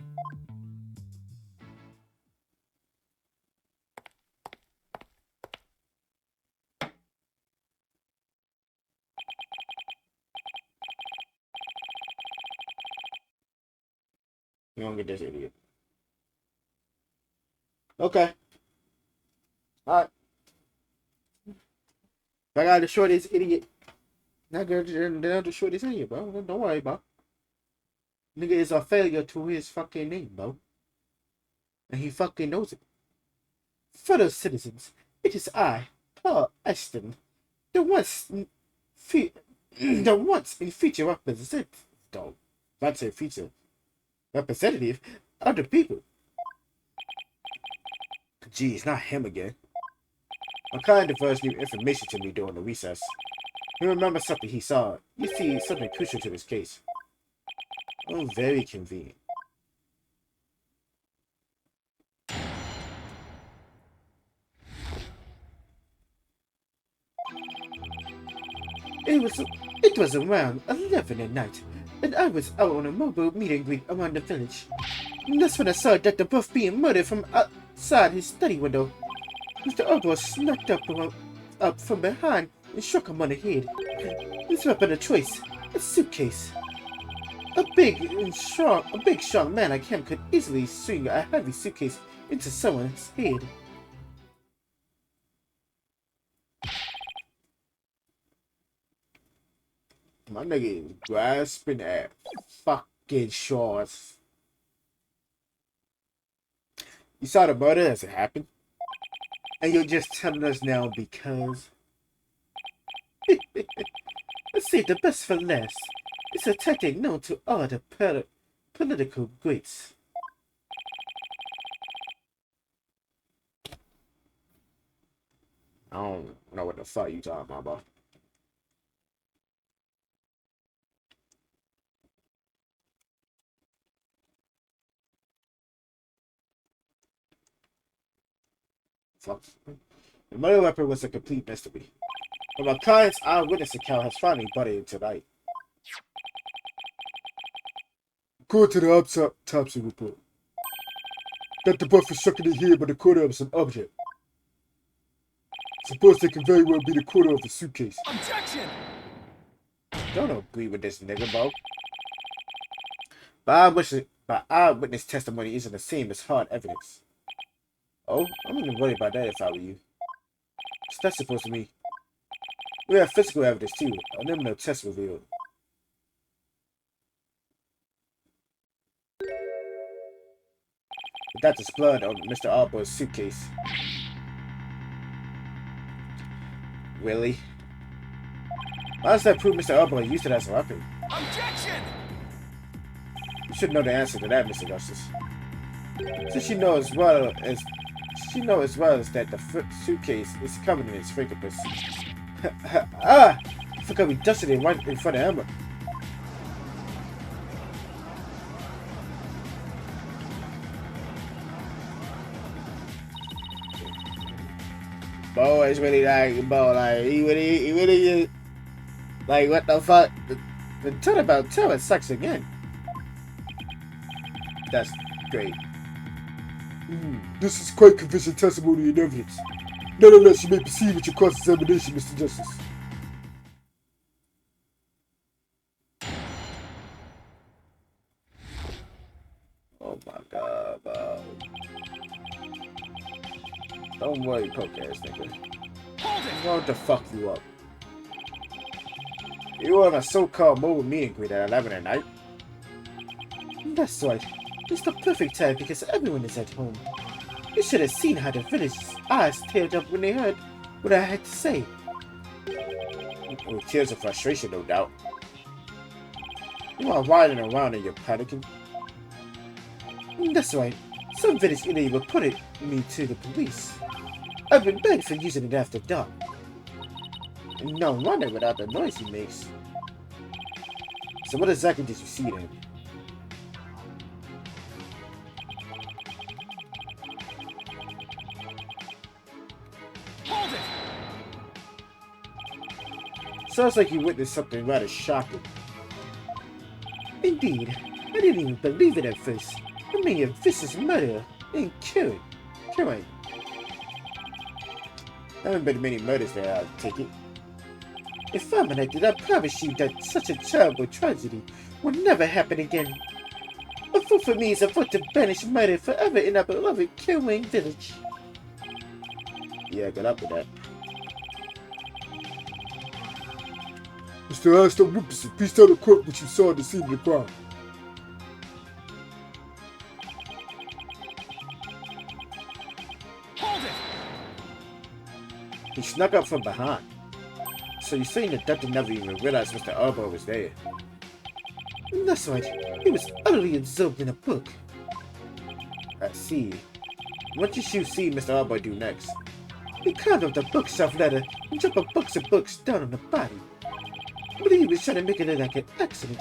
You don't get this idiot. Okay. Alright. I gotta destroy this idiot. Not gonna destroy this idiot, bro. Don't worry, bro. Nigga is a failure to his fucking name, bro. And he fucking knows it. Fellow citizens, it is I, Paul Ashton, the once in feature representative, though. Not say feature. Representative of the people. Geez, not him again. My client diverged new information to me during the recess. He remembers something he saw. You see, something crucial to his case. Oh, very convenient. It was around 11 at night and I was out on a mobile meet and greet around the village. And that's when I saw Dr. Buff being murdered from outside his study window. Mr. Arbo snuck up from behind and struck him on the head. His weapon of choice, a suitcase. A big, strong man like him could easily swing a heavy suitcase into someone's head. My nigga is grasping at fucking straws. You saw the murder as it happened? And you're just telling us now because... Let's save the best for last. It's a tactic known to all the political greats. I don't know what the fuck you talking about. Fuck. The murder weapon was a complete mystery. But my client's eyewitness account has finally butted in tonight. According to the autopsy report, Dr. Buff was struck in the head by the corner of some object. Suppose they can very well be the corner of the suitcase. Objection! Don't agree with this nigga, bro. But eyewitness testimony isn't the same as hard evidence. Oh, I wouldn't worry about that if I were you. What's that supposed to mean? We have physical evidence too. A criminal test revealed. The doctor's blood on Mr. Arbo's suitcase. Really? How does that prove Mr. Arbo used it as a weapon? Objection! You should know the answer to that, Mr. Justice. Since you know as well as that the suitcase is covered in its fingerprints. Ah! I forgot we dusted it right in front of Emma. Bo is really like, Bo, like, he really, like, what the fuck? The turnabout terror sucks again. That's great. This is quite convincing testimony and evidence. Nonetheless, you may proceed with your cross-examination, Mr. Justice. Oh my god, bro. Don't worry, poke ass nigga. I'm going to fuck you up. You were on a so-called mobile meet and greet at 11 at night? That's right. It's the perfect time because everyone is at home. You should have seen how the village's eyes teared up when they heard what I had to say. With tears of frustration, no doubt. You are riding around and you're panicking. That's right. Some village idiot reported me to the police. I've been banned for using it after dark. And no wonder without the noise he makes. So what exactly did you see then? Hold it! Sounds like you witnessed something rather shocking. Indeed. I didn't even believe it at first. I mean, a vicious murder and killing. There haven't been many murders there, I'll take it. If I'm elected, I promise you that such a terrible tragedy will never happen again. A vote for me is a vote to banish murder forever in our beloved Kilwing village. Yeah, good luck with that. Mr. Aston Whoopsie, please tell the court what you saw at the scene of the crime. Hold it! He snuck up from behind. So you're saying the doctor never even realized Mr. Arbo was there? That's right. He was utterly absorbed in a book. I see. What did you see Mr. Arbo do next? He climbed up the bookshelf ladder and dropped a box of books down on the body. I believe he was trying to make it look like an accident.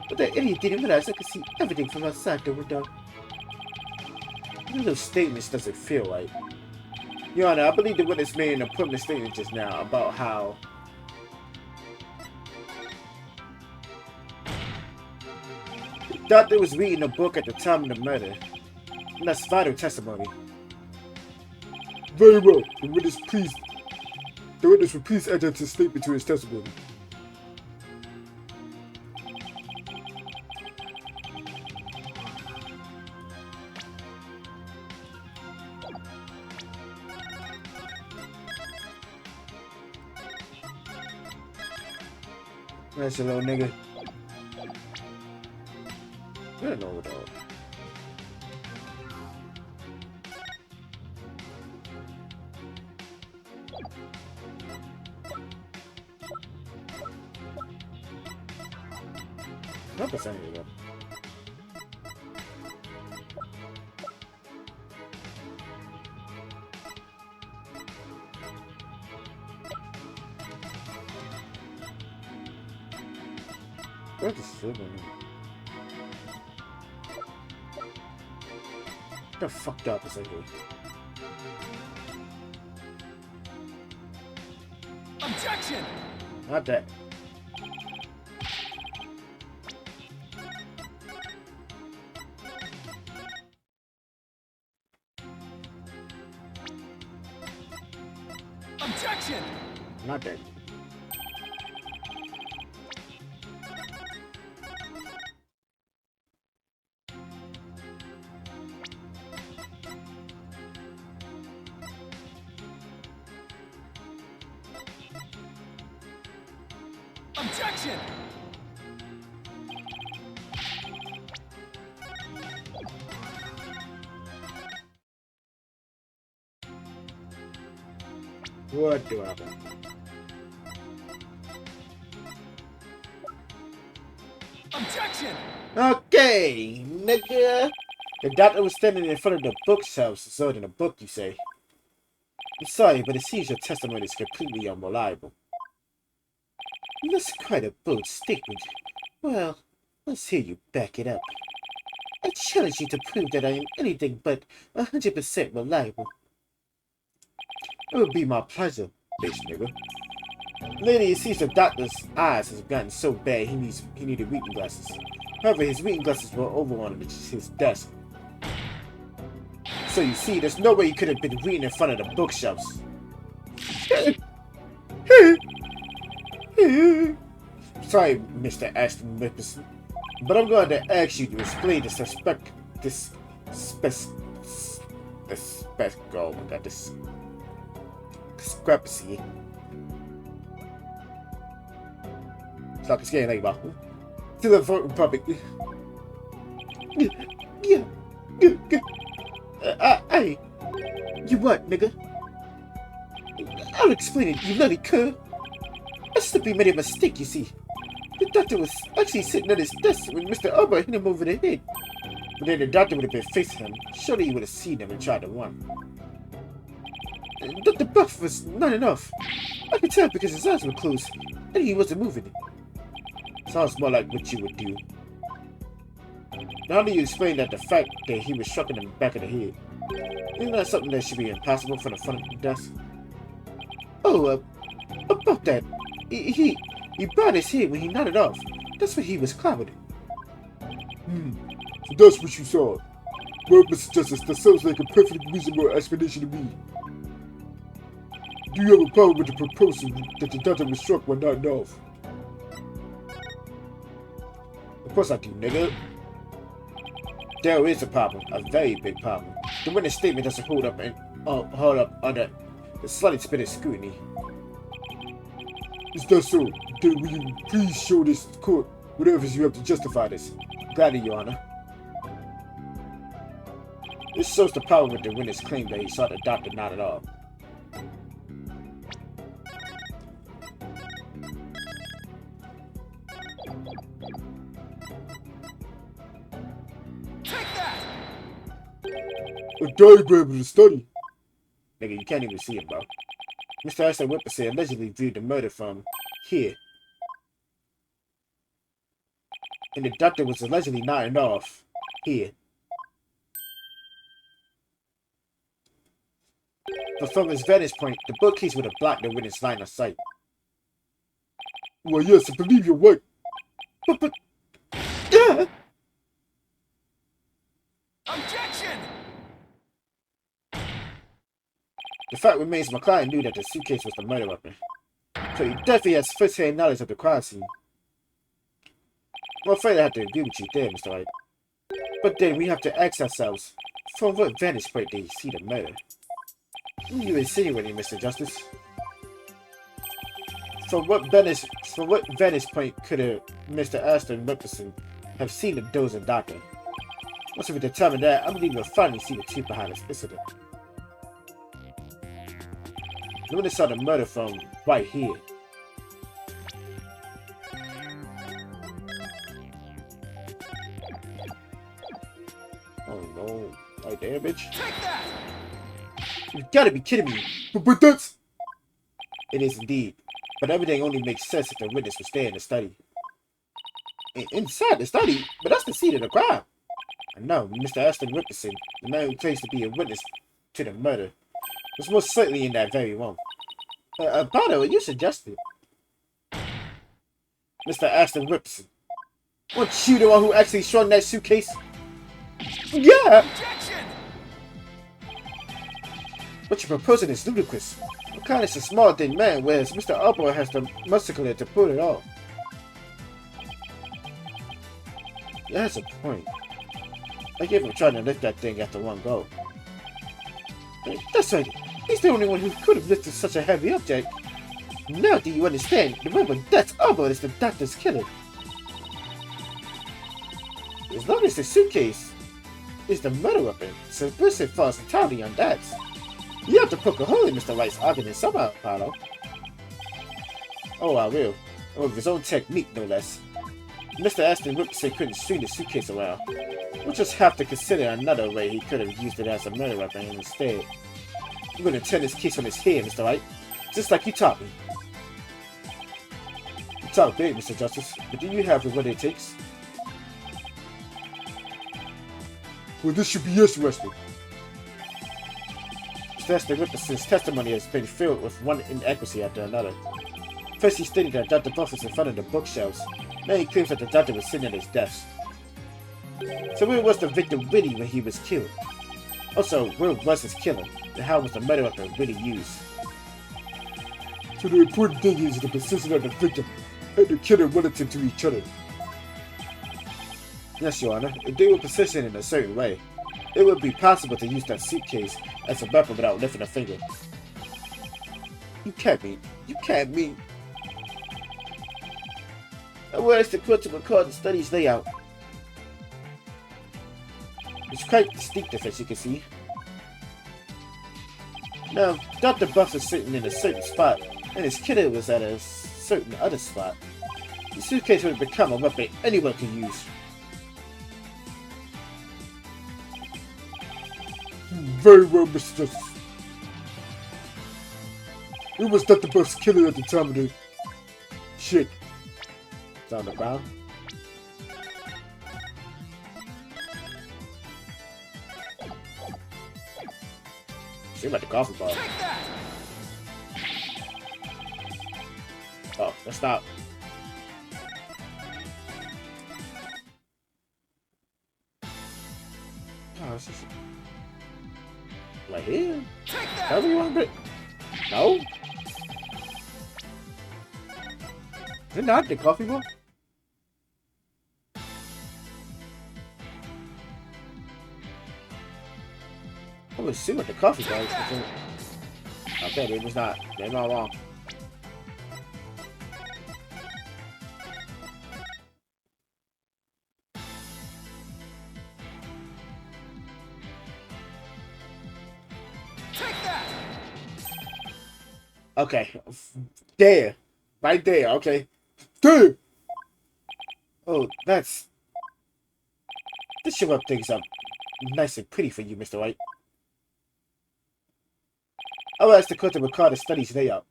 But that idiot didn't realize I could see everything from outside the window. One of those statements doesn't feel right. Your Honor, I believe the witness made an important statement just now about how doctor was reading a book at the time of the murder. And that's vital testimony. Very well. The witness will please enter his statement to his testimony. That's a little nigga. I don't know what all. What percentage of that? What is this? The fucked up is I do? Objection! Not that. Objection! Not that. Objection! What do I want? Objection! Okay, nigga. The doctor was standing in front of the bookshelves, observing a book, you say. I'm sorry, but it seems your testimony is completely unreliable. That's quite a bold statement. Well, let's hear you back it up. I challenge you to prove that I am anything but 100% reliable. It would be my pleasure, bitch nigga. Lady, it seems the doctor's eyes has gotten so bad he needed reading glasses. However, his reading glasses were over on his desk. So you see, there's no way he could have been reading in front of the bookshelves. Sorry, Mr. Ashton Mipperson, but I'm going to ask you to explain this discrepancy. Stop scaring like to the voting public. Hey, you what, nigga? I'll explain it, you bloody cur. I simply made a mistake, you see. The doctor was actually sitting at his desk when Mr. Arbor hit him over the head. But then the doctor would have been facing him. Surely he would have seen him and tried to run. Dr. Buff was not enough. I could tell because his eyes were closed and he wasn't moving. Sounds more like what you would do. Now how do you explain that the fact that he was struck in the back of the head? Isn't that something that should be impossible from the front of the desk? Oh, about that. He bowed his head when he nodded off. That's when he was clouded. So that's what you saw. Well, Mr. Justice, that sounds like a perfectly reasonable explanation to me. Do you have a problem with the proposal that the doctor was struck when nodding off? Of course I do, nigga. There is a problem, a very big problem. The witness statement doesn't hold up under the slightest bit of scrutiny. Is that so? Then will you please show this court whatever you have to justify this? Gladly, Your Honor. This shows the power with the witness claim that he saw the doctor nod at all. Take that! A diagram of the study. Nigga, you can't even see it, bro. Mr. Ashton Whipper allegedly viewed the murder from here. And the doctor was allegedly nodding off here. But from his vantage point, the bookcase would have blocked the witness line of sight. Well, yes, I believe you're right. But, Objection! The fact remains my client knew that the suitcase was the murder weapon. So he definitely has first-hand knowledge of the crime scene. I'm afraid I have to agree with you there, Mr. White. But then we have to ask ourselves, from what vantage point did he see the murder? What are you insinuating, Mr. Justice? From what vantage point could Mr. Ashton Wilkerson have seen the dozing doctor? Once we determine that, I believe we'll finally see the truth behind this incident. The witness saw the murder from right here. Oh no. Right there, bitch. Take that! You gotta be kidding me. But that's... It is indeed. But everything only makes sense if the witness was there in the study. Inside the study? But that's the scene of the crime. I know, Mr. Ashton Wilkerson, the man who claims to be a witness to the murder, was most certainly in that very room. Potter, what you suggested? Mr. Ashton Wilkerson. Weren't you the one who actually strung that suitcase? Yeah! Objection! What you're proposing is ludicrous. McCann is a small thin man, whereas Mr. Arbor has the muscular to pull it off. That's a point. I gave him trying to lift that thing after one go. That's right. He's the only one who could have lifted such a heavy object. Now do you understand? Remember, that's Arbor is the doctor's killer. As long as the suitcase is the murder weapon, so Brisset falls entirely on that. You have to poke a hole in Mr. White's argument somehow, Paolo. Oh, I will. With his own technique, no less. Mr. Ashton Wilkerson couldn't swing the suitcase around. We'll just have to consider another way he could have used it as a murder weapon instead. I'm going to turn this case on its head, Mr. White. Just like you taught me. You talk big, Mr. Justice, but do you have what it takes? Well, this should be interesting. Mr. Ashton Wilkerson's testimony has been filled with one inaccuracy after another. First, he stated that Dr. Buff was in front of the bookshelves. Now he claims that the doctor was sitting at his desk. So where was the victim really when he was killed? Also, where was his killer? And how was the murder weapon really used? So the important thing is the position of the victim and the killer relative to each other. Yes, Your Honor. If they were positioned in a certain way, it would be possible to use that suitcase as a weapon without lifting a finger. You can't mean. Where is the court to record the study's layout? It's quite distinctive, as you can see. Now, Dr. Buff is sitting in a certain spot, and his killer was at a certain other spot. The suitcase would have become a weapon anyone could use. Very well, Mr. Justice. It was Dr. Buff's killer at the time of the shit. It's on the ground. Seems like the coffee bar. Take that! Oh, let's stop. Oh, this is right here. Take that! Tell me you want to. No. Is it not the coffee bar? I would see what the coffee bar is. Okay, dude, it's not. They're not wrong. Take that! Okay. There. Right there, okay. Damn! Oh, that's... This should wrap things up nice and pretty for you, Mr. White. I'll ask the court to record the study's layout.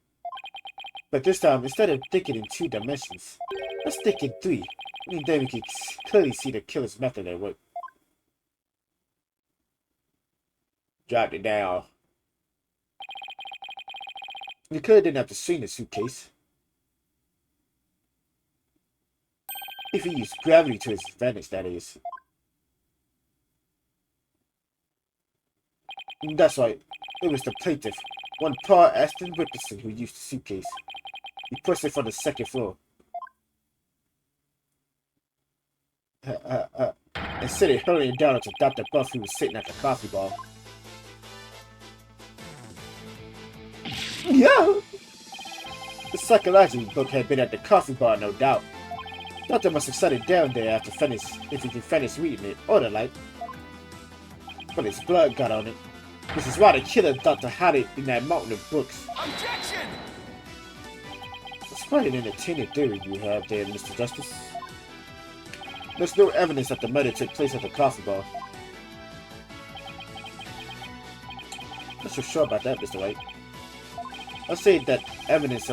But this time, instead of thinking in 2 dimensions, let's think in 3. Then we can clearly see the killer's method at work. Drop it down. The killer didn't have to swing the suitcase. If he used gravity to his advantage, that is. That's right. It was the plaintiff, one Paul Aston Whipperson, who used the suitcase. He pushed it from the second floor. And sent it hurrying down to Dr. Buff, who was sitting at the coffee bar. Yeah! The psychology book had been at the coffee bar, no doubt. Doctor must have set it down there after if he could finish reading it, or the like. But his blood got on it. This is why the killer thought to hide it in that mountain of books. Objection! It's quite an entertaining theory you have there, Mr. Justice. There's no evidence that the murder took place at the coffee bar. Not so sure about that, Mr. White. I'll say that evidence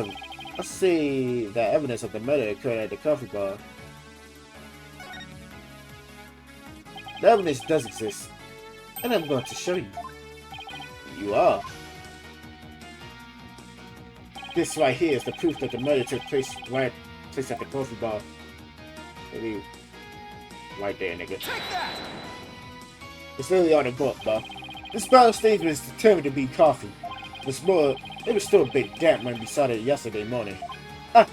of the murder occurred at the coffee bar. The evidence does exist, and I'm going to show you. You are. This right here is the proof that the murder took place at the coffee bar. Maybe right there, nigga. Take that! It's really on the book, bro. This brown stage was determined to be coffee. It was still a bit damp when we saw it yesterday morning. Ah!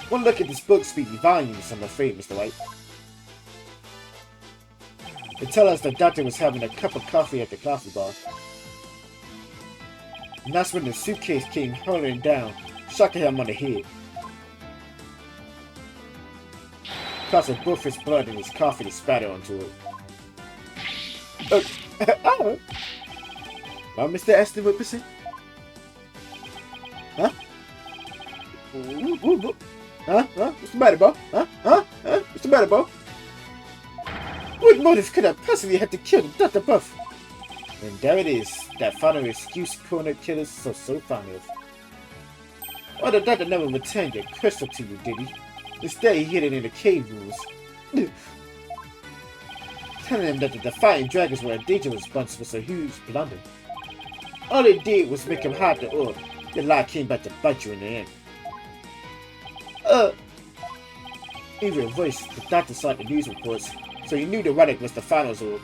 One look at this book speaks volumes, I'm afraid, Mr. White. They tell us the doctor was having a cup of coffee at the coffee bar. And that's when the suitcase came hurtling down, shocking him on the head. Causing both his blood and his coffee to spatter onto it. Oh! Well, Mr. Aston Whipperson? Huh? Huh? What's the matter, bro? What's the matter, bro? What motive could have possibly had to kill Dr. Buff? And there it is, that final excuse corner killers are so fond of. Well, the doctor never returned your crystal to you, did he? Instead, he hid it in the cave rooms. Telling him that the Defiant Dragons were a dangerous bunch was a huge blunder. All it did was make him hide the orb. The lie came back to bite you in the end. In reverse, the doctor saw the news reports, so he knew the relic was the finals orb.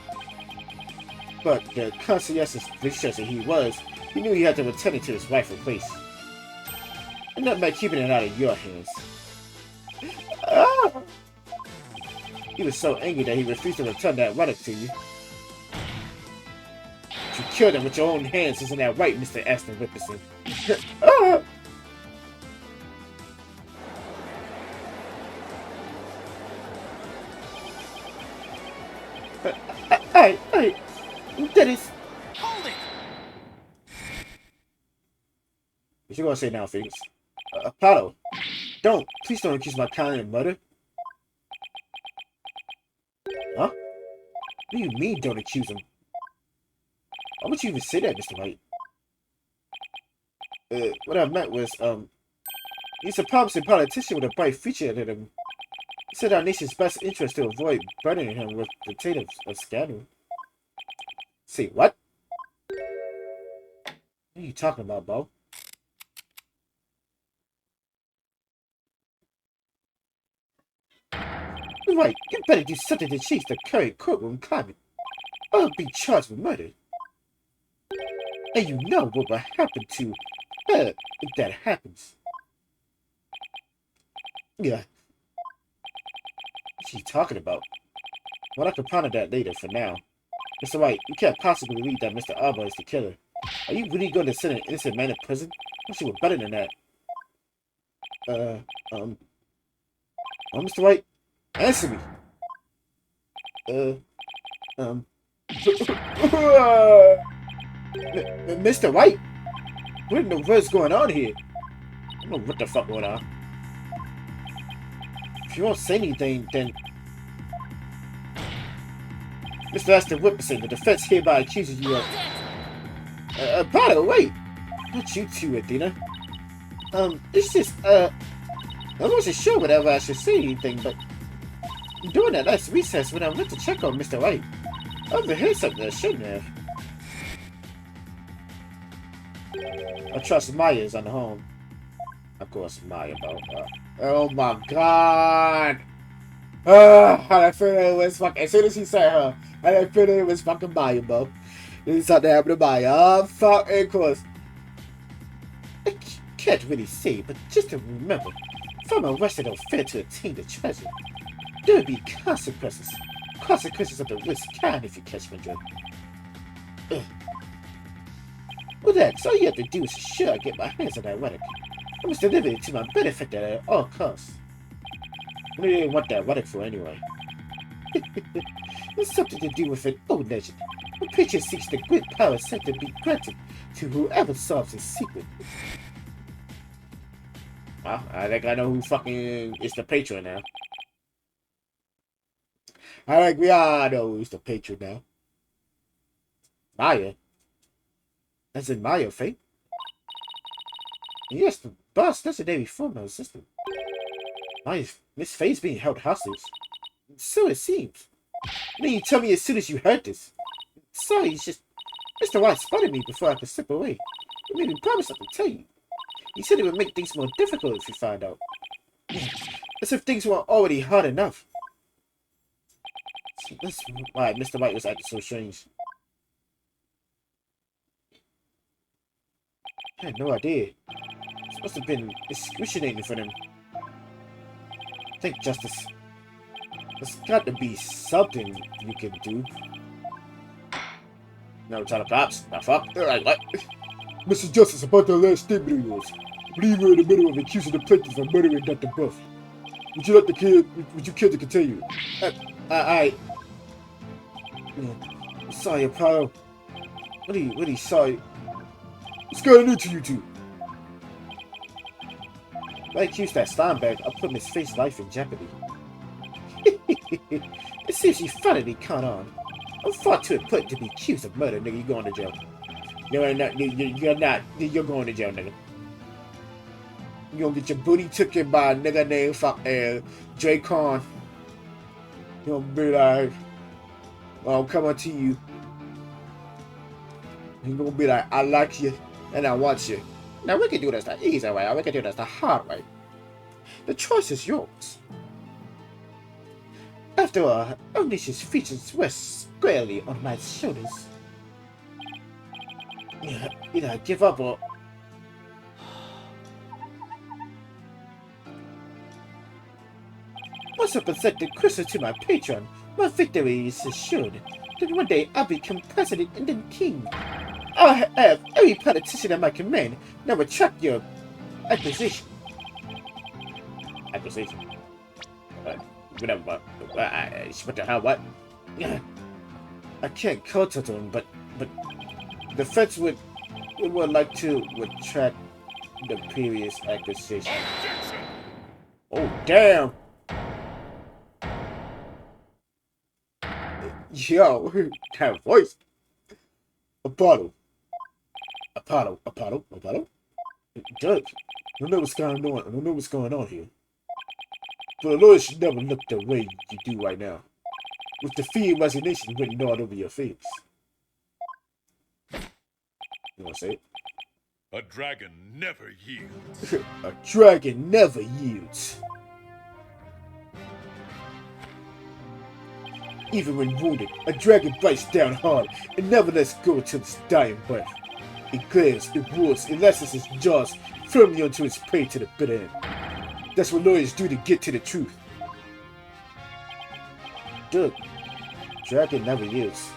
But the conscientious researcher he was, he knew he had to return it to its rightful place. And that meant keeping it out of your hands. He was so angry that he refused to return that relic to you. You killed him with your own hands, isn't that right, Mr. Aston Whipperson? Hey, that is... Hold it! What you gonna say now, Phoenix? Apollo, please don't accuse my kind of murder. Huh? What do you mean, don't accuse him? Why would you even say that, Mr. White? What I meant was, he's a promising politician with a bright future ahead of him. It's in our nation's best interest to avoid burdening him with the taint of scandal. Say what? What are you talking about, Bo? Right, you better do something to change the current courtroom climate. I'll be charged with murder. And you know what will happen to her if that happens. Yeah. What's she talking about? Well, I can ponder that later for now. Mr. White, you can't possibly believe that Mr. Arbor is the killer. Are you really going to send an innocent man to prison? I wish you were better than that. Mr. White, answer me. Mr. White? What in the world's going on here? I don't know what the fuck going on. If you won't say anything, then... Mr. Aston Whipperson, the defense hereby accuses you of... Apollo, wait! Not you too, Athena. It's just, I wasn't sure whether I should say anything, but... During that last recess when I went to check on Mr. White, I overheard something I shouldn't have. I trust Maya's on the home. Of course, Maya, bro. Oh my god! I feel it was fucking. As soon as he said her, And I figured it was fucking Mario, bro. It's something happened to Mario. Fucking course. I can't really say, but just to remember, if I'm arrested or failed to attain the treasure, there would be consequences. Consequences of the worst kind if you catch me drunk. Well, that's all you have to do is ensure I get my hands on that relic. I must deliver it to my benefactor at all costs. What do you want that relic for anyway? It's something to do with an old legend. The creature seeks the great power said to be granted to whoever solves his secret. Well, I think I know who fucking is the patron now. I think we all know who's the patron now. Maya. As in Maya, Fate? Yes, the boss doesn't name form her assistant. Miss Faye's being held hostage. So it seems. And then you tell me as soon as you heard this. Sorry, it's just Mr. White spotted me before I could slip away. He made me promise not to tell you. He said it would make things more difficult if you find out. As if things weren't already hard enough. That's why Mr. White was acting so strange. I had no idea. This must have been excruciating for them. Think, Justice. There's got to be something you can do. No, tell the cops. The fuck? Like, what? Mr. Justice, about that last statement of yours. I believe we're in the middle of accusing the plaintiff of murdering Dr. Buff. Would you care to continue? Sorry, Apollo. What are you sorry? What's going into you two? If I accuse that Steinberg, I'll put Miss Faye's life in jeopardy. It seems you finally caught on. I'm far too important to be accused of murder, nigga. You're going to jail. You're not. You're going to jail, nigga. You're gonna get your booty taken by a nigga named J. Con. You're gonna be like, well, I'm coming to you. You're gonna be like, I like you and I want you. Now we can do this the easy way, or we can do this the hard way. The choice is yours. After all, Omniscience features rest squarely on my shoulders. Either I give up or... Once I present the crystal to my patron, my victory is assured. Then one day I'll become president and then king. I'll have every politician at my command. Now retract your accusation. Accusation? Whatever. What the hell? What? I can't quote it on, but the feds would like to retract the previous accusation. Oh damn! Yo, that voice. Apollo. Judge, I don't know what's going on. I don't know what's going on here. But a lawyer should never look the way you do right now. With the fear and resignation written all over your face. You wanna say it? A dragon never yields. A dragon never yields. Even when wounded, a dragon bites down hard and never lets go until its dying breath. It glares, it roars, it lashes its jaws firmly onto its prey to the bitter end. That's what lawyers do to get to the truth. Dude, dragon never yields.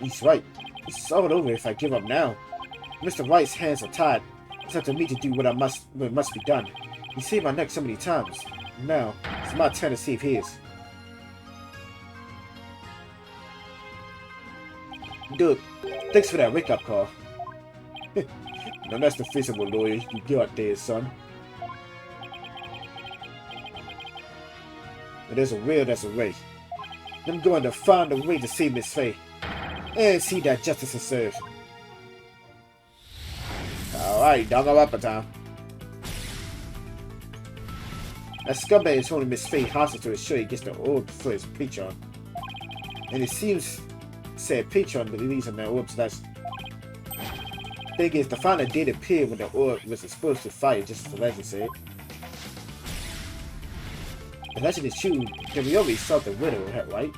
He's right. It's all over if I give up now. Mr. White's hands are tied. It's up to me to do what must be done. He saved my neck so many times. Now, it's my turn to save his. Dude, thanks for that wake-up call. Now that's the face of a lawyer you got there, son. But there's a will, there's a way. I'm going to find a way to save Miss Faye. And see that justice is served. Alright, dog up a time. That scumbag is holding Miss Faye hostage to ensure he gets the orb for his patron. And it seems said patron believes in the orb's last. Thing is, the final date appeared when the orb was exposed to fire, just as the legend said. The legend is true, then we already saw the widow, right?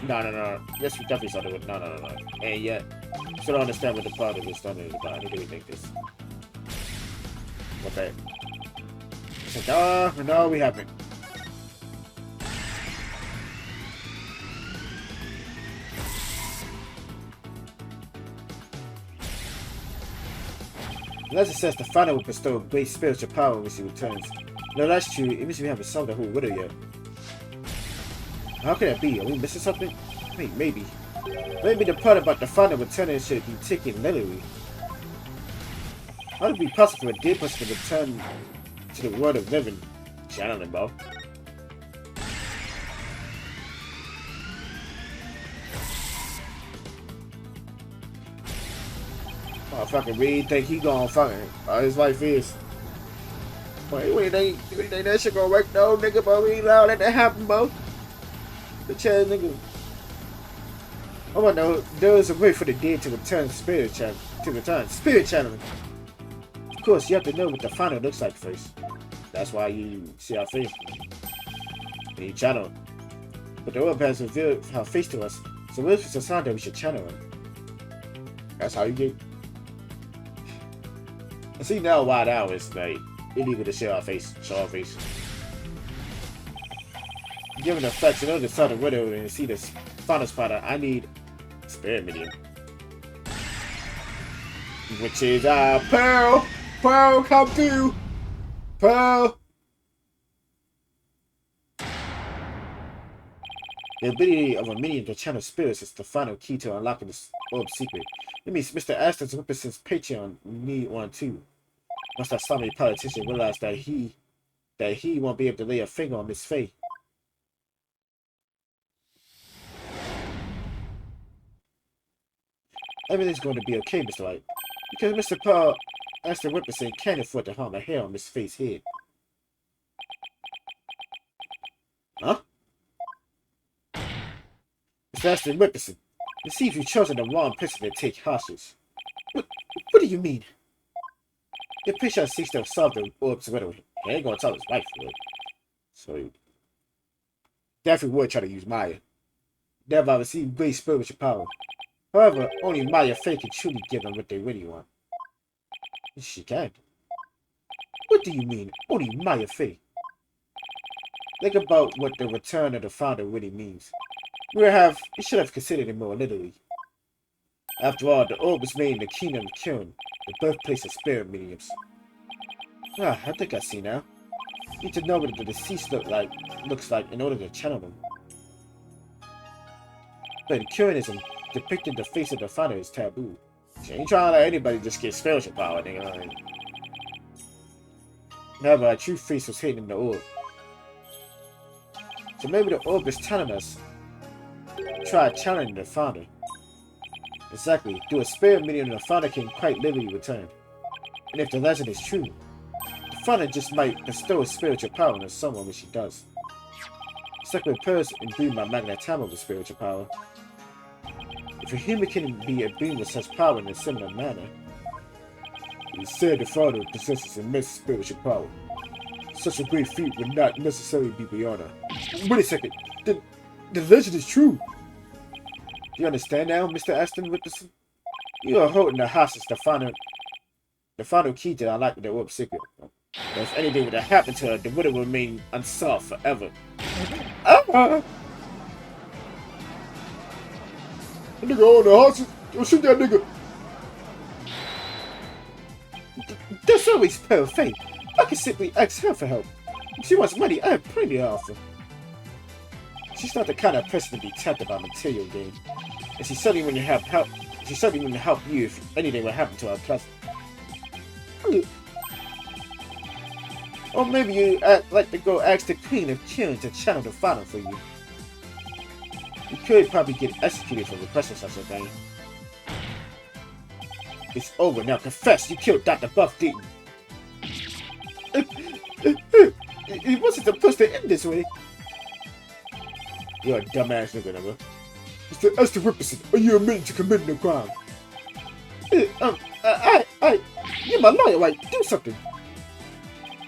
No. Yes, we definitely saw the widow. No. And yet, still don't understand what the part of this thunder is about. I need to rethink this. Okay. It's like, no, we haven't. The legend says the Father will bestow great spiritual power when she returns. No, that's true. It means we haven't solved the whole riddle yet. How could that be? Are we missing something? Wait, maybe. Maybe the part about the Father returning should be taken literally. How would it be possible for a dead person to return to the world of living? Channeling, bro. Oh, fucking Reed think he gonna fucking his life is. Wait, you think that shit gonna work? No, nigga, bro, we ain't allowed that to happen, bro. The chair, nigga. Oh, I know there is a way for the dead to return spirit channeling. Of course, you have to know what the final looks like first. That's why you see our face. And you channel him. But the orb has revealed our face to us, so if it's a sign that we should channel him. That's how you get. And see now why now it's like illegal to show our face. Given the facts, in order to saw the widow and see the final spotter, I need spirit medium. Which is Pearl! Pearl, come through! Pearl! The ability of a medium to channel spirits is the final key to unlocking this orb secret. It means Mr. Aston's represents Patreon need one too. Once that slimy politician realized that he won't be able to lay a finger on Miss Faye. Everything's going to be okay, Mr. Light. Because Mr. Paul Aston Whipperson can't afford to harm a hair on Miss Faye's head. Huh? Mr. Aston Whipperson, you see if you've chosen the wrong person to take hostage. What do you mean? Your patient seeks to solve the orb's riddle. He ain't gonna tell his wife, really. So he definitely would try to use Maya. Thereby receive great spiritual power. However, only Maya Faye can truly give them what they really want. She can. What do you mean, only Maya Faye? Think about what the return of the founder really means. We should have considered it more literally. After all, the orb was made in the kingdom of Kyun, the birthplace of spirit mediums. I think I see now. You need to know what the deceased looks like in order to channel them. But in Kyunism, depicting the face of the founder is taboo. She ain't trying to let anybody just get spiritual power, nigga. However, our true face was hidden in the orb. So maybe the orb is telling us, try channeling the founder. Exactly, through a spirit medium, the founder can quite literally return. And if the legend is true, the founder just might bestow spiritual power on someone when she does. It's like when Paris imbued my magnetama with spiritual power. If a human can be imbued with such power in a similar manner, it is said the founder possesses immense spiritual power. Such a great feat would not necessarily be beyond her. Wait a second, the legend is true! Do you understand now, Mr. Aston Whipperson? You are holding the hostage the final key to unlock the orb secret. But if anything were to happen to her, the widow will remain unsolved forever. That nigga on the hostage. Yo, shoot that nigga. That's always Pearl Faye. I can simply ask her for help. If she wants money, I have plenty to offer. She's not the kind of person to be tempted by material gain. And she certainly wouldn't help you if anything would happen to her cousin. Or maybe you'd like to go ask the Queen of Kyun to channel the final for you. You could probably get executed for requesting such a thing. It's over now. Confess, you killed Dr. Buff, didn't you? It wasn't supposed to end this way. You're a dumbass nigga, number. Mr. Aston Whipperson, are you admitting to committing a crime? You're my lawyer, right? Do something.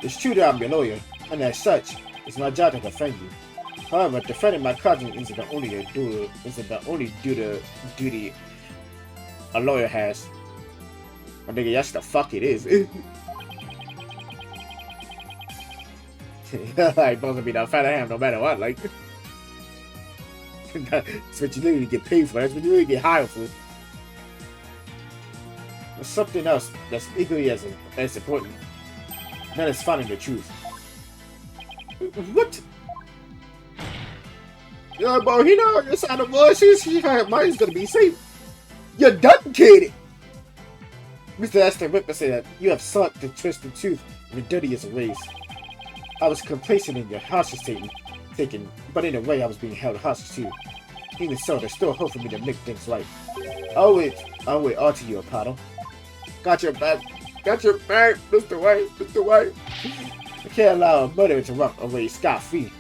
It's true that I'm your lawyer, and as such, it's my job to defend you. However, defending my cousin isn't the only duty a lawyer has. I think that's the fuck it is. Like, supposed to be the fat ham no matter what, like. That's what you literally get paid for. That's what you really get hired for. There's something else that's equally as important. And that is finding the truth. What? Yeah, but you know, your side of voices, mine's gonna be safe. You're done, kid. Mr. Aston Ripper said that you have sought to twist the truth in the dirtiest of ways. I was complacent in your hostage taking, but in a way I was being held hostage too. Even so, there's still hope for me to make things right. I'll wait all to you, Apollo. Got your back, Mr. White, Mr. White. I can't allow a murderer to run away scot-free.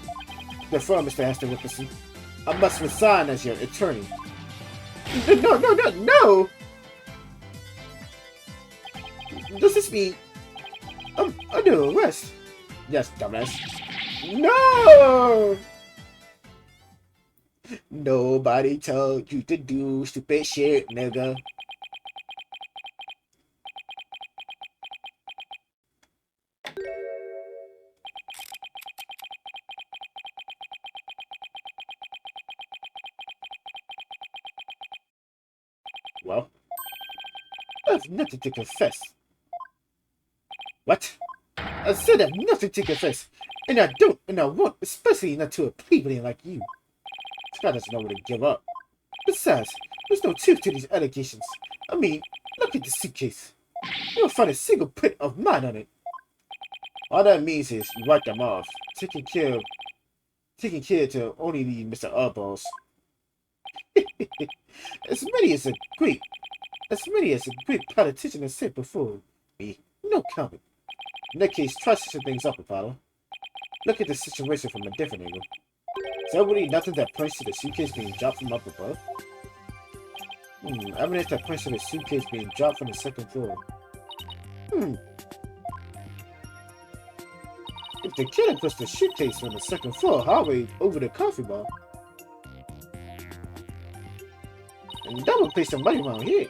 Therefore, Mr. Aston Ripperson, I must resign as your attorney. No! Does this mean I'm under arrest? Yes, dumbass. No! Nobody told you to do stupid shit, nigga. Well, I have nothing to confess. What? I said I have nothing to confess. And I don't, and I won't, especially not to a plebeian like you. Scott doesn't know where to give up. Besides, there's no truth to these allegations. I mean, look at the suitcase. You won't find a single print of mine on it. All that means is you write them off, taking care to only leave Mr. Oddballs. As many as a great politician has said before me, no comment. In that case, try switching things up, Apollo. Look at the situation from a different angle. Is there really nothing that points to the suitcase being dropped from up above? Evidence that points to the suitcase being dropped from the second floor. If the killer puts the suitcase from the second floor hallway over the coffee bar, and that would place some money around here.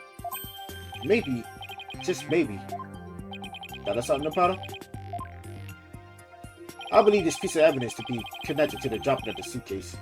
Maybe, just maybe. That is something about it? I believe this piece of evidence to be connected to the dropping of the suitcase.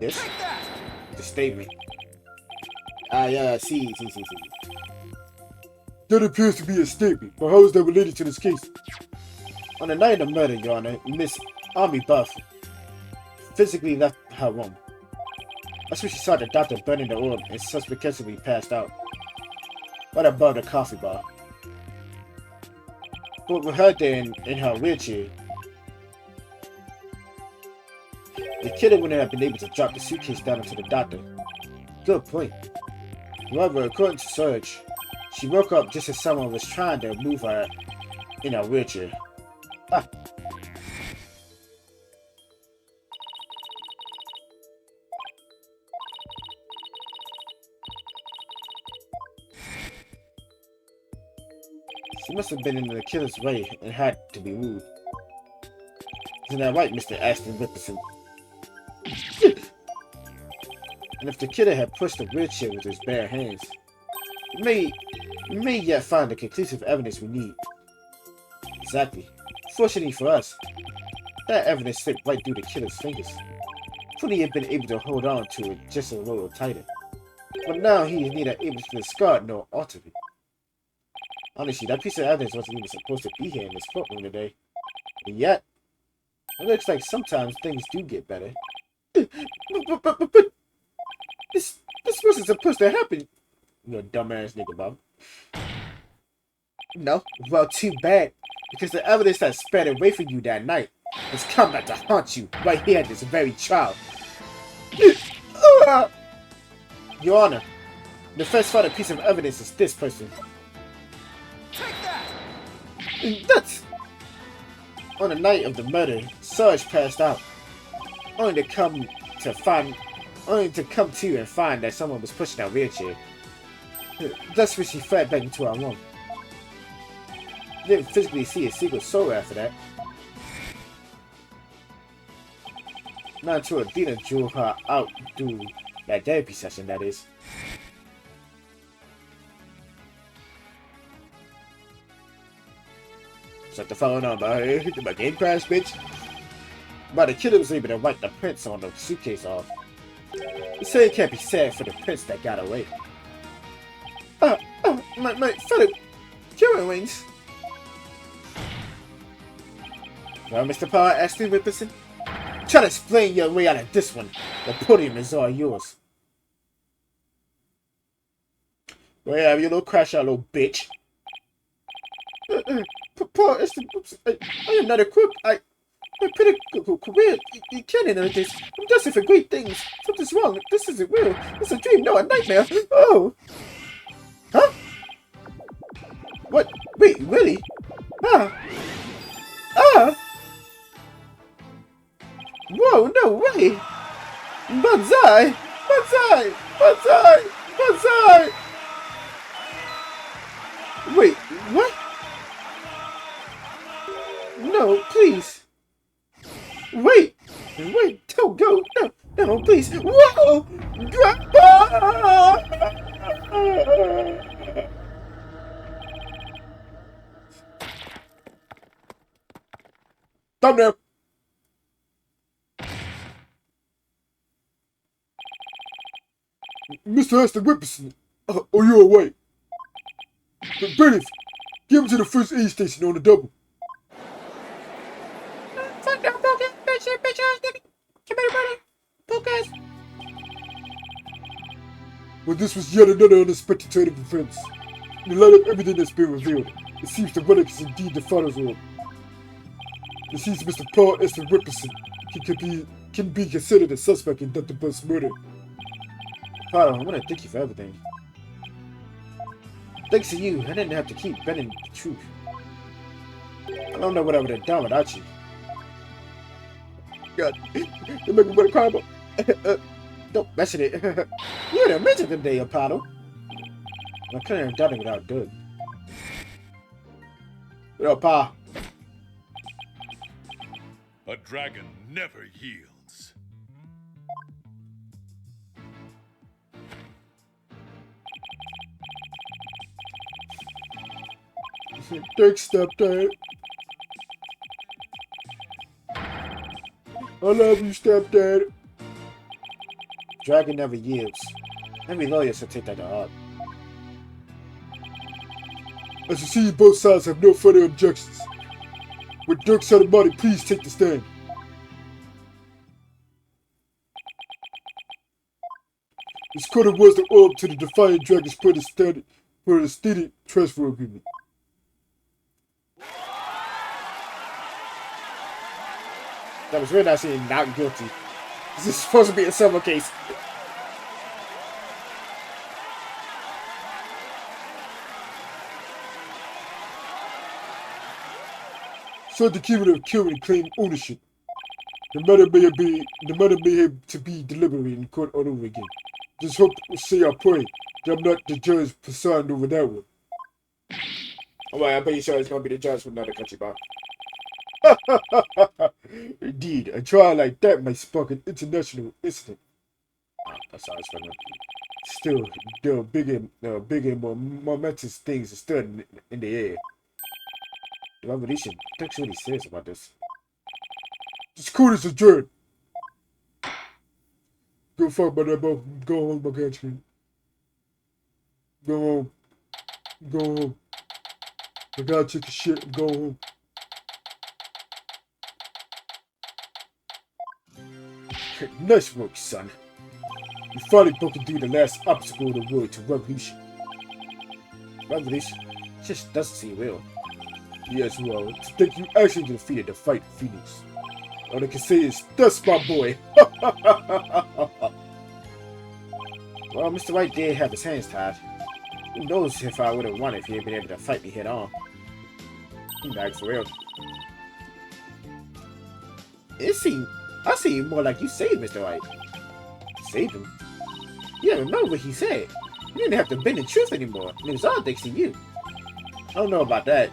Yes? The statement. See. That appears to be a statement, but how is that related to this case? On the night of the murder, Your Honor, Miss Army Buff physically left her room. That's when she saw the doctor burning the oil and suspiciously passed out. Right above the coffee bar. But with her there in her wheelchair, the killer wouldn't have been able to drop the suitcase down into the doctor. Good point. However, according to Surge, she woke up just as someone was trying to move her in her wheelchair. Ah. She must have been in the killer's way and had to be moved. Isn't that right, Mr. Ashton Ripperson? And if the killer had pushed the wheelchair with his bare hands, we may yet find the conclusive evidence we need. Exactly. Fortunately for us, that evidence slipped right through the killer's fingers. Could he have been able to hold on to it just a little tighter? But now he is neither able to discard nor alter it. Honestly, that piece of evidence wasn't even supposed to be here in this courtroom today. And yet, It looks like sometimes things do get better. But this wasn't supposed to happen. You dumbass nigga, Bob. No, well, too bad. Because the evidence that spread away from you that night has come back to haunt you right here at this very trial. Your Honor, the first found piece of evidence is this person. Take that! That's... On the night of the murder, Sarge passed out, only to come to and find that someone was pushing our wheelchair. That's when she fled back into our room. Didn't physically see a single soul after that. Not until Adina drew her out through that therapy session, that is. Shut the phone on, boy. My game crash, bitch. But the killer was able to wipe the prints on the suitcase off. The same can't be said for the prints that got away. My fellow killing wings. Well, Mr. Power, Ashley Whipperson, try to explain your way out of this one. The podium is all yours. Well, yeah, you little crash out, little bitch. Paul, I am not a crook. I'm pretty career. You can't know this. I'm destined for great things. Something's wrong. This isn't real. It's a dream, no, a nightmare. Oh. Huh? What? Wait, really? Whoa, no way! Banzai! Banzai! Banzai! Banzai! Wait, what? No, please. Wait! Wait, don't go! No, no, please! Whoa! Grandpa! Thumbnail. Mr. Aston Whipperson, are you awake? British, give him to the first aid station on the double. Well, this was yet another unexpected turn of events. In light of everything that's been revealed, it seems the relic is indeed the father's orb. It seems Mr. Paul Aston Whipperson can be considered a suspect in Dr. Buzz's murder. Paolo, I want to thank you for everything. Thanks to you, I didn't have to keep bending the truth. I don't know what I would have done without you. God, you make me want to cry about. Don't mention it. You didn't mention the day, Apollo. I couldn't have done it without Doug. Yo, Pa. A dragon never yields. Thanks, stepdad. I love you, stepdad. Dragon never yields. Every lawyer should take that to heart. As you see, both sides have no further objections. With Dirk Salamati, please take the stand. This court awards the orb to the Defiant Dragons per the stated transfer agreement. That was really not saying not guilty. This is supposed to be a civil case. So the killer have killed and claimed ownership. The matter may have to be deliberated in court all over again. Just hope, say I pray, that I'm not the judge presiding over that one. Alright, I'm pretty sure it's gonna be the judge from another country, Bob. Indeed, a trial like that might spark an international incident. That sounds funny. Still, there are bigger, more momentous things are still in the air. The revolution, that's what he says about this. This court is adjourned. Go fuck about that, bro. Go home, my country. Go home. Go home. I gotta take a shit and go home. Nice work, son. You finally broken through the last obstacle of the road to revolution. Revolution just doesn't seem real. Yes, well, to think you actually defeated the fight Phoenix. All I can say is, that's my boy. Well, Mr. White did have his hands tied. Who knows if I would have won if he had been able to fight me head on. Like, for real. I see more like you saved Mr. White. Saved him? Yeah, remember what he said. You didn't have to bend the truth anymore, and it was all thanks to you. I don't know about that.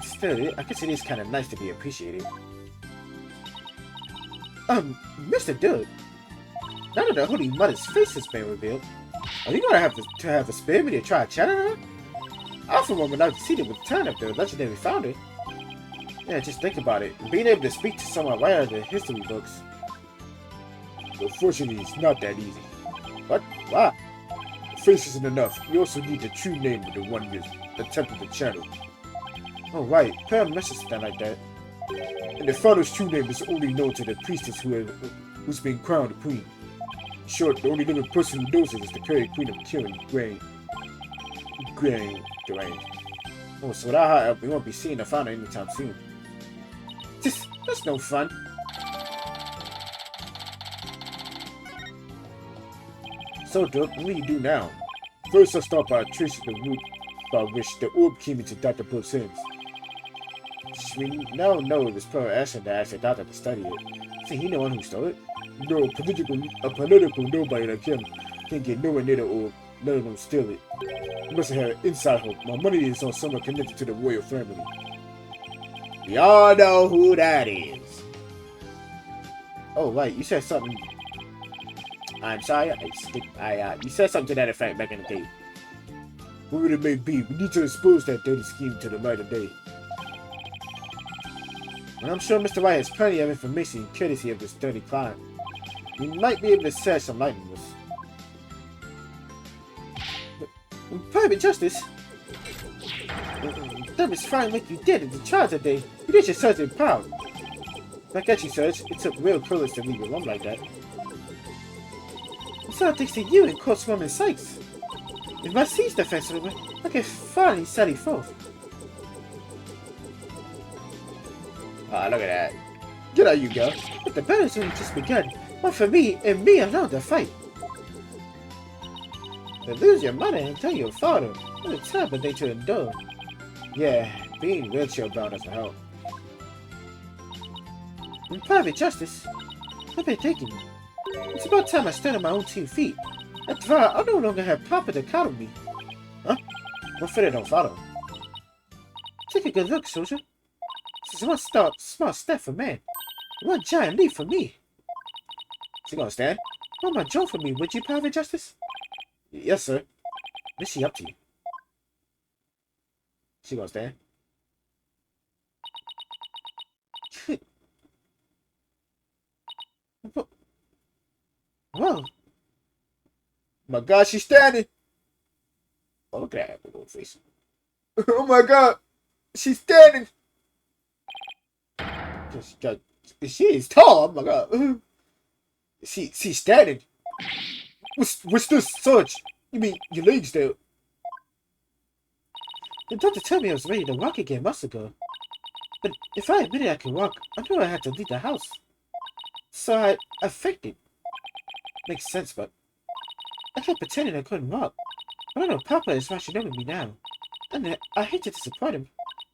Still, I guess it is kind of nice to be appreciated. Mr. Dude, now that the Holy Mother's face has been revealed, are you gonna have to spare me to try to chat on her? I for one would like to see the return of the legendary founder. Yeah, just think about it. Being able to speak to someone right out of the history books. Unfortunately, it's not that easy. What? Why? The face isn't enough. You also need the true name of the one you attempted to channel. Oh, right. Put a message to them like that. And the founder's true name is only known to the priestess who's been crowned queen. In short, the only living person who knows it is the current queen of killing, Grain. Oh, so without her help, we won't be seeing the founder anytime soon. That's no fun. So, Duke, what do you do now? First, I start by tracing the route by which the orb came into Dr. Brooks' hands. We now know it was Pearl Ashton that asked the doctor to study it. See, he the one who stole it? No, a political nobody like him can't get nowhere near the orb, let alone steal it. He must have had an inside hope. My money is on someone connected to the royal family. We all know who that is. Oh, right, you said something. I'm sorry, you said something to that effect back in the day. Whoever it may be, we need to expose that dirty scheme to the light of day. And I'm sure Mr. White has plenty of information courtesy of this dirty client. We might be able to shed some light on this. But, Private Justice, that was fine what you did at the trial today. You did yourself in proud. I get you, Serge. It took real courage to leave you alone like that. It's all thanks to you and Courtswoman Sykes. If my siege defense over, I can finally sally forth. Ah, look at that. Get out, you go. But the battle's only just begun. One for me and me alone to fight. To lose your mother and tell your father, what a terrible thing to endure. Yeah, being wheelchair bound doesn't help. In Private Justice, I've been thinking. It's about time I stood on my own 2 feet. After all, I no longer have Papa to coddle me. Huh? No fear don't follow. Take a good look, soldier. This is one small step for man. One giant leap for me. Is he gonna stand? One more jump for me, would you, Private Justice? Yes, sir. What's she up to? She gonna stand? Whoa. My God, she's standing. Oh, look at that little face. Oh my God, she's standing. She is tall. Oh my God. She's standing. What's this, Sarge? You mean your legs there? The doctor told me I was ready to walk again months ago. But if I admitted I could walk, I knew I had to leave the house. So I affected. Makes sense, but I kept pretending I couldn't walk. But I know Papa is rushing over me now. And I hate to disappoint him.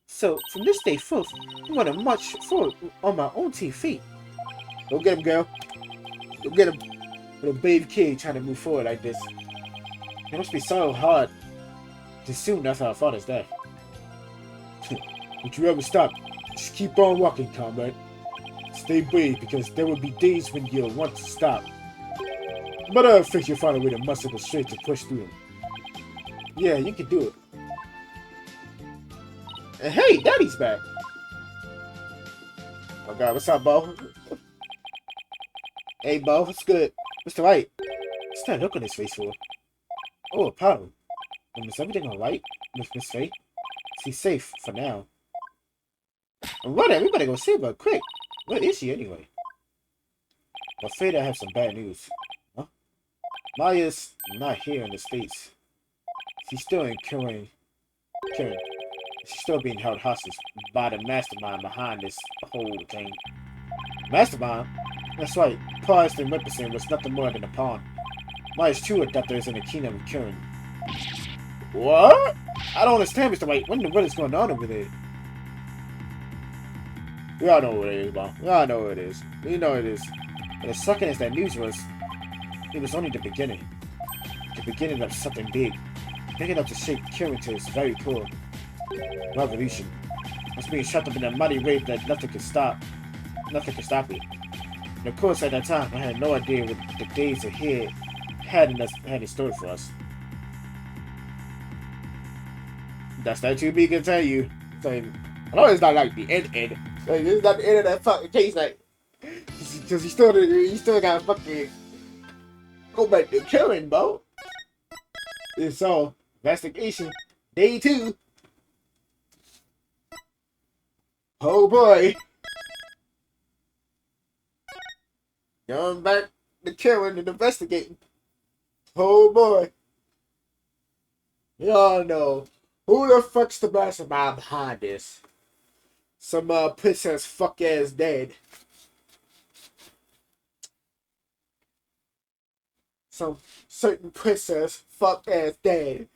So from this day forth, I'm gonna march forward on my own 2 feet. Go get him, girl. Go get him. Little baby kid trying to move forward like this. It must be so hard to soon after our father's death. Don't you ever stop. Just keep on walking, comrade. Stay brave, because there will be days when you'll want to stop. But I think you'll find a way to muster the strength to push through them. Yeah, you can do it. And hey, Daddy's back. Oh God, what's up, Bo? Hey, Bo, what's good? Mr. White, what's that look on his face for? Oh, a problem. Is everything alright with Miss Faye? She's safe for now. And what? Everybody go see her quick. Where is she anyway? I'm afraid I have some bad news. Huh? Maya's not here in the States. She's still in Karen. She's still being held hostage by the mastermind behind this whole thing. Mastermind? That's right. Parsed and Whipperson was nothing more than a pawn. Maya's true adapter is in the kingdom of Karen. What? I don't understand, Mr. White. What is going on over there? We all know what it is, Bob. We all know what it is. We know it is. But the second is that news was... It was only the beginning. The beginning of something big. Big enough to shape Karen to its very core. Revolution. I was being shut up in a muddy wave that nothing could stop. Nothing could stop it. And of course, at that time, I had no idea what the days ahead had in store for us. That's that you be can tell you. Like, I know it's not like the end. Like, it's not the end of that fucking case. Like, because he still got fucking go back to killing, bro. And so, investigation day 2. Oh boy. Going back to killing and investigating. Oh boy. Y'all know who the fuck's the mastermind behind this? Some princess fuck ass dad. Some certain princess fuck ass dad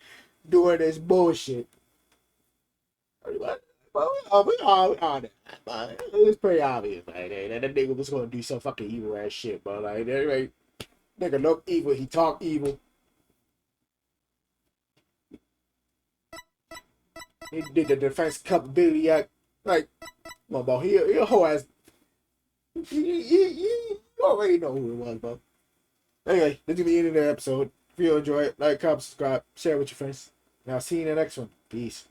doing this bullshit. We all know that, but it's pretty obvious, like that nigga was gonna do some fucking evil ass shit, but like that nigga look evil, he talk evil. He did the defense capability act, like, come on, bro, he a whole ass. You already know who it was, bro. Anyway, this is the end of the episode. If you enjoy it, like, comment, subscribe, share with your friends. And I'll see you in the next one. Peace.